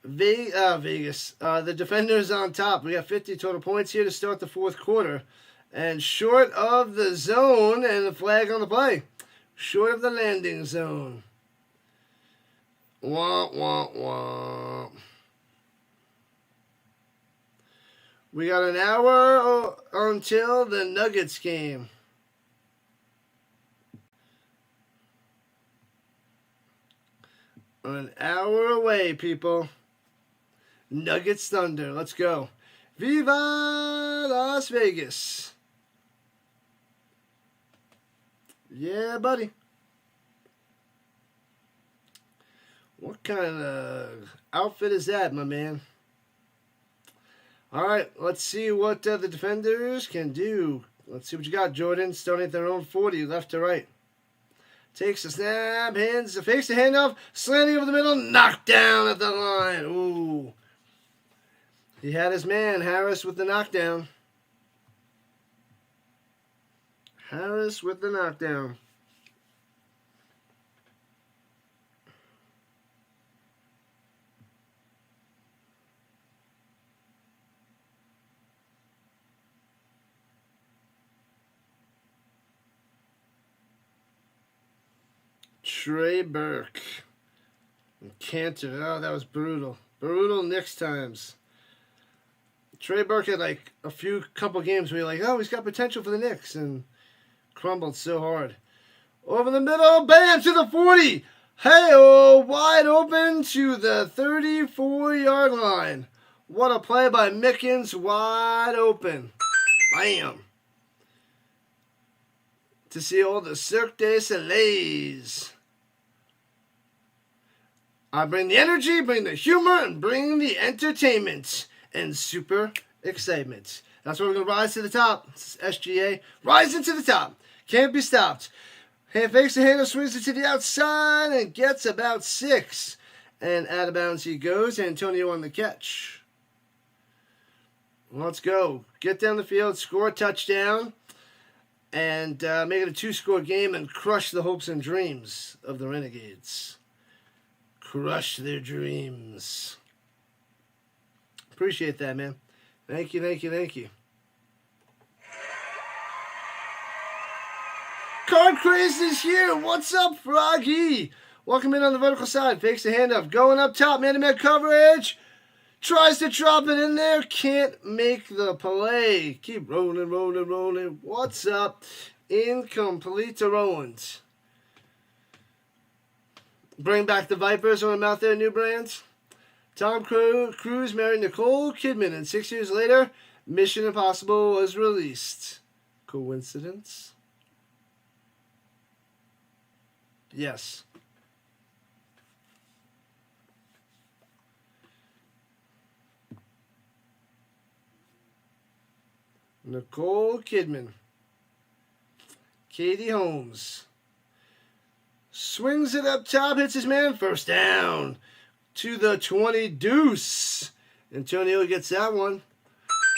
A: Vegas. The Defenders on top. We got 50 total points here to start the fourth quarter. And short of the zone and the flag on the play. Short of the landing zone. Wah, wah, wah. We got an hour until the Nuggets game. An hour away, people. Nuggets Thunder. Let's go. Viva Las Vegas. Yeah, buddy. What kind of outfit is that, my man? All right, let's see what the Defenders can do. Let's see what you got, Jordan. Starting at their own 40, left to right. Takes the snap, fakes the handoff, slanting over the middle, knocked down at the line. Ooh. He had his man, Harris, with the knockdown. Harris with the knockdown. Trey Burke. And Cantor. Oh, that was brutal. Brutal Knicks times. Trey Burke had like a couple games where you're like, oh, he's got potential for the Knicks, and crumbled so hard. Over the middle, bam, to the 40. Hey-oh, wide open to the 34-yard line. What a play by Mickens, wide open. Bam. To see all the Cirque du Soleils. I bring the energy, bring the humor, and bring the entertainment and super excitement. That's why we're going to rise to the top. This is SGA. Rising to the top. Can't be stopped. Hand fakes the handle, swings it to the outside, and gets about 6. And out of bounds he goes. Antonio on the catch. Let's go. Get down the field, score a touchdown, and make it a 2-score game and crush the hopes and dreams of the Renegades. Crush their dreams. Appreciate that, man. Thank you, thank you, thank you. Card Craze is here. What's up, Froggy? Welcome in on the vertical side. Fakes the handoff. Going up top. Man-to-man coverage. Tries to drop it in there. Can't make the play. Keep rolling, rolling, rolling. What's up? Incomplete to Rowland. Bring back the Vipers on them out there, new brands. Tom Cruise married Nicole Kidman, and 6 years later, Mission Impossible was released. Coincidence? Yes. Nicole Kidman. Katie Holmes. Swings it up top, hits his man, first down. To the 20 deuce. Antonio gets that one.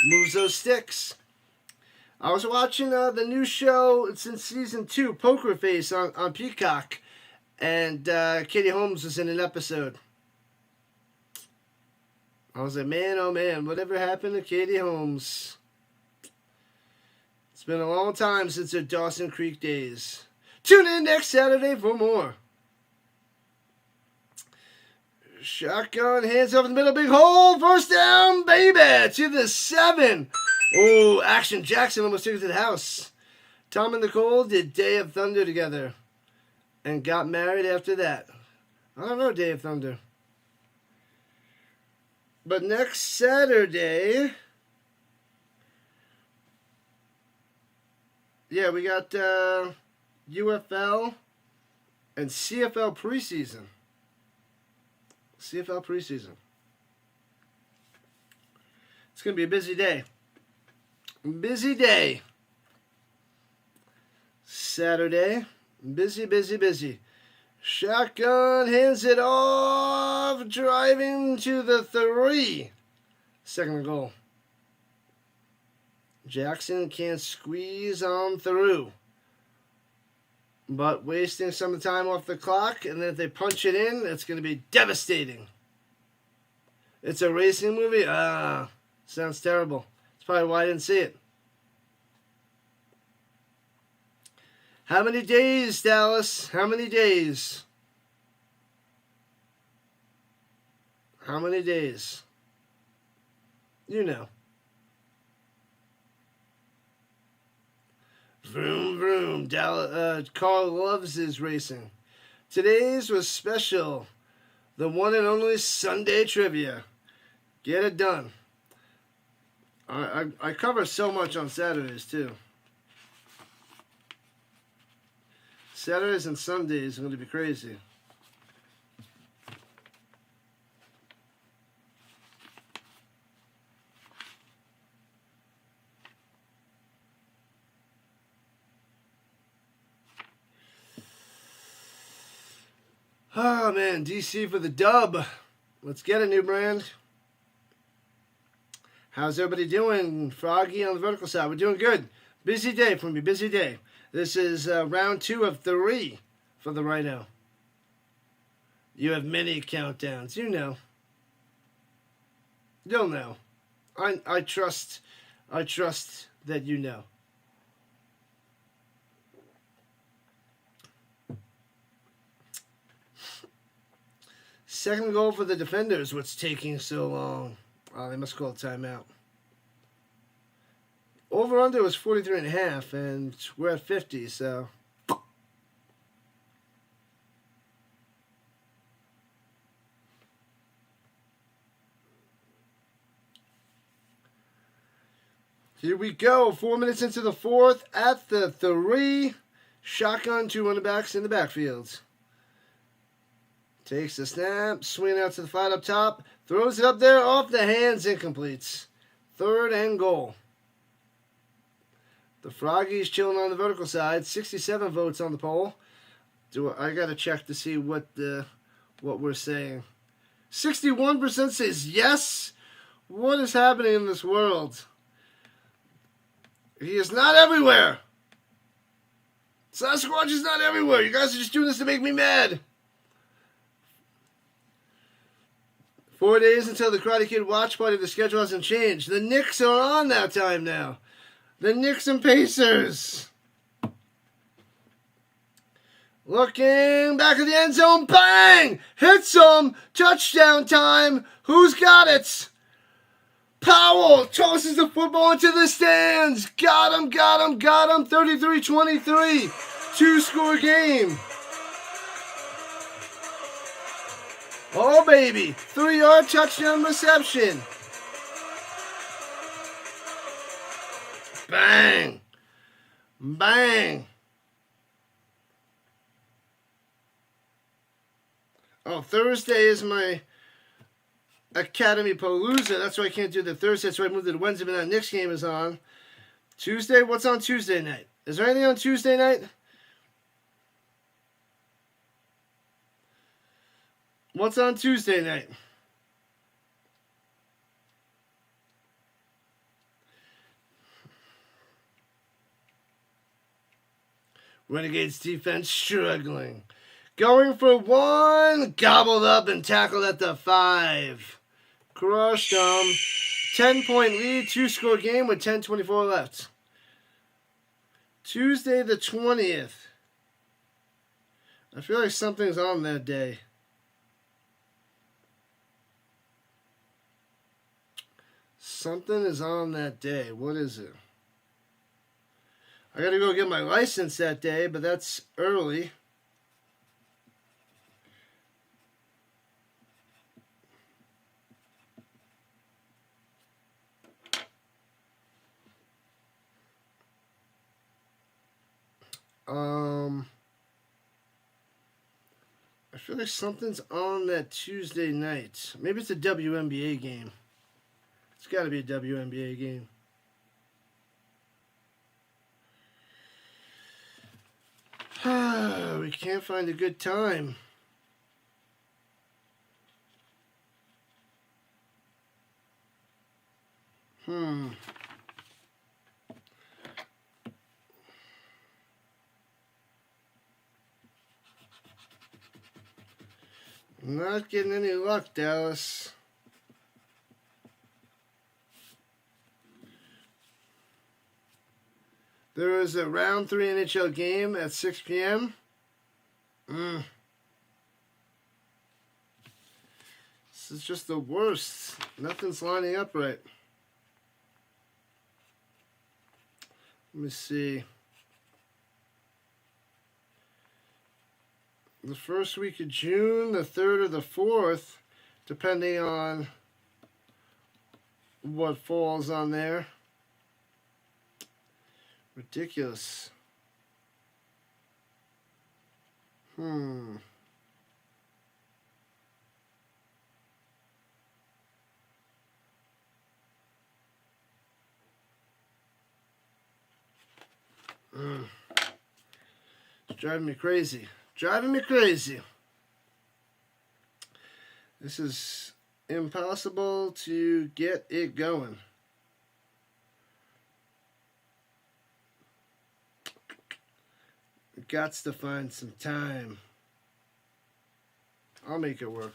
A: Moves those sticks. I was watching the new show, it's in season 2, Poker Face on Peacock. And Katie Holmes was in an episode. I was like, man, oh man, whatever happened to Katie Holmes? It's been a long time since her Dawson Creek days. Tune in next Saturday for more. Shotgun, hands over the middle, big hole, first down, baby, to the 7. Oh, Action Jackson almost took it to the house. Tom and Nicole did Day of Thunder together and got married after that. I don't know Day of Thunder. But next Saturday, Yeah, we got UFL and CFL preseason. CFL preseason. It's going to be a busy day. Busy day. Saturday. Busy, busy, busy. Shotgun hands it off. Driving to the 3. Second and goal. Jackson can't squeeze on through. But wasting some time off the clock, and then if they punch it in, it's going to be devastating. It's a racing movie? Sounds terrible. That's probably why I didn't see it. How many days, Dallas? How many days? How many days? You know. Vroom, vroom. Carl loves his racing. Today's was special. The one and only Sunday trivia. Get it done. I cover so much on Saturdays, too. Saturdays and Sundays are going to be crazy. Oh, man, DC for the dub. Let's get a new brand. How's everybody doing? Froggy on the vertical side. We're doing good. Busy day for me, busy day. This is round 2 of 3 for the Rhino. You have many countdowns. You know. You'll know. I trust that you know. Second goal for the defenders. What's taking so long? Oh, they must call a timeout. Over-under was 43.5, and we're at 50, so... Here we go. 4 minutes into the 4th at the 3. Shotgun, 2 running backs in the backfield. Takes the snap, swing out to the flat up top, throws it up there, off the hands, incompletes. 3rd and goal. The Froggies chilling on the vertical side, 67 votes on the poll. I gotta check to see what we're saying. 61% says yes. What is happening in this world? He is not everywhere. Sasquatch is not everywhere. You guys are just doing this to make me mad. 4 days until the Karate Kid watch party. The schedule hasn't changed. The Knicks are on that time now. The Knicks and Pacers. Looking back at the end zone. Bang! Hits him. Touchdown time. Who's got it? Powell tosses the football into the stands. Got him. 33-23. 2-score game. Oh, baby. 3-yard touchdown reception. Bang. Bang. Oh, Thursday is my Academy Palooza. That's why I can't do the Thursday. That's why I moved it to Wednesday, but that Knicks game is on. Tuesday? What's on Tuesday night? Is there anything on Tuesday night? What's on Tuesday night? Renegades defense struggling. Going for 1. Gobbled up and tackled at the 5. Crushed them. 10-point lead. 2-score game with 10:24 left. Tuesday the 20th. I feel like something's on that day. Something is on that day. What is it? I gotta go get my license that day, but that's early. I feel like something's on that Tuesday night. Maybe it's a WNBA game. It's got to be a WNBA game. We can't find a good time. Not getting any luck, Dallas. There is a round 3 NHL game at 6 p.m. This is just the worst. Nothing's lining up right. Let me see. The first week of June, the 3rd or the 4th, depending on what falls on there. Ridiculous. It's driving me crazy. Driving me crazy. This is impossible to get it going. Gots to find some time. I'll make it work.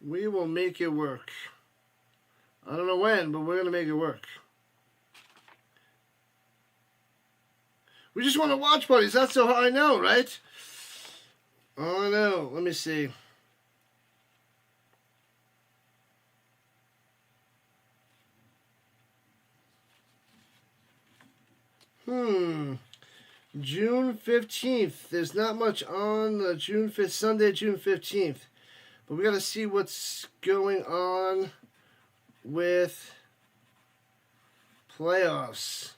A: We will make it work. I don't know when, but we're going to make it work. We just want to watch parties. That's so I know, right? Oh, no. Let me see. June 15th. There's not much on the June 5th, Sunday, June 15th. But we got to see what's going on with playoffs.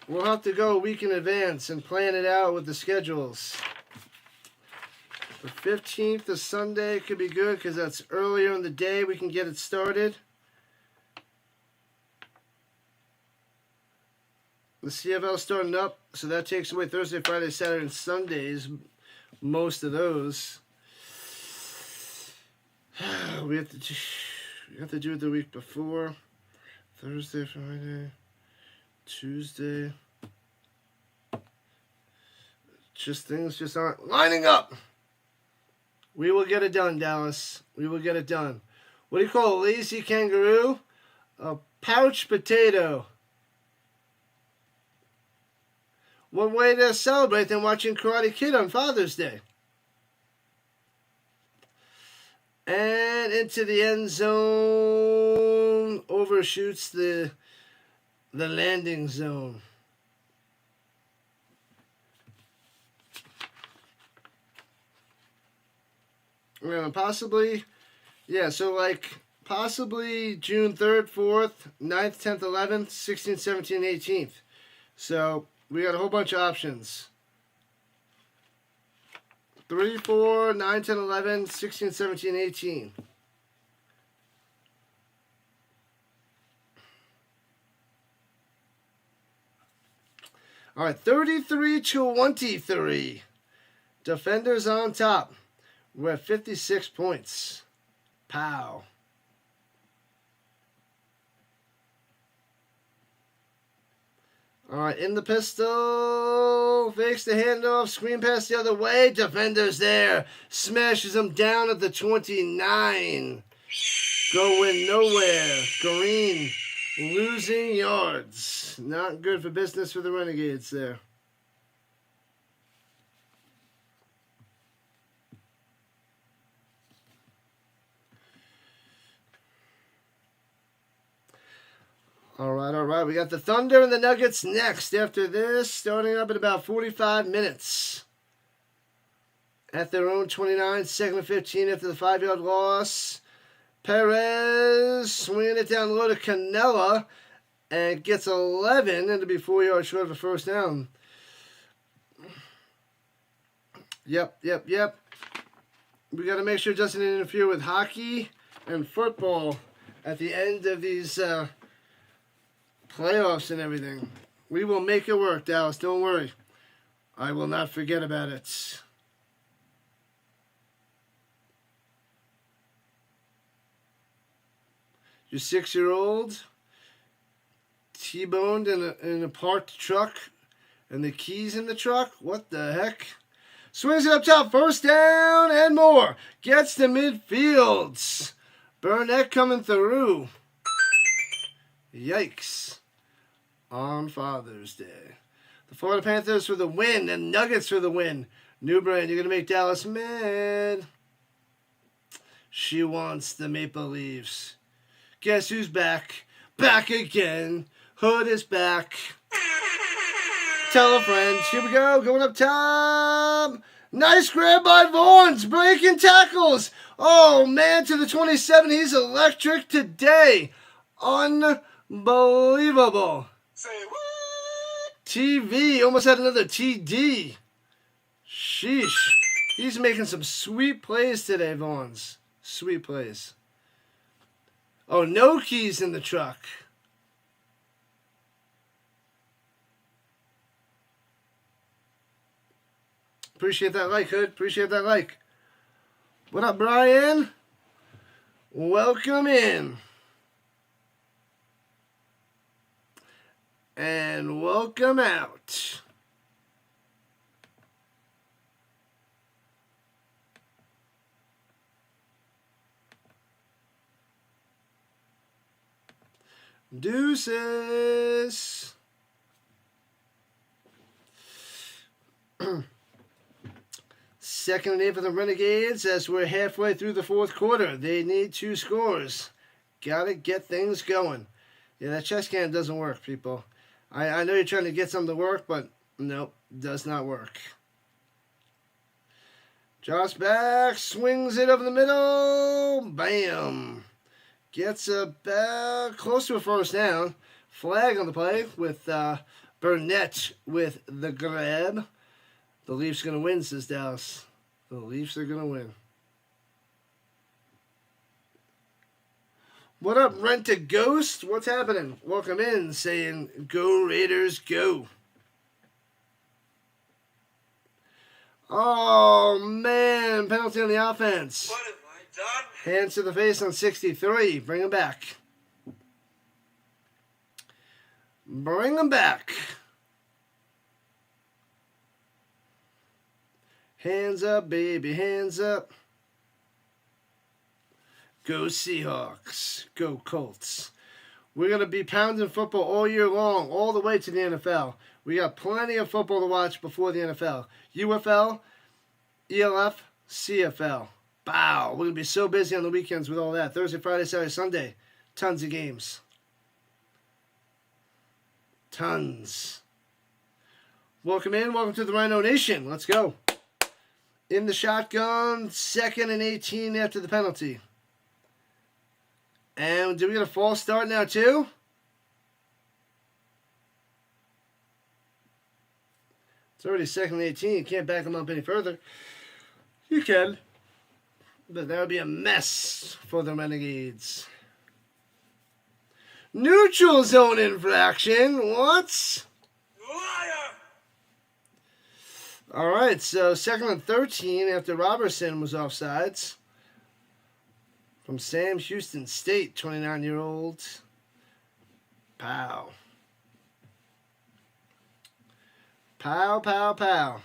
A: We'll have to go a week in advance and plan it out with the schedules. The 15th of Sunday could be good because that's earlier in the day. We can get it started. The CFL starting up, so that takes away Thursday, Friday, Saturday, and Sundays. Most of those. We have to do it the week before. Thursday, Friday, Tuesday. Things just aren't lining up. We will get it done, Dallas. We will get it done. What do you call a lazy kangaroo? A pouch potato. What way to celebrate than watching Karate Kid on Father's Day? And into the end zone. Overshoots the landing zone. Possibly, yeah, so like possibly June 3rd, 4th, 9th, 10th, 11th, 16th, 17th, 18th. So we got a whole bunch of options. 3, 4, 9, 10, 11, 16, 17, 18. All right, 33-23. Defenders on top. We're at 56 points. Pow. All right, in the pistol. Fakes the handoff. Screen pass the other way. Defenders there. Smashes him down at the 29. Going nowhere. Green losing yards. Not good for business for the Renegades there. All right. We got the Thunder and the Nuggets next after this, starting up in about 45 minutes. At their own 29, second and 15 after the 5-yard loss. Perez swinging it down low to Canella. and gets 11, and to be 4 yards short of a first down. Yep. We got to make sure it doesn't interfere with hockey and football at the end of these playoffs and everything. We will make it work, Dallas. Don't worry. I will not forget about it. Your 6-year-old T-boned in a parked truck and the keys in the truck? What the heck? Swings it up top, first down and more. Gets to midfield. Burnett coming through. Yikes. On Father's Day. The Florida Panthers for the win and Nuggets for the win. New brand, you're going to make Dallas mad. She wants the Maple Leafs. Guess who's back? Back again. Hood is back. Tell a friend. Here we go. Going up top. Nice grab by Vaughns. Breaking tackles. Oh, man, to the 27. He's electric today. Unbelievable.
B: Say what?
A: TV. Almost had another TD. Sheesh. He's making some sweet plays today, Vaughns. Sweet plays. Oh, no keys in the truck. Appreciate that like, Hood. Appreciate that like. What up, Brian? Welcome in. And welcome out. Deuces. Second and 8 for the Renegades as we're halfway through the fourth quarter. They need 2 scores. Gotta get things going. Yeah, that chest cam doesn't work, people. I know you're trying to get something to work, but nope, does not work. Josh back, swings it over the middle. Bam. Gets back close to a first down. Flag on the play with Burnett with the grab. The Leafs going to win, says Dallas. The Leafs are going to win. What up, Rent a Ghost? What's happening? Welcome in, saying, go Raiders, go. Oh, man. Penalty on the offense.
B: What have I done?
A: Hands to the face on 63. Bring him back. Bring him back. Hands up, baby. Hands up. Go Seahawks. Go Colts. We're going to be pounding football all year long, all the way to the NFL. We got plenty of football to watch before the NFL. UFL, ELF, CFL. Wow, we're going to be so busy on the weekends with all that. Thursday, Friday, Saturday, Sunday. Tons of games. Tons. Welcome in. Welcome to the Rhino Nation. Let's go. In the shotgun, 2nd and 18 after the penalty. And do we get a false start now too? It's already 2nd and 18. You can't back them up any further. You can. But that would be a mess for the Renegades. Neutral zone infraction. What?
B: Liar!
A: All right, so 2nd and 13 after Robertson was offsides. From Sam Houston State, 29-year-old. Pow. Pow, pow, pow.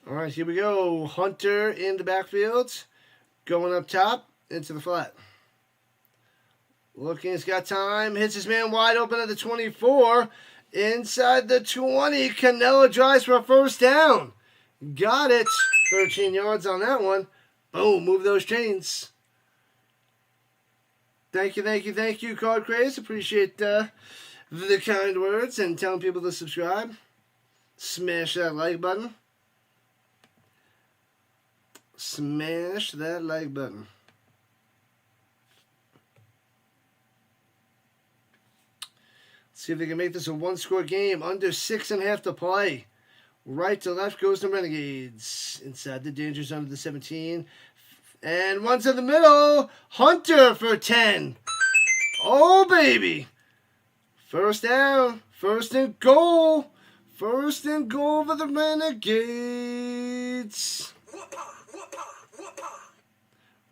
A: All right, here we go. Hunter in the backfield. Going up top into the flat. Looking, he's got time. Hits his man wide open at the 24. Inside the 20. Canelo drives for a first down. Got it. 13 yards on that one. Boom. Move those chains. Thank you, Card Craze. Appreciate the kind words and telling people to subscribe. Smash that like button. smash that like button. See if they can make this a one-score game. Under 6.5 to play. Right to left goes the Renegades. Inside the danger zone of the 17. And one to the middle. Hunter for 10. Oh, baby. First down. First and goal. First and goal for the Renegades.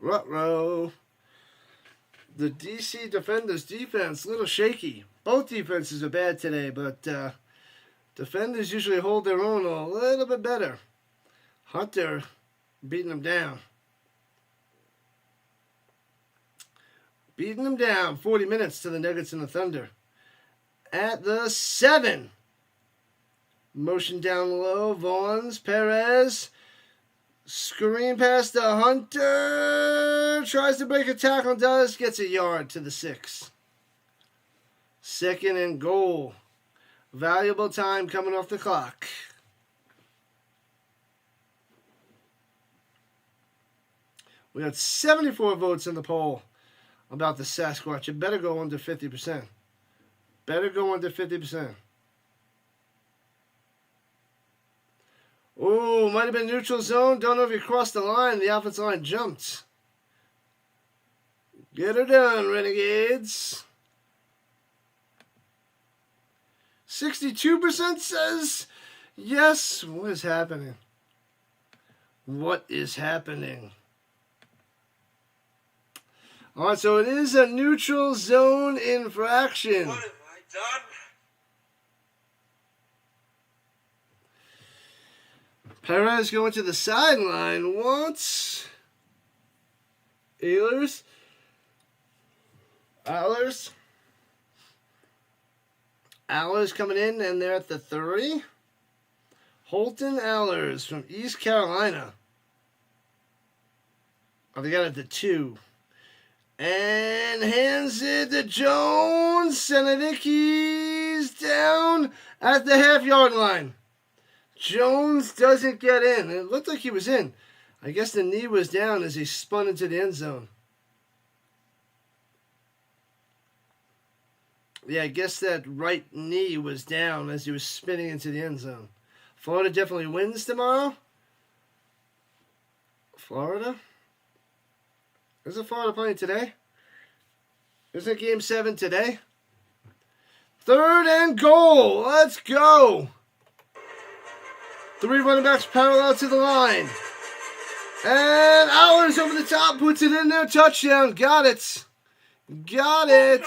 A: Ruh-roh. The DC Defenders defense, a little shaky. Both defenses are bad today, but defenders usually hold their own a little bit better. Hunter beating them down. Beating them down. 40 minutes to the Nuggets and the Thunder. At the 7. Motion down low. Vaughns, Perez. Screen pass to Hunter. Tries to break a tackle. Does. Gets a yard to the 6. Second and goal. Valuable time coming off the clock. We got 74 votes in the poll about the Sasquatch. It better go under 50%. Better go under 50%. Oh, might have been neutral zone. Don't know if he crossed the line. The offensive line jumped. Get her done, Renegades. 62% says yes. What is happening? What is happening? All right, so it is a neutral zone infraction.
B: What have I done?
A: Perez going to the sideline once. Ehlers. Allers coming in, and they're at the 3. Holton Allers from East Carolina. Oh, they got it at the 2. And hands it to Jones. And I think he's down at the half-yard line. Jones doesn't get in. It looked like he was in. I guess the knee was down as he spun into the end zone. Yeah, I guess that right knee was down as he was spinning into the end zone. Florida definitely wins tomorrow. Florida? Isn't Florida playing today? Isn't Game 7 today? Third and goal. Let's go. 3 running backs parallel to the line. And Allers over the top puts it in there. Touchdown. Got it. Got it.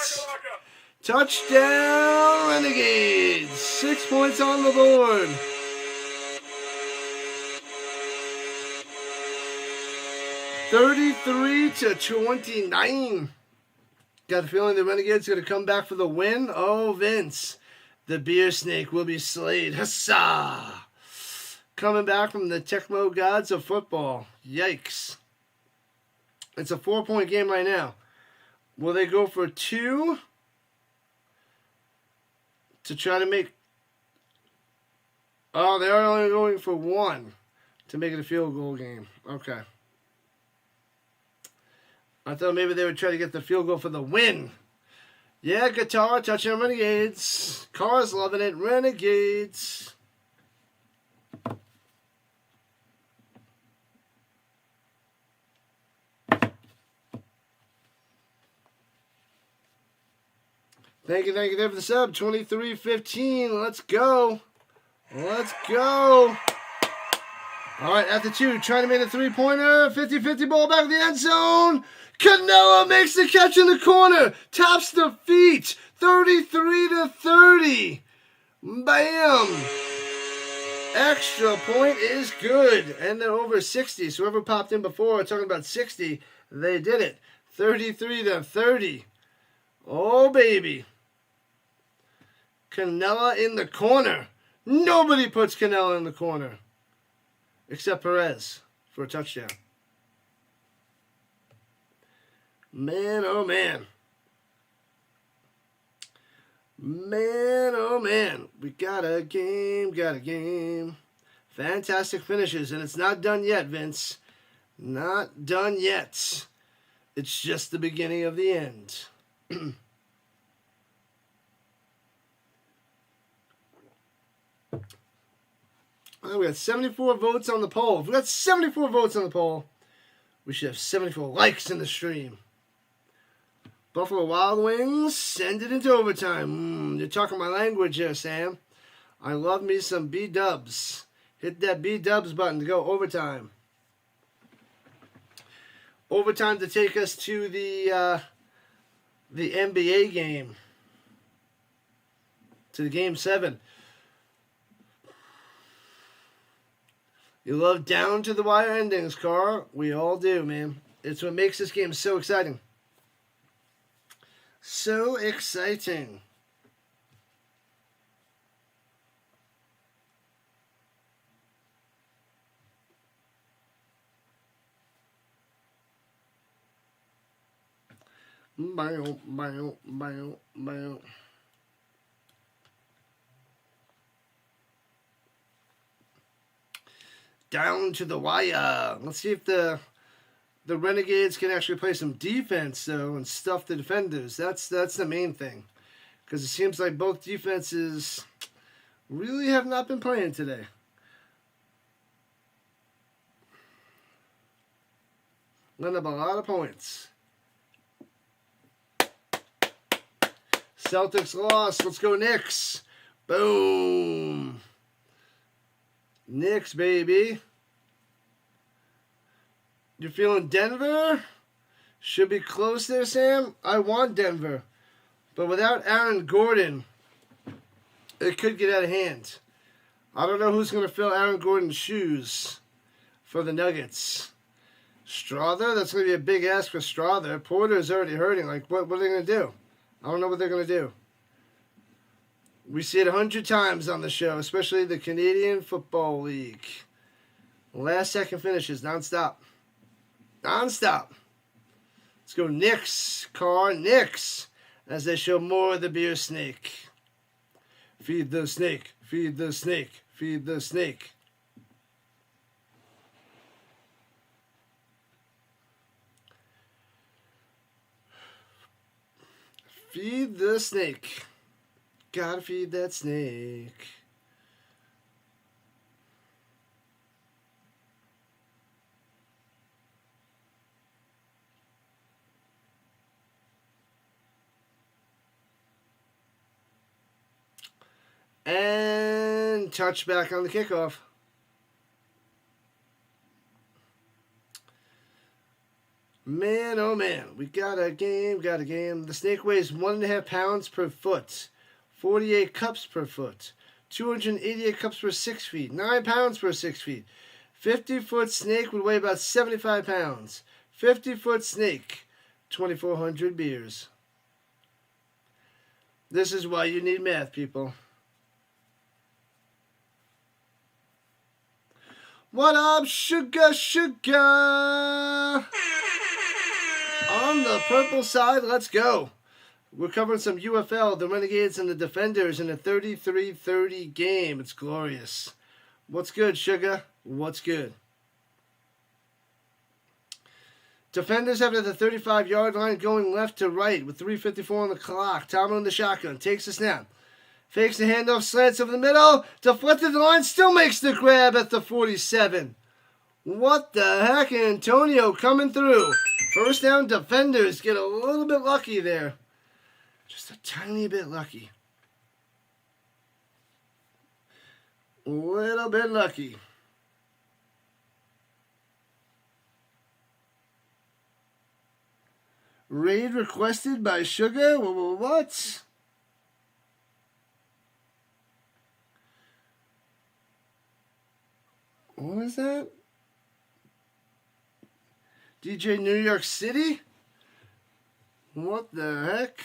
A: Touchdown, Renegades. 6 points on the board. (33-29). Got a feeling the Renegades are going to come back for the win. Oh, Vince. The beer snake will be slayed. Huzzah! Coming back from the Tecmo gods of football. Yikes. It's a 4-point game right now. Will they go for 2? To try to make... Oh, they're only going for 1 to make it a field goal game. Okay. I thought maybe they would try to get the field goal for the win. Yeah, guitar, touchdown Renegades. Car's loving it. Renegades. Thank you there for the sub. 23-15. Let's go. Let's go. All right, at the 2, trying to make a 3-pointer. 50-50 ball back in the end zone. Canella makes the catch in the corner. Taps the feet. 33-30. Bam. Extra point is good. And they're over 60. So whoever popped in before talking about 60, they did it. 33-30. Oh, baby. Canella in the corner. Nobody puts Canella in the corner. Except Perez for a touchdown. Man, oh man. Man, oh man. We got a game. Fantastic finishes. And it's not done yet, Vince. Not done yet. It's just the beginning of the end. Oh, we got 74 votes on the poll. If we got 74 votes on the poll, we should have 74 likes in the stream. Buffalo Wild Wings send it into overtime. You're talking my language here, Sam. I love me some B-dubs. Hit that B-dubs button to go overtime. Overtime to take us to the NBA game. To the Game 7. You love down to the wire endings, Carl. We all do, man. It's what makes this game so exciting. So exciting. Bow, bow, bow, bow. Down to the wire. Let's see if the Renegades can actually play some defense, though, and stuff the defenders. That's the main thing. Because it seems like both defenses really have not been playing today. Letting up a lot of points. Celtics lost. Let's go Knicks. Boom. Knicks, baby. You're feeling Denver? Should be close there, Sam. I want Denver. But without Aaron Gordon, it could get out of hand. I don't know who's going to fill Aaron Gordon's shoes for the Nuggets. Strother? That's going to be a big ask for Strother. Porter is already hurting. Like, what are they going to do? I don't know what they're going to do. We see it 100 times on the show, especially the Canadian Football League. Last second finishes, nonstop. Nonstop. Let's go Knicks, Knicks, as they show more of the beer snake. Feed the snake, feed the snake, feed the snake. Feed the snake. Gotta feed that snake. And touchback on the kickoff. Man, oh man, we got a game. The snake weighs 1.5 pounds per foot. 48 cups per foot, 288 cups per 6 feet, 9 pounds per 6 feet. 50-foot snake would weigh about 75 pounds. 50-foot snake, 2,400 beers. This is why you need math, people. What up, sugar? On the purple side, let's go. We're covering some UFL, the Renegades and the Defenders in a 33-30 game. It's glorious. What's good, Sugar? What's good? Defenders have it at the 35-yard line going left to right with 3:54 on the clock. Tomlin in the shotgun. Takes the snap. Fakes the handoff, slants over the middle. Deflected the line. Still makes the grab at the 47. What the heck? Antonio coming through. First down, Defenders get a little bit lucky there. Just a tiny bit lucky. A little bit lucky. Raid requested by Sugar? What? What is that? DJ New York City? What the heck?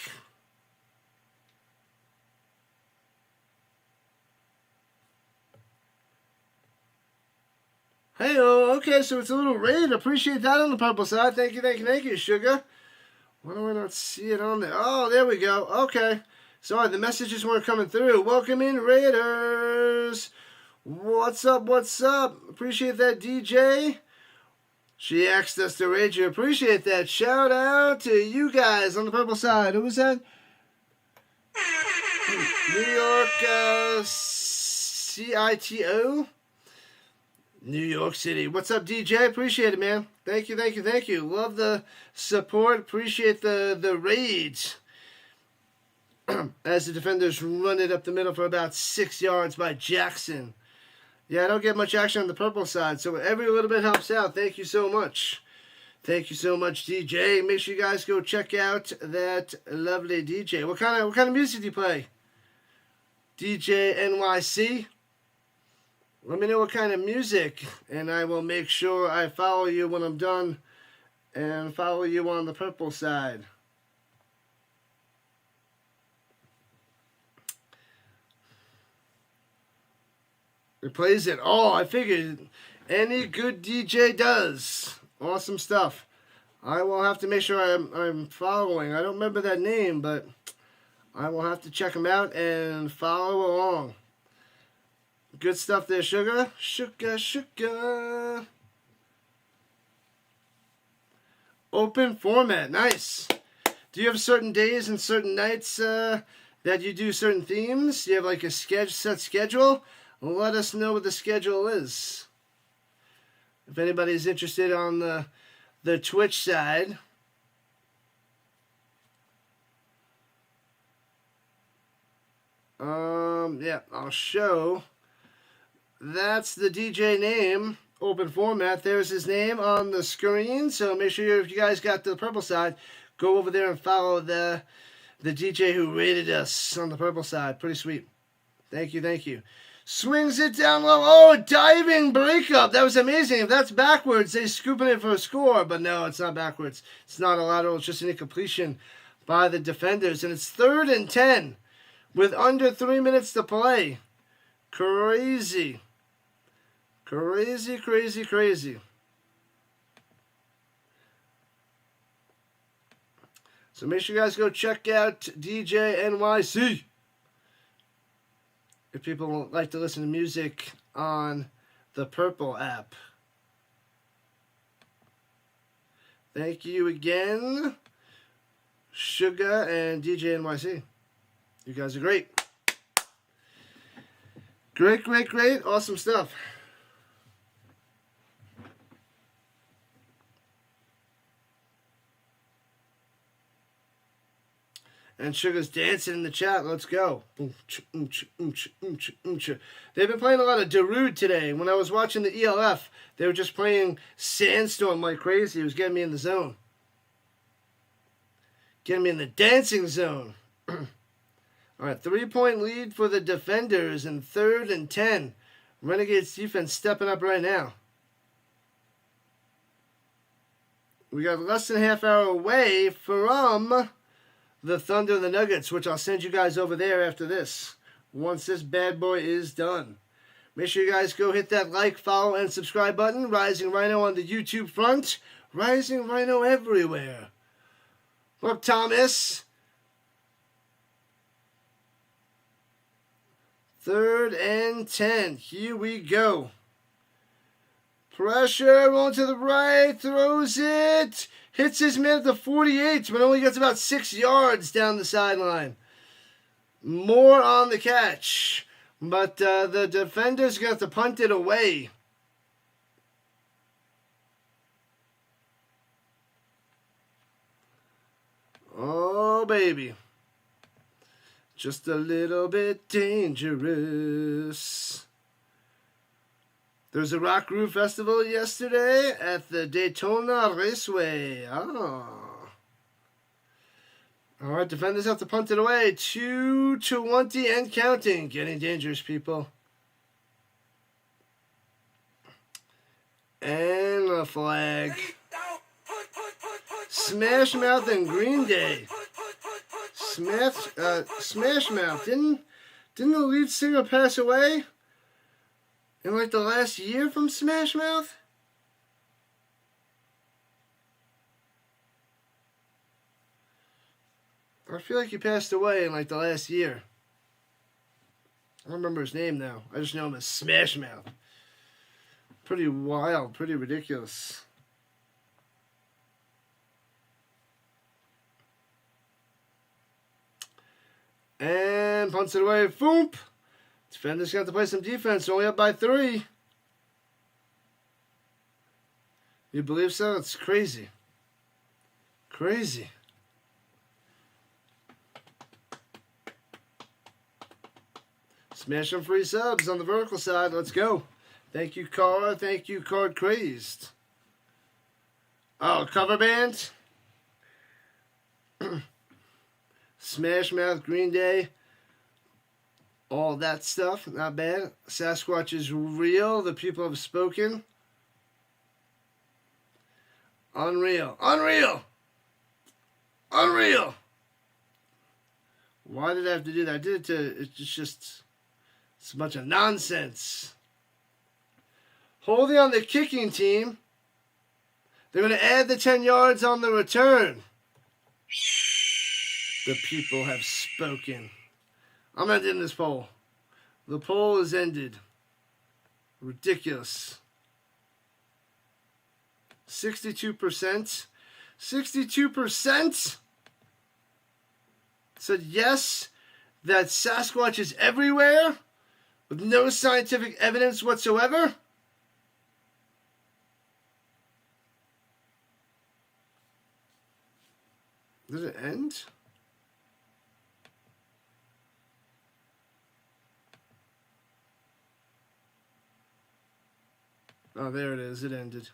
A: Hey, okay, so it's a little raid. Appreciate that on the purple side. Thank you, Sugar. Why do I not see it on there? Oh, there we go. Okay. Sorry, the messages weren't coming through. Welcome in, Raiders. What's up? Appreciate that, DJ. She asked us to rate you. Appreciate that. Shout out to you guys on the purple side. Who was that? New York CITO? New York City. What's up, DJ? Appreciate it, man. Thank you, thank you, thank you. Love the support. Appreciate the raids. As the defenders run it up the middle for about 6 yards by Jackson. Yeah, I don't get much action on the purple side, so every little bit helps out. Thank you so much. Thank you so much, DJ. Make sure you guys go check out that lovely DJ. What kind of music do you play? DJ NYC? Let me know what kind of music, and I will make sure I follow you when I'm done and follow you on the purple side. It plays it. Oh, I figured any good DJ does. Awesome stuff. I will have to make sure I'm following. I don't remember that name, but I will have to check him out and follow along. Good stuff there, Sugar. Sugar, sugar. Open format. Nice. Do you have certain days and certain nights that you do certain themes? Do you have like a set schedule? Let us know what the schedule is. If anybody's interested on the Twitch side. Yeah, I'll show. That's the DJ name, open format. There's his name on the screen. So make sure if you guys got the purple side, go over there and follow the DJ who rated us on the purple side. Pretty sweet. Thank you, thank you. Swings it down low. Oh, diving breakup. That was amazing. If that's backwards, they're scooping it for a score. But no, it's not backwards. It's not a lateral. It's just an incompletion by the defenders. And it's 3rd and 10 with under 3 minutes to play. Crazy. Crazy, crazy, crazy. So make sure you guys go check out DJ NYC. If people like to listen to music on the Purple app. Thank you again, Sugar and DJ NYC. You guys are great. Great, great, great. Awesome stuff. And Sugar's dancing in the chat. Let's go. They've been playing a lot of Darude today. When I was watching the ELF, they were just playing Sandstorm like crazy. It was getting me in the zone. Getting me in the dancing zone. All right, 3-point lead for the defenders in 3rd and 10. Renegades defense stepping up right now. We got less than a half hour away from the Thunder and the Nuggets, which I'll send you guys over there after this, once this bad boy is done. Make sure you guys go hit that like, follow, and subscribe button. Rising Rhino on the YouTube front. Rising Rhino everywhere. Look, Thomas. 3rd and 10. Here we go. Pressure, rolling to the right, throws it. Hits his man at the 48, but only gets about 6 yards down the sideline. More on the catch. But the defenders are going to have to punt it away. Oh, baby. Just a little bit dangerous. There was a Rock Groove Festival yesterday at the Daytona Raceway. Oh. All right, defenders have to punt it away. 2:20 and counting. Getting dangerous, people. And a flag. Smash Mouth and Green Day. Smash Mouth. Didn't the lead singer pass away in like the last year from Smash Mouth? I feel like he passed away in like the last year. I don't remember his name now. I just know him as Smash Mouth. Pretty wild, pretty ridiculous. And punts it away. Foomp. Defenders got to play some defense. Only up by 3. You believe so? It's crazy. Crazy. Smash some free subs on the vertical side. Let's go. Thank you, Cara. Thank you, Card Crazed. Oh, cover band. Smash Mouth, Green Day. All that stuff. Not bad. Sasquatch is real. The people have spoken. Unreal. Unreal. Unreal. Why did I have to do that? I did it to... It's just... It's a bunch of nonsense. Holding on the kicking team. They're going to add the 10 yards on the return. The people have spoken. I'm ending this poll. The poll is ended. Ridiculous. 62%. 62% said yes, that Sasquatch is everywhere with no scientific evidence whatsoever. Did it end? Oh, there it is. It ended.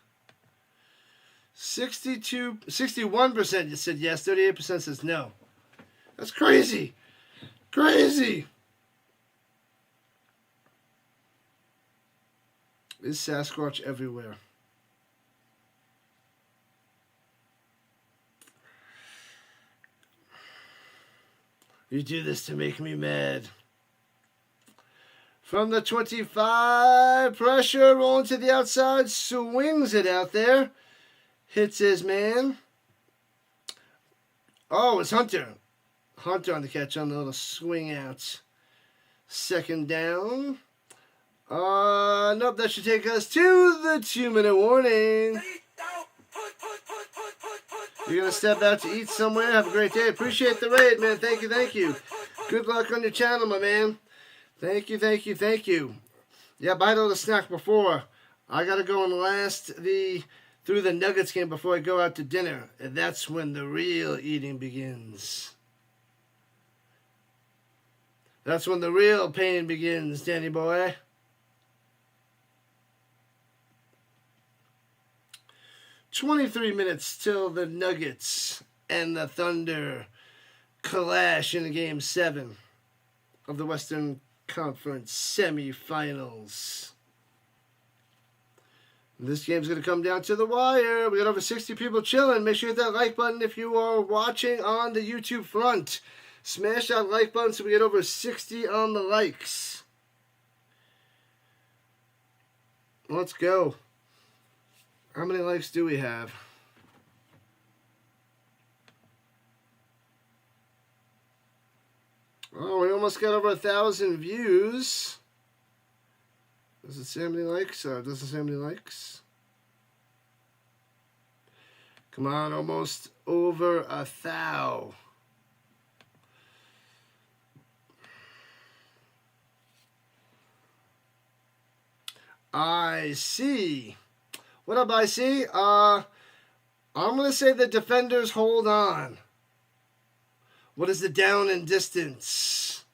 A: 61% said yes. 38% says no. That's crazy. Crazy. Is Sasquatch everywhere? You do this to make me mad. From the 25, pressure, rolling to the outside, swings it out there. Hits his man. Oh, it's Hunter. Hunter on the catch on the little swing out. Second down. Nope, that should take us to the 2-minute warning. You're going to step out to eat somewhere. Have a great day. Appreciate the raid, man. Thank you, thank you. Good luck on your channel, my man. Thank you, thank you, thank you. Yeah, I had a little snack before. I got to go and last through the Nuggets game before I go out to dinner. And that's when the real eating begins. That's when the real pain begins, Danny boy. "23 minutes till the Nuggets and the Thunder clash in Game 7 of the Western Conference semifinals. This game's going to come down to the wire. We got over 60 people chilling. Make sure you hit that like button if you are watching on the YouTube front. Smash that like button so we get over 60 on the likes. Let's go. How many likes do we have? Oh, we almost got over 1,000 views. Does it say how many likes? It doesn't say how many likes. Come on, almost over 1,000. I see. What up, I see? I'm going to say the defenders hold on. What is the down and distance?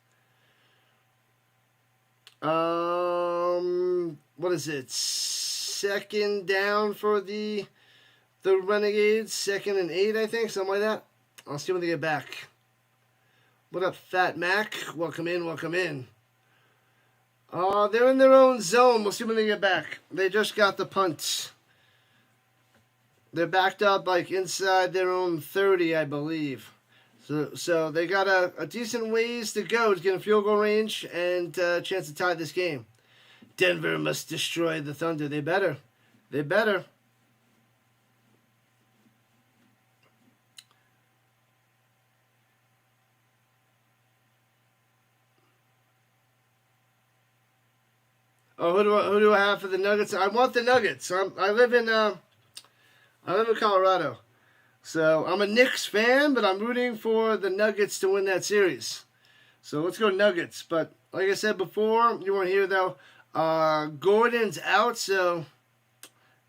A: What is it? Second down for the Renegades. 2nd and 8, I think. Something like that. I'll see when they get back. What up, Fat Mac? Welcome in, welcome in. They're in their own zone. We'll see when they get back. They just got the punt. They're backed up like inside their own 30, I believe. So they got a decent ways to go to get in field goal range and a chance to tie this game. Denver must destroy the Thunder. They better. They better. Oh, who do I have for the Nuggets? I want the Nuggets. I live in Colorado. So I'm a Knicks fan, but I'm rooting for the Nuggets to win that series. So let's go Nuggets. But like I said before, you weren't here though. Gordon's out, so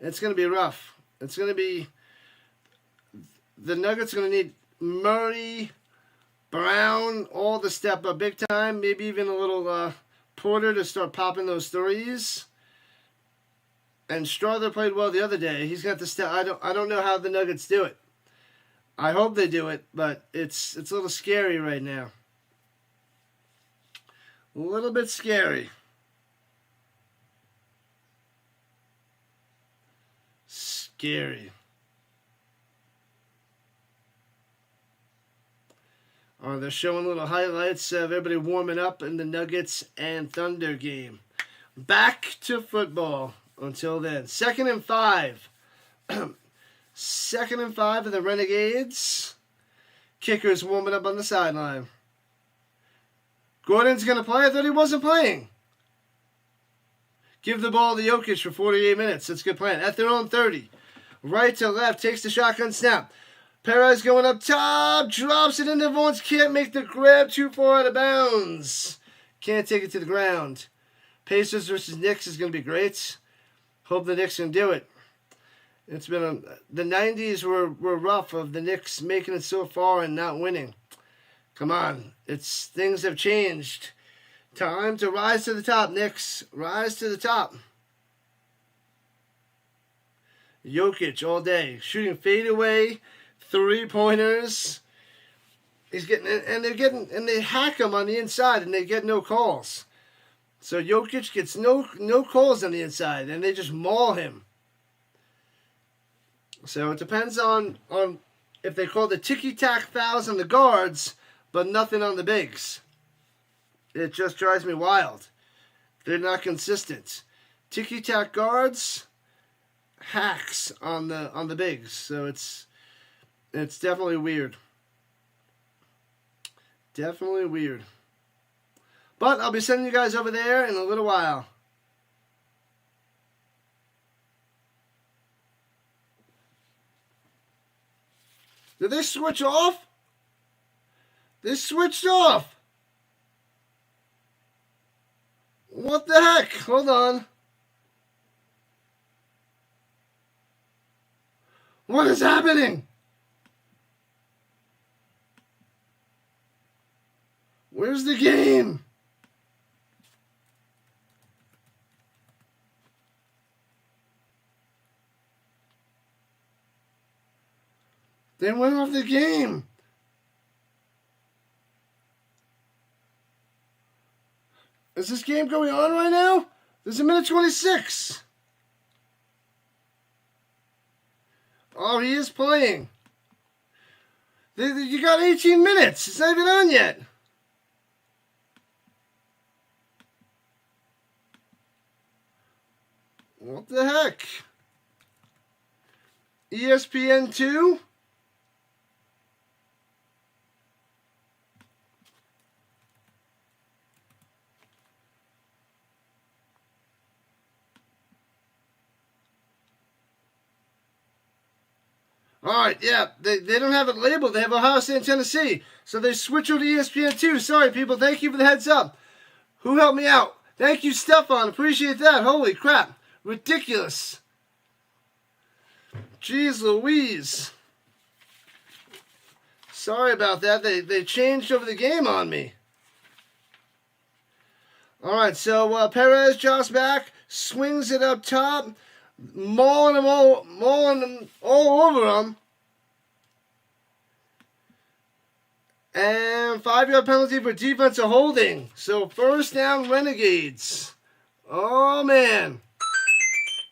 A: it's going to be rough. It's going to be... The Nuggets are going to need Murray, Brown, all to step up big time. Maybe even a little Porter to start popping those threes. And Strother played well the other day. He's got to step. I don't know how the Nuggets do it. I hope they do it, but it's a little scary right now. A little bit scary. Scary. They're showing little highlights of everybody warming up in the Nuggets and Thunder game. Back to football until then. 2nd and 5. 2nd and 5 of the Renegades. Kicker's warming up on the sideline. Gordon's going to play. I thought he wasn't playing. Give the ball to Jokic for 48 minutes. That's a good plan. At their own 30. Right to left. Takes the shotgun snap. Perez going up top, drops it into Vaughns, can't make the grab, too far out of bounds. Can't take it to the ground. Pacers versus Knicks is going to be great. Hope the Knicks can do it. It's been the 90s were rough of the Knicks making it so far and not winning. Come on, things have changed. Time to rise to the top, Knicks. Rise to the top. Jokic all day, shooting fadeaway 3-pointers. He's getting, and they hack him on the inside, and they get no calls. So Jokic gets no calls on the inside, and they just maul him. So it depends on if they call the ticky-tack fouls on the guards, but nothing on the bigs. It just drives me wild. They're not consistent. Ticky-tack guards, hacks on the bigs. So it's definitely weird. Definitely weird. But I'll be sending you guys over there in a little while. Did they switch off? They switched off. What the heck? Hold on. What is happening? Where's the game? They went off the game. Is this game going on right now? This is a minute 26. Oh, he is playing. You got 18 minutes. It's not even on yet. What the heck? ESPN 2? All right, yeah, they don't have it labeled. They have Ohio State and Tennessee. So they switch over to ESPN 2. Sorry, people. Thank you for the heads up. Who helped me out? Thank you, Stefan. Appreciate that. Holy crap. Ridiculous. Jeez Louise. Sorry about that. They changed over the game on me. All right, so Perez drops back, swings it up top, mauling them all over them. And 5-yard penalty for defensive holding. So first down, Renegades. Oh, man.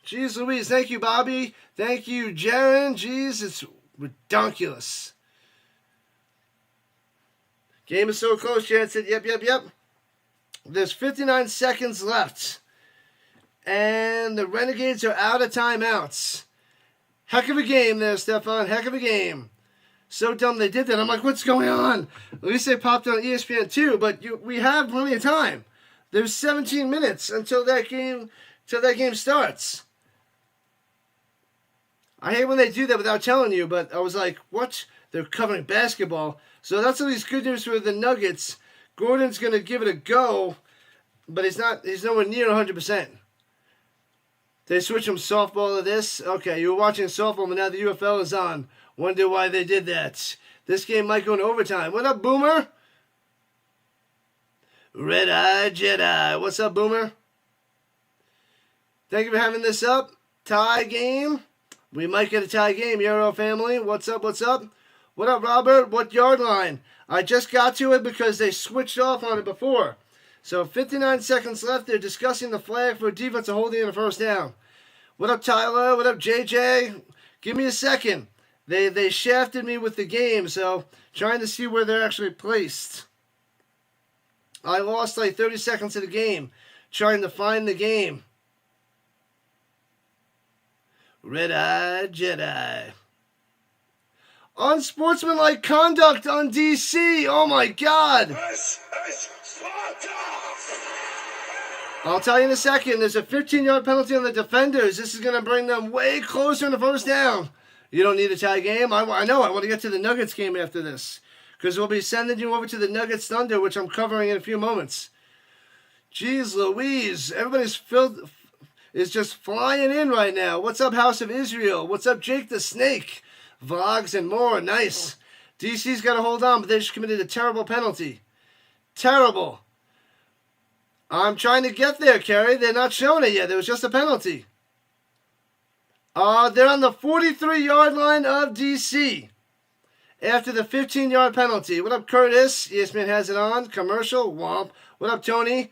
A: Jeez Louise. Thank you, Bobby. Thank you, Jaron. Jeez, it's ridiculous. Game is so close, Jansen. Yep. There's 59 seconds left. And the Renegades are out of timeouts. Heck of a game there, Stefan. Heck of a game. So dumb they did that. I'm like, what's going on? At least they popped on ESPN 2, but we have plenty of time. There's 17 minutes until that game starts. I hate when they do that without telling you, but I was like, what? They're covering basketball. So that's at least good news for the Nuggets. Gordon's going to give it a go, but he's nowhere near 100%. They switch from softball to this. Okay, you were watching softball, but now the UFL is on. Wonder why they did that. This game might go into overtime. What up, Boomer? Red Eye Jedi. What's up, Boomer? Thank you for having this up. Tie game. We might get a tie game, Euro family. What's up, what's up? What up, Robert? What yard line? I just got to it because they switched off on it before. So 59 seconds left. They're discussing the flag for defensive holding in the first down. What up, Tyler? What up, JJ? Give me a second. They shafted me with the game, so trying to see where they're actually placed. I lost like 30 seconds of the game trying to find the game. Red Eye Jedi. Unsportsmanlike conduct on DC. Oh my God.
B: This is Sparta!
A: I'll tell you in a second. There's a 15-yard penalty on the defenders. This is going to bring them way closer in the first down. You don't need a tie game. I know. I want to get to the Nuggets game after this because we'll be sending you over to the Nuggets Thunder, which I'm covering in a few moments. Jeez Louise. Everybody's is just flying in right now. What's up, House of Israel? What's up, Jake the Snake? Vlogs and more. Nice. DC's got to hold on, but they just committed a terrible penalty. Terrible. I'm trying to get there, Kerry. They're not showing it yet. There was just a penalty. They're on the 43-yard line of DC after the 15-yard penalty. What up, Curtis? ESPN has it on. Commercial. Womp. What up, Tony?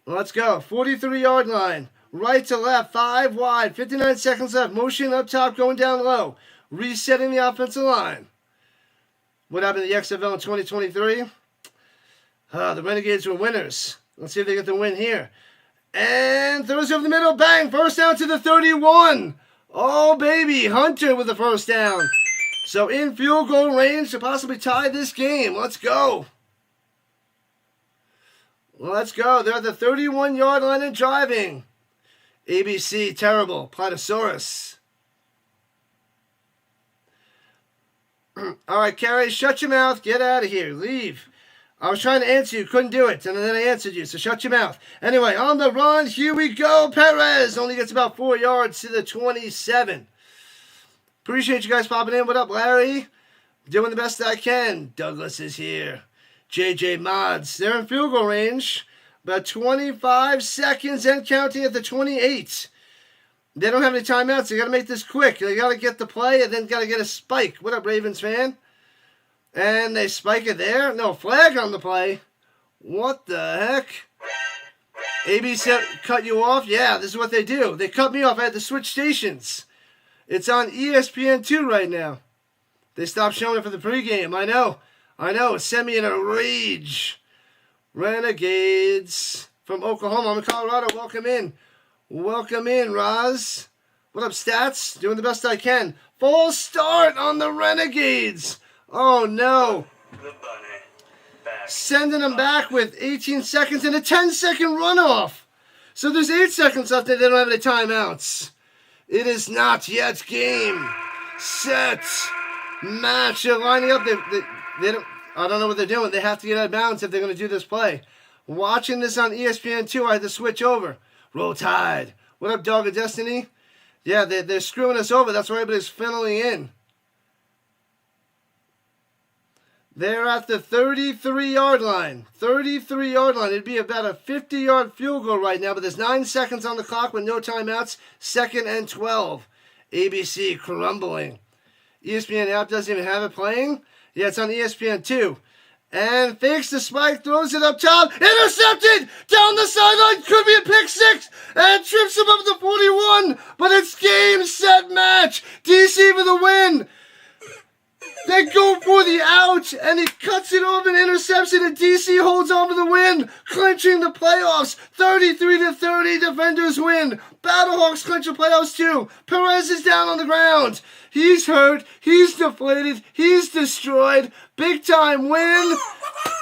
A: Let's go. 43-yard line. Right to left. 5 wide. 59 seconds left. Motion up top, going down low. Resetting the offensive line. What happened to the XFL in 2023? The Renegades were winners. Let's see if they get the win here. And throws over the middle. Bang. First down to the 31. Oh, baby. Hunter with the first down. So in field goal range to possibly tie this game. Let's go. Let's go. They're at the 31-yard line and driving. ABC, terrible. Platosaurus. All right, Carrie, shut your mouth. Get out of here. Leave. I was trying to answer you. Couldn't do it. And then I answered you, so shut your mouth. Anyway, on the run, here we go. Perez only gets about 4 yards to the 27. Appreciate you guys popping in. What up, Larry? Doing the best I can. Douglas is here. JJ Mods. They're in field goal range. About 25 seconds and counting at the 28. They don't have any timeouts. They got to make this quick. They got to get the play and then got to get a spike. What up, Ravens fan? And they spike it there. No, flag on the play. What the heck? ABC cut you off? Yeah, this is what they do. They cut me off. I had to switch stations. It's on ESPN2 right now. They stopped showing it for the pregame. I know. It sent me in a rage. Renegades from Oklahoma. I'm in Colorado. Welcome in. Welcome in, Roz. What up, Stats? Doing the best I can. False start on the Renegades. Oh, no.
B: The bunny. Back.
A: Sending them back with 18 seconds and a 10-second runoff. So there's 8 seconds left and they don't have any timeouts. It is not yet game, set, match. They're lining up. They don't. I don't know what they're doing. They have to get out of bounds if they're going to do this play. Watching this on ESPN2, I had to switch over. Roll Tide. What up, Dog of Destiny? Yeah, they're screwing us over. That's why everybody's funneling in. They're at the 33-yard line. 33-yard line. It'd be about a 50-yard field goal right now, but there's 9 seconds on the clock with no timeouts. 2nd and 12. ABC crumbling. ESPN app doesn't even have it playing. Yeah, it's on ESPN2. And fakes the spike, throws it up top. Intercepted! Down the sideline. Could be a pick six. And trips him up the 41. But it's game, set, match. DC for the win. They go for the out, and he cuts it off and intercepts it, and DC holds on for the win, clinching the playoffs. 33-30, defenders win. Battlehawks clinch the playoffs too. Perez is down on the ground. He's hurt. He's deflated. He's destroyed. Big time win.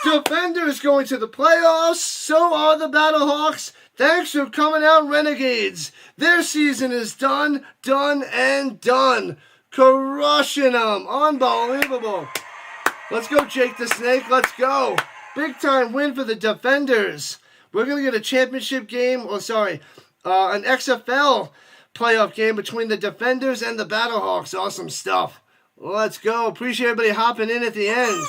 A: Defenders going to the playoffs. So are the Battlehawks. Thanks for coming out, Renegades. Their season is done, and done. Crushing them. Unbelievable. Let's go, Jake the Snake. Let's go. Big time win for the Defenders. We're going to get a championship game, an XFL playoff game between the Defenders and the Battlehawks. Awesome stuff. Let's go. Appreciate everybody hopping in at the end.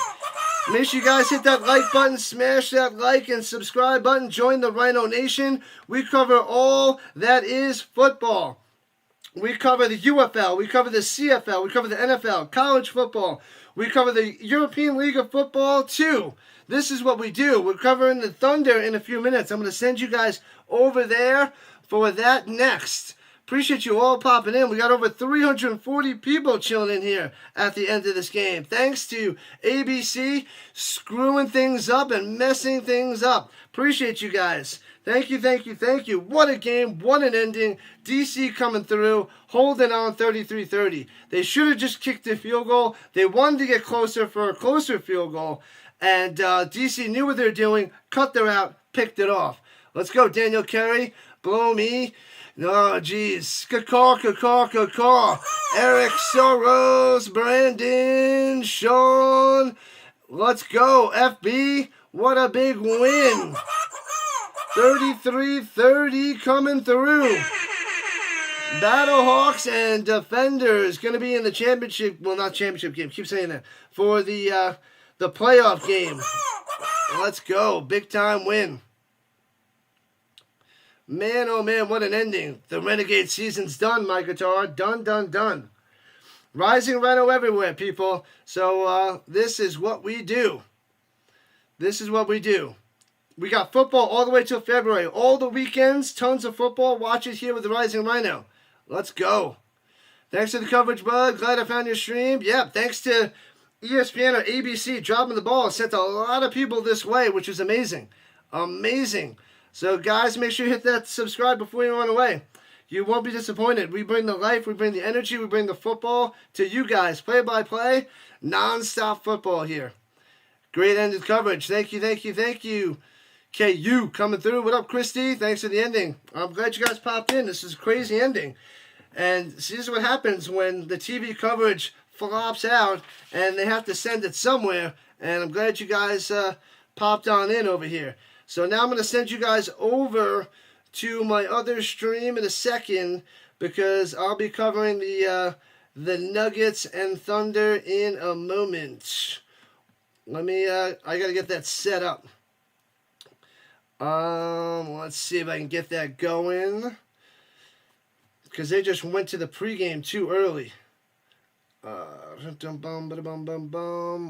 A: Make sure you guys hit that like button, smash that like and subscribe button. Join the Rhino Nation. We cover all that is football. We cover the UFL. We cover the CFL. We cover the NFL, college football. We cover the European League of Football too. This is what we do. We're covering the Thunder in a few minutes. I'm going to send you guys over there for that next. Appreciate you all popping in. We got over 340 people chilling in here at the end of this game. Thanks to ABC screwing things up and messing things up. Appreciate you guys. Thank you, thank you, thank you. What a game. What an ending. DC coming through, holding on 33-30. They should have just kicked the field goal. They wanted to get closer for a closer field goal. And DC knew what they were doing, cut their out, picked it off. Let's go, Daniel Carey. Blow me. Oh, geez. Kakar. Eric Soros, Brandon, Sean. Let's go, FB. What a big win. 33-30 coming through. Battlehawks and Defenders going to be in the championship. Well, not championship game. Keep saying that. For the playoff game. Let's go. Big time win. Man, oh man, what an ending. The Renegade season's done, my guitar. Done. Rising Rhino everywhere, people. So, this is what we do. We got football all the way till February. All the weekends, tons of football. Watch it here with the Rising Rhino. Let's go. Thanks to the coverage, bud. Glad I found your stream. Yep, thanks to ESPN or ABC dropping the ball. Sent a lot of people this way, which is amazing. Amazing. So, guys, make sure you hit that subscribe before you run away. You won't be disappointed. We bring the life, we bring the energy, we bring the football to you guys. Play-by-play, non-stop football here. Great ended coverage. Thank you. KU coming through. What up, Christy? Thanks for the ending. I'm glad you guys popped in. This is a crazy ending. And this is what happens when the TV coverage flops out and they have to send it somewhere. And I'm glad you guys popped on in over here. So now I'm going to send you guys over to my other stream in a second because I'll be covering the Nuggets and Thunder in a moment. I got to get that set up. Let's see if I can get that going. Because they just went to the pregame too early.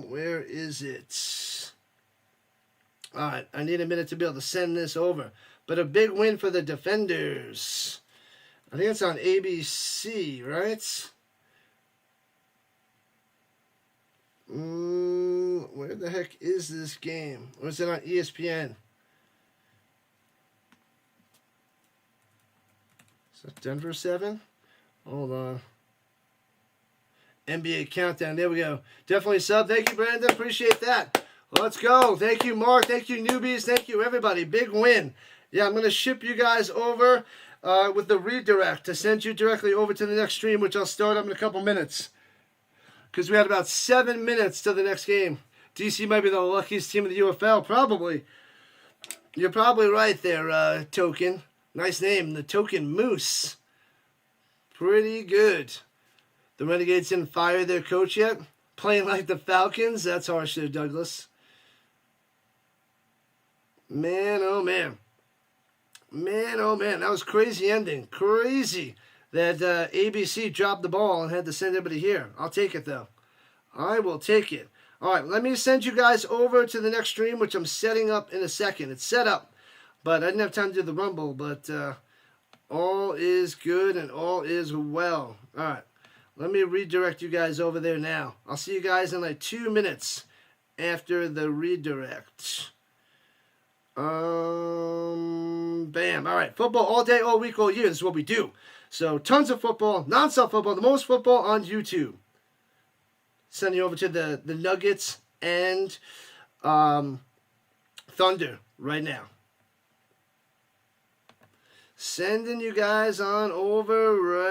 A: Where is it? Alright, I need a minute to be able to send this over. But a big win for the Defenders. I think it's on ABC, right? Where the heck is this game? Or is it on ESPN? Is that Denver 7? Hold on. NBA Countdown. There we go. Definitely sub. Thank you, Brandon. Appreciate that. Let's go. Thank you, Mark. Thank you, newbies. Thank you, everybody. Big win. Yeah, I'm going to ship you guys over with the redirect to send you directly over to the next stream, which I'll start up in a couple minutes. Because we had about 7 minutes to the next game. DC might be the luckiest team in the UFL. Probably. You're probably right there, Token. Nice name. The Token Moose. Pretty good. The Renegades didn't fire their coach yet. Playing like the Falcons. That's harsh there, Douglas. Man, oh man. Man, oh man. That was crazy ending. Crazy that ABC dropped the ball and had to send everybody here. I'll take it, though. I will take it. All right, let me send you guys over to the next stream, which I'm setting up in a second. It's set up, but I didn't have time to do the Rumble, but all is good and all is well. All right, let me redirect you guys over there now. I'll see you guys in like 2 minutes after the redirect. Bam. All right, football all day, all week, all year. This is what we do. So tons of football, non-stop football, the most football on YouTube. Sending you over to the Nuggets and Thunder right now. Sending you guys on over right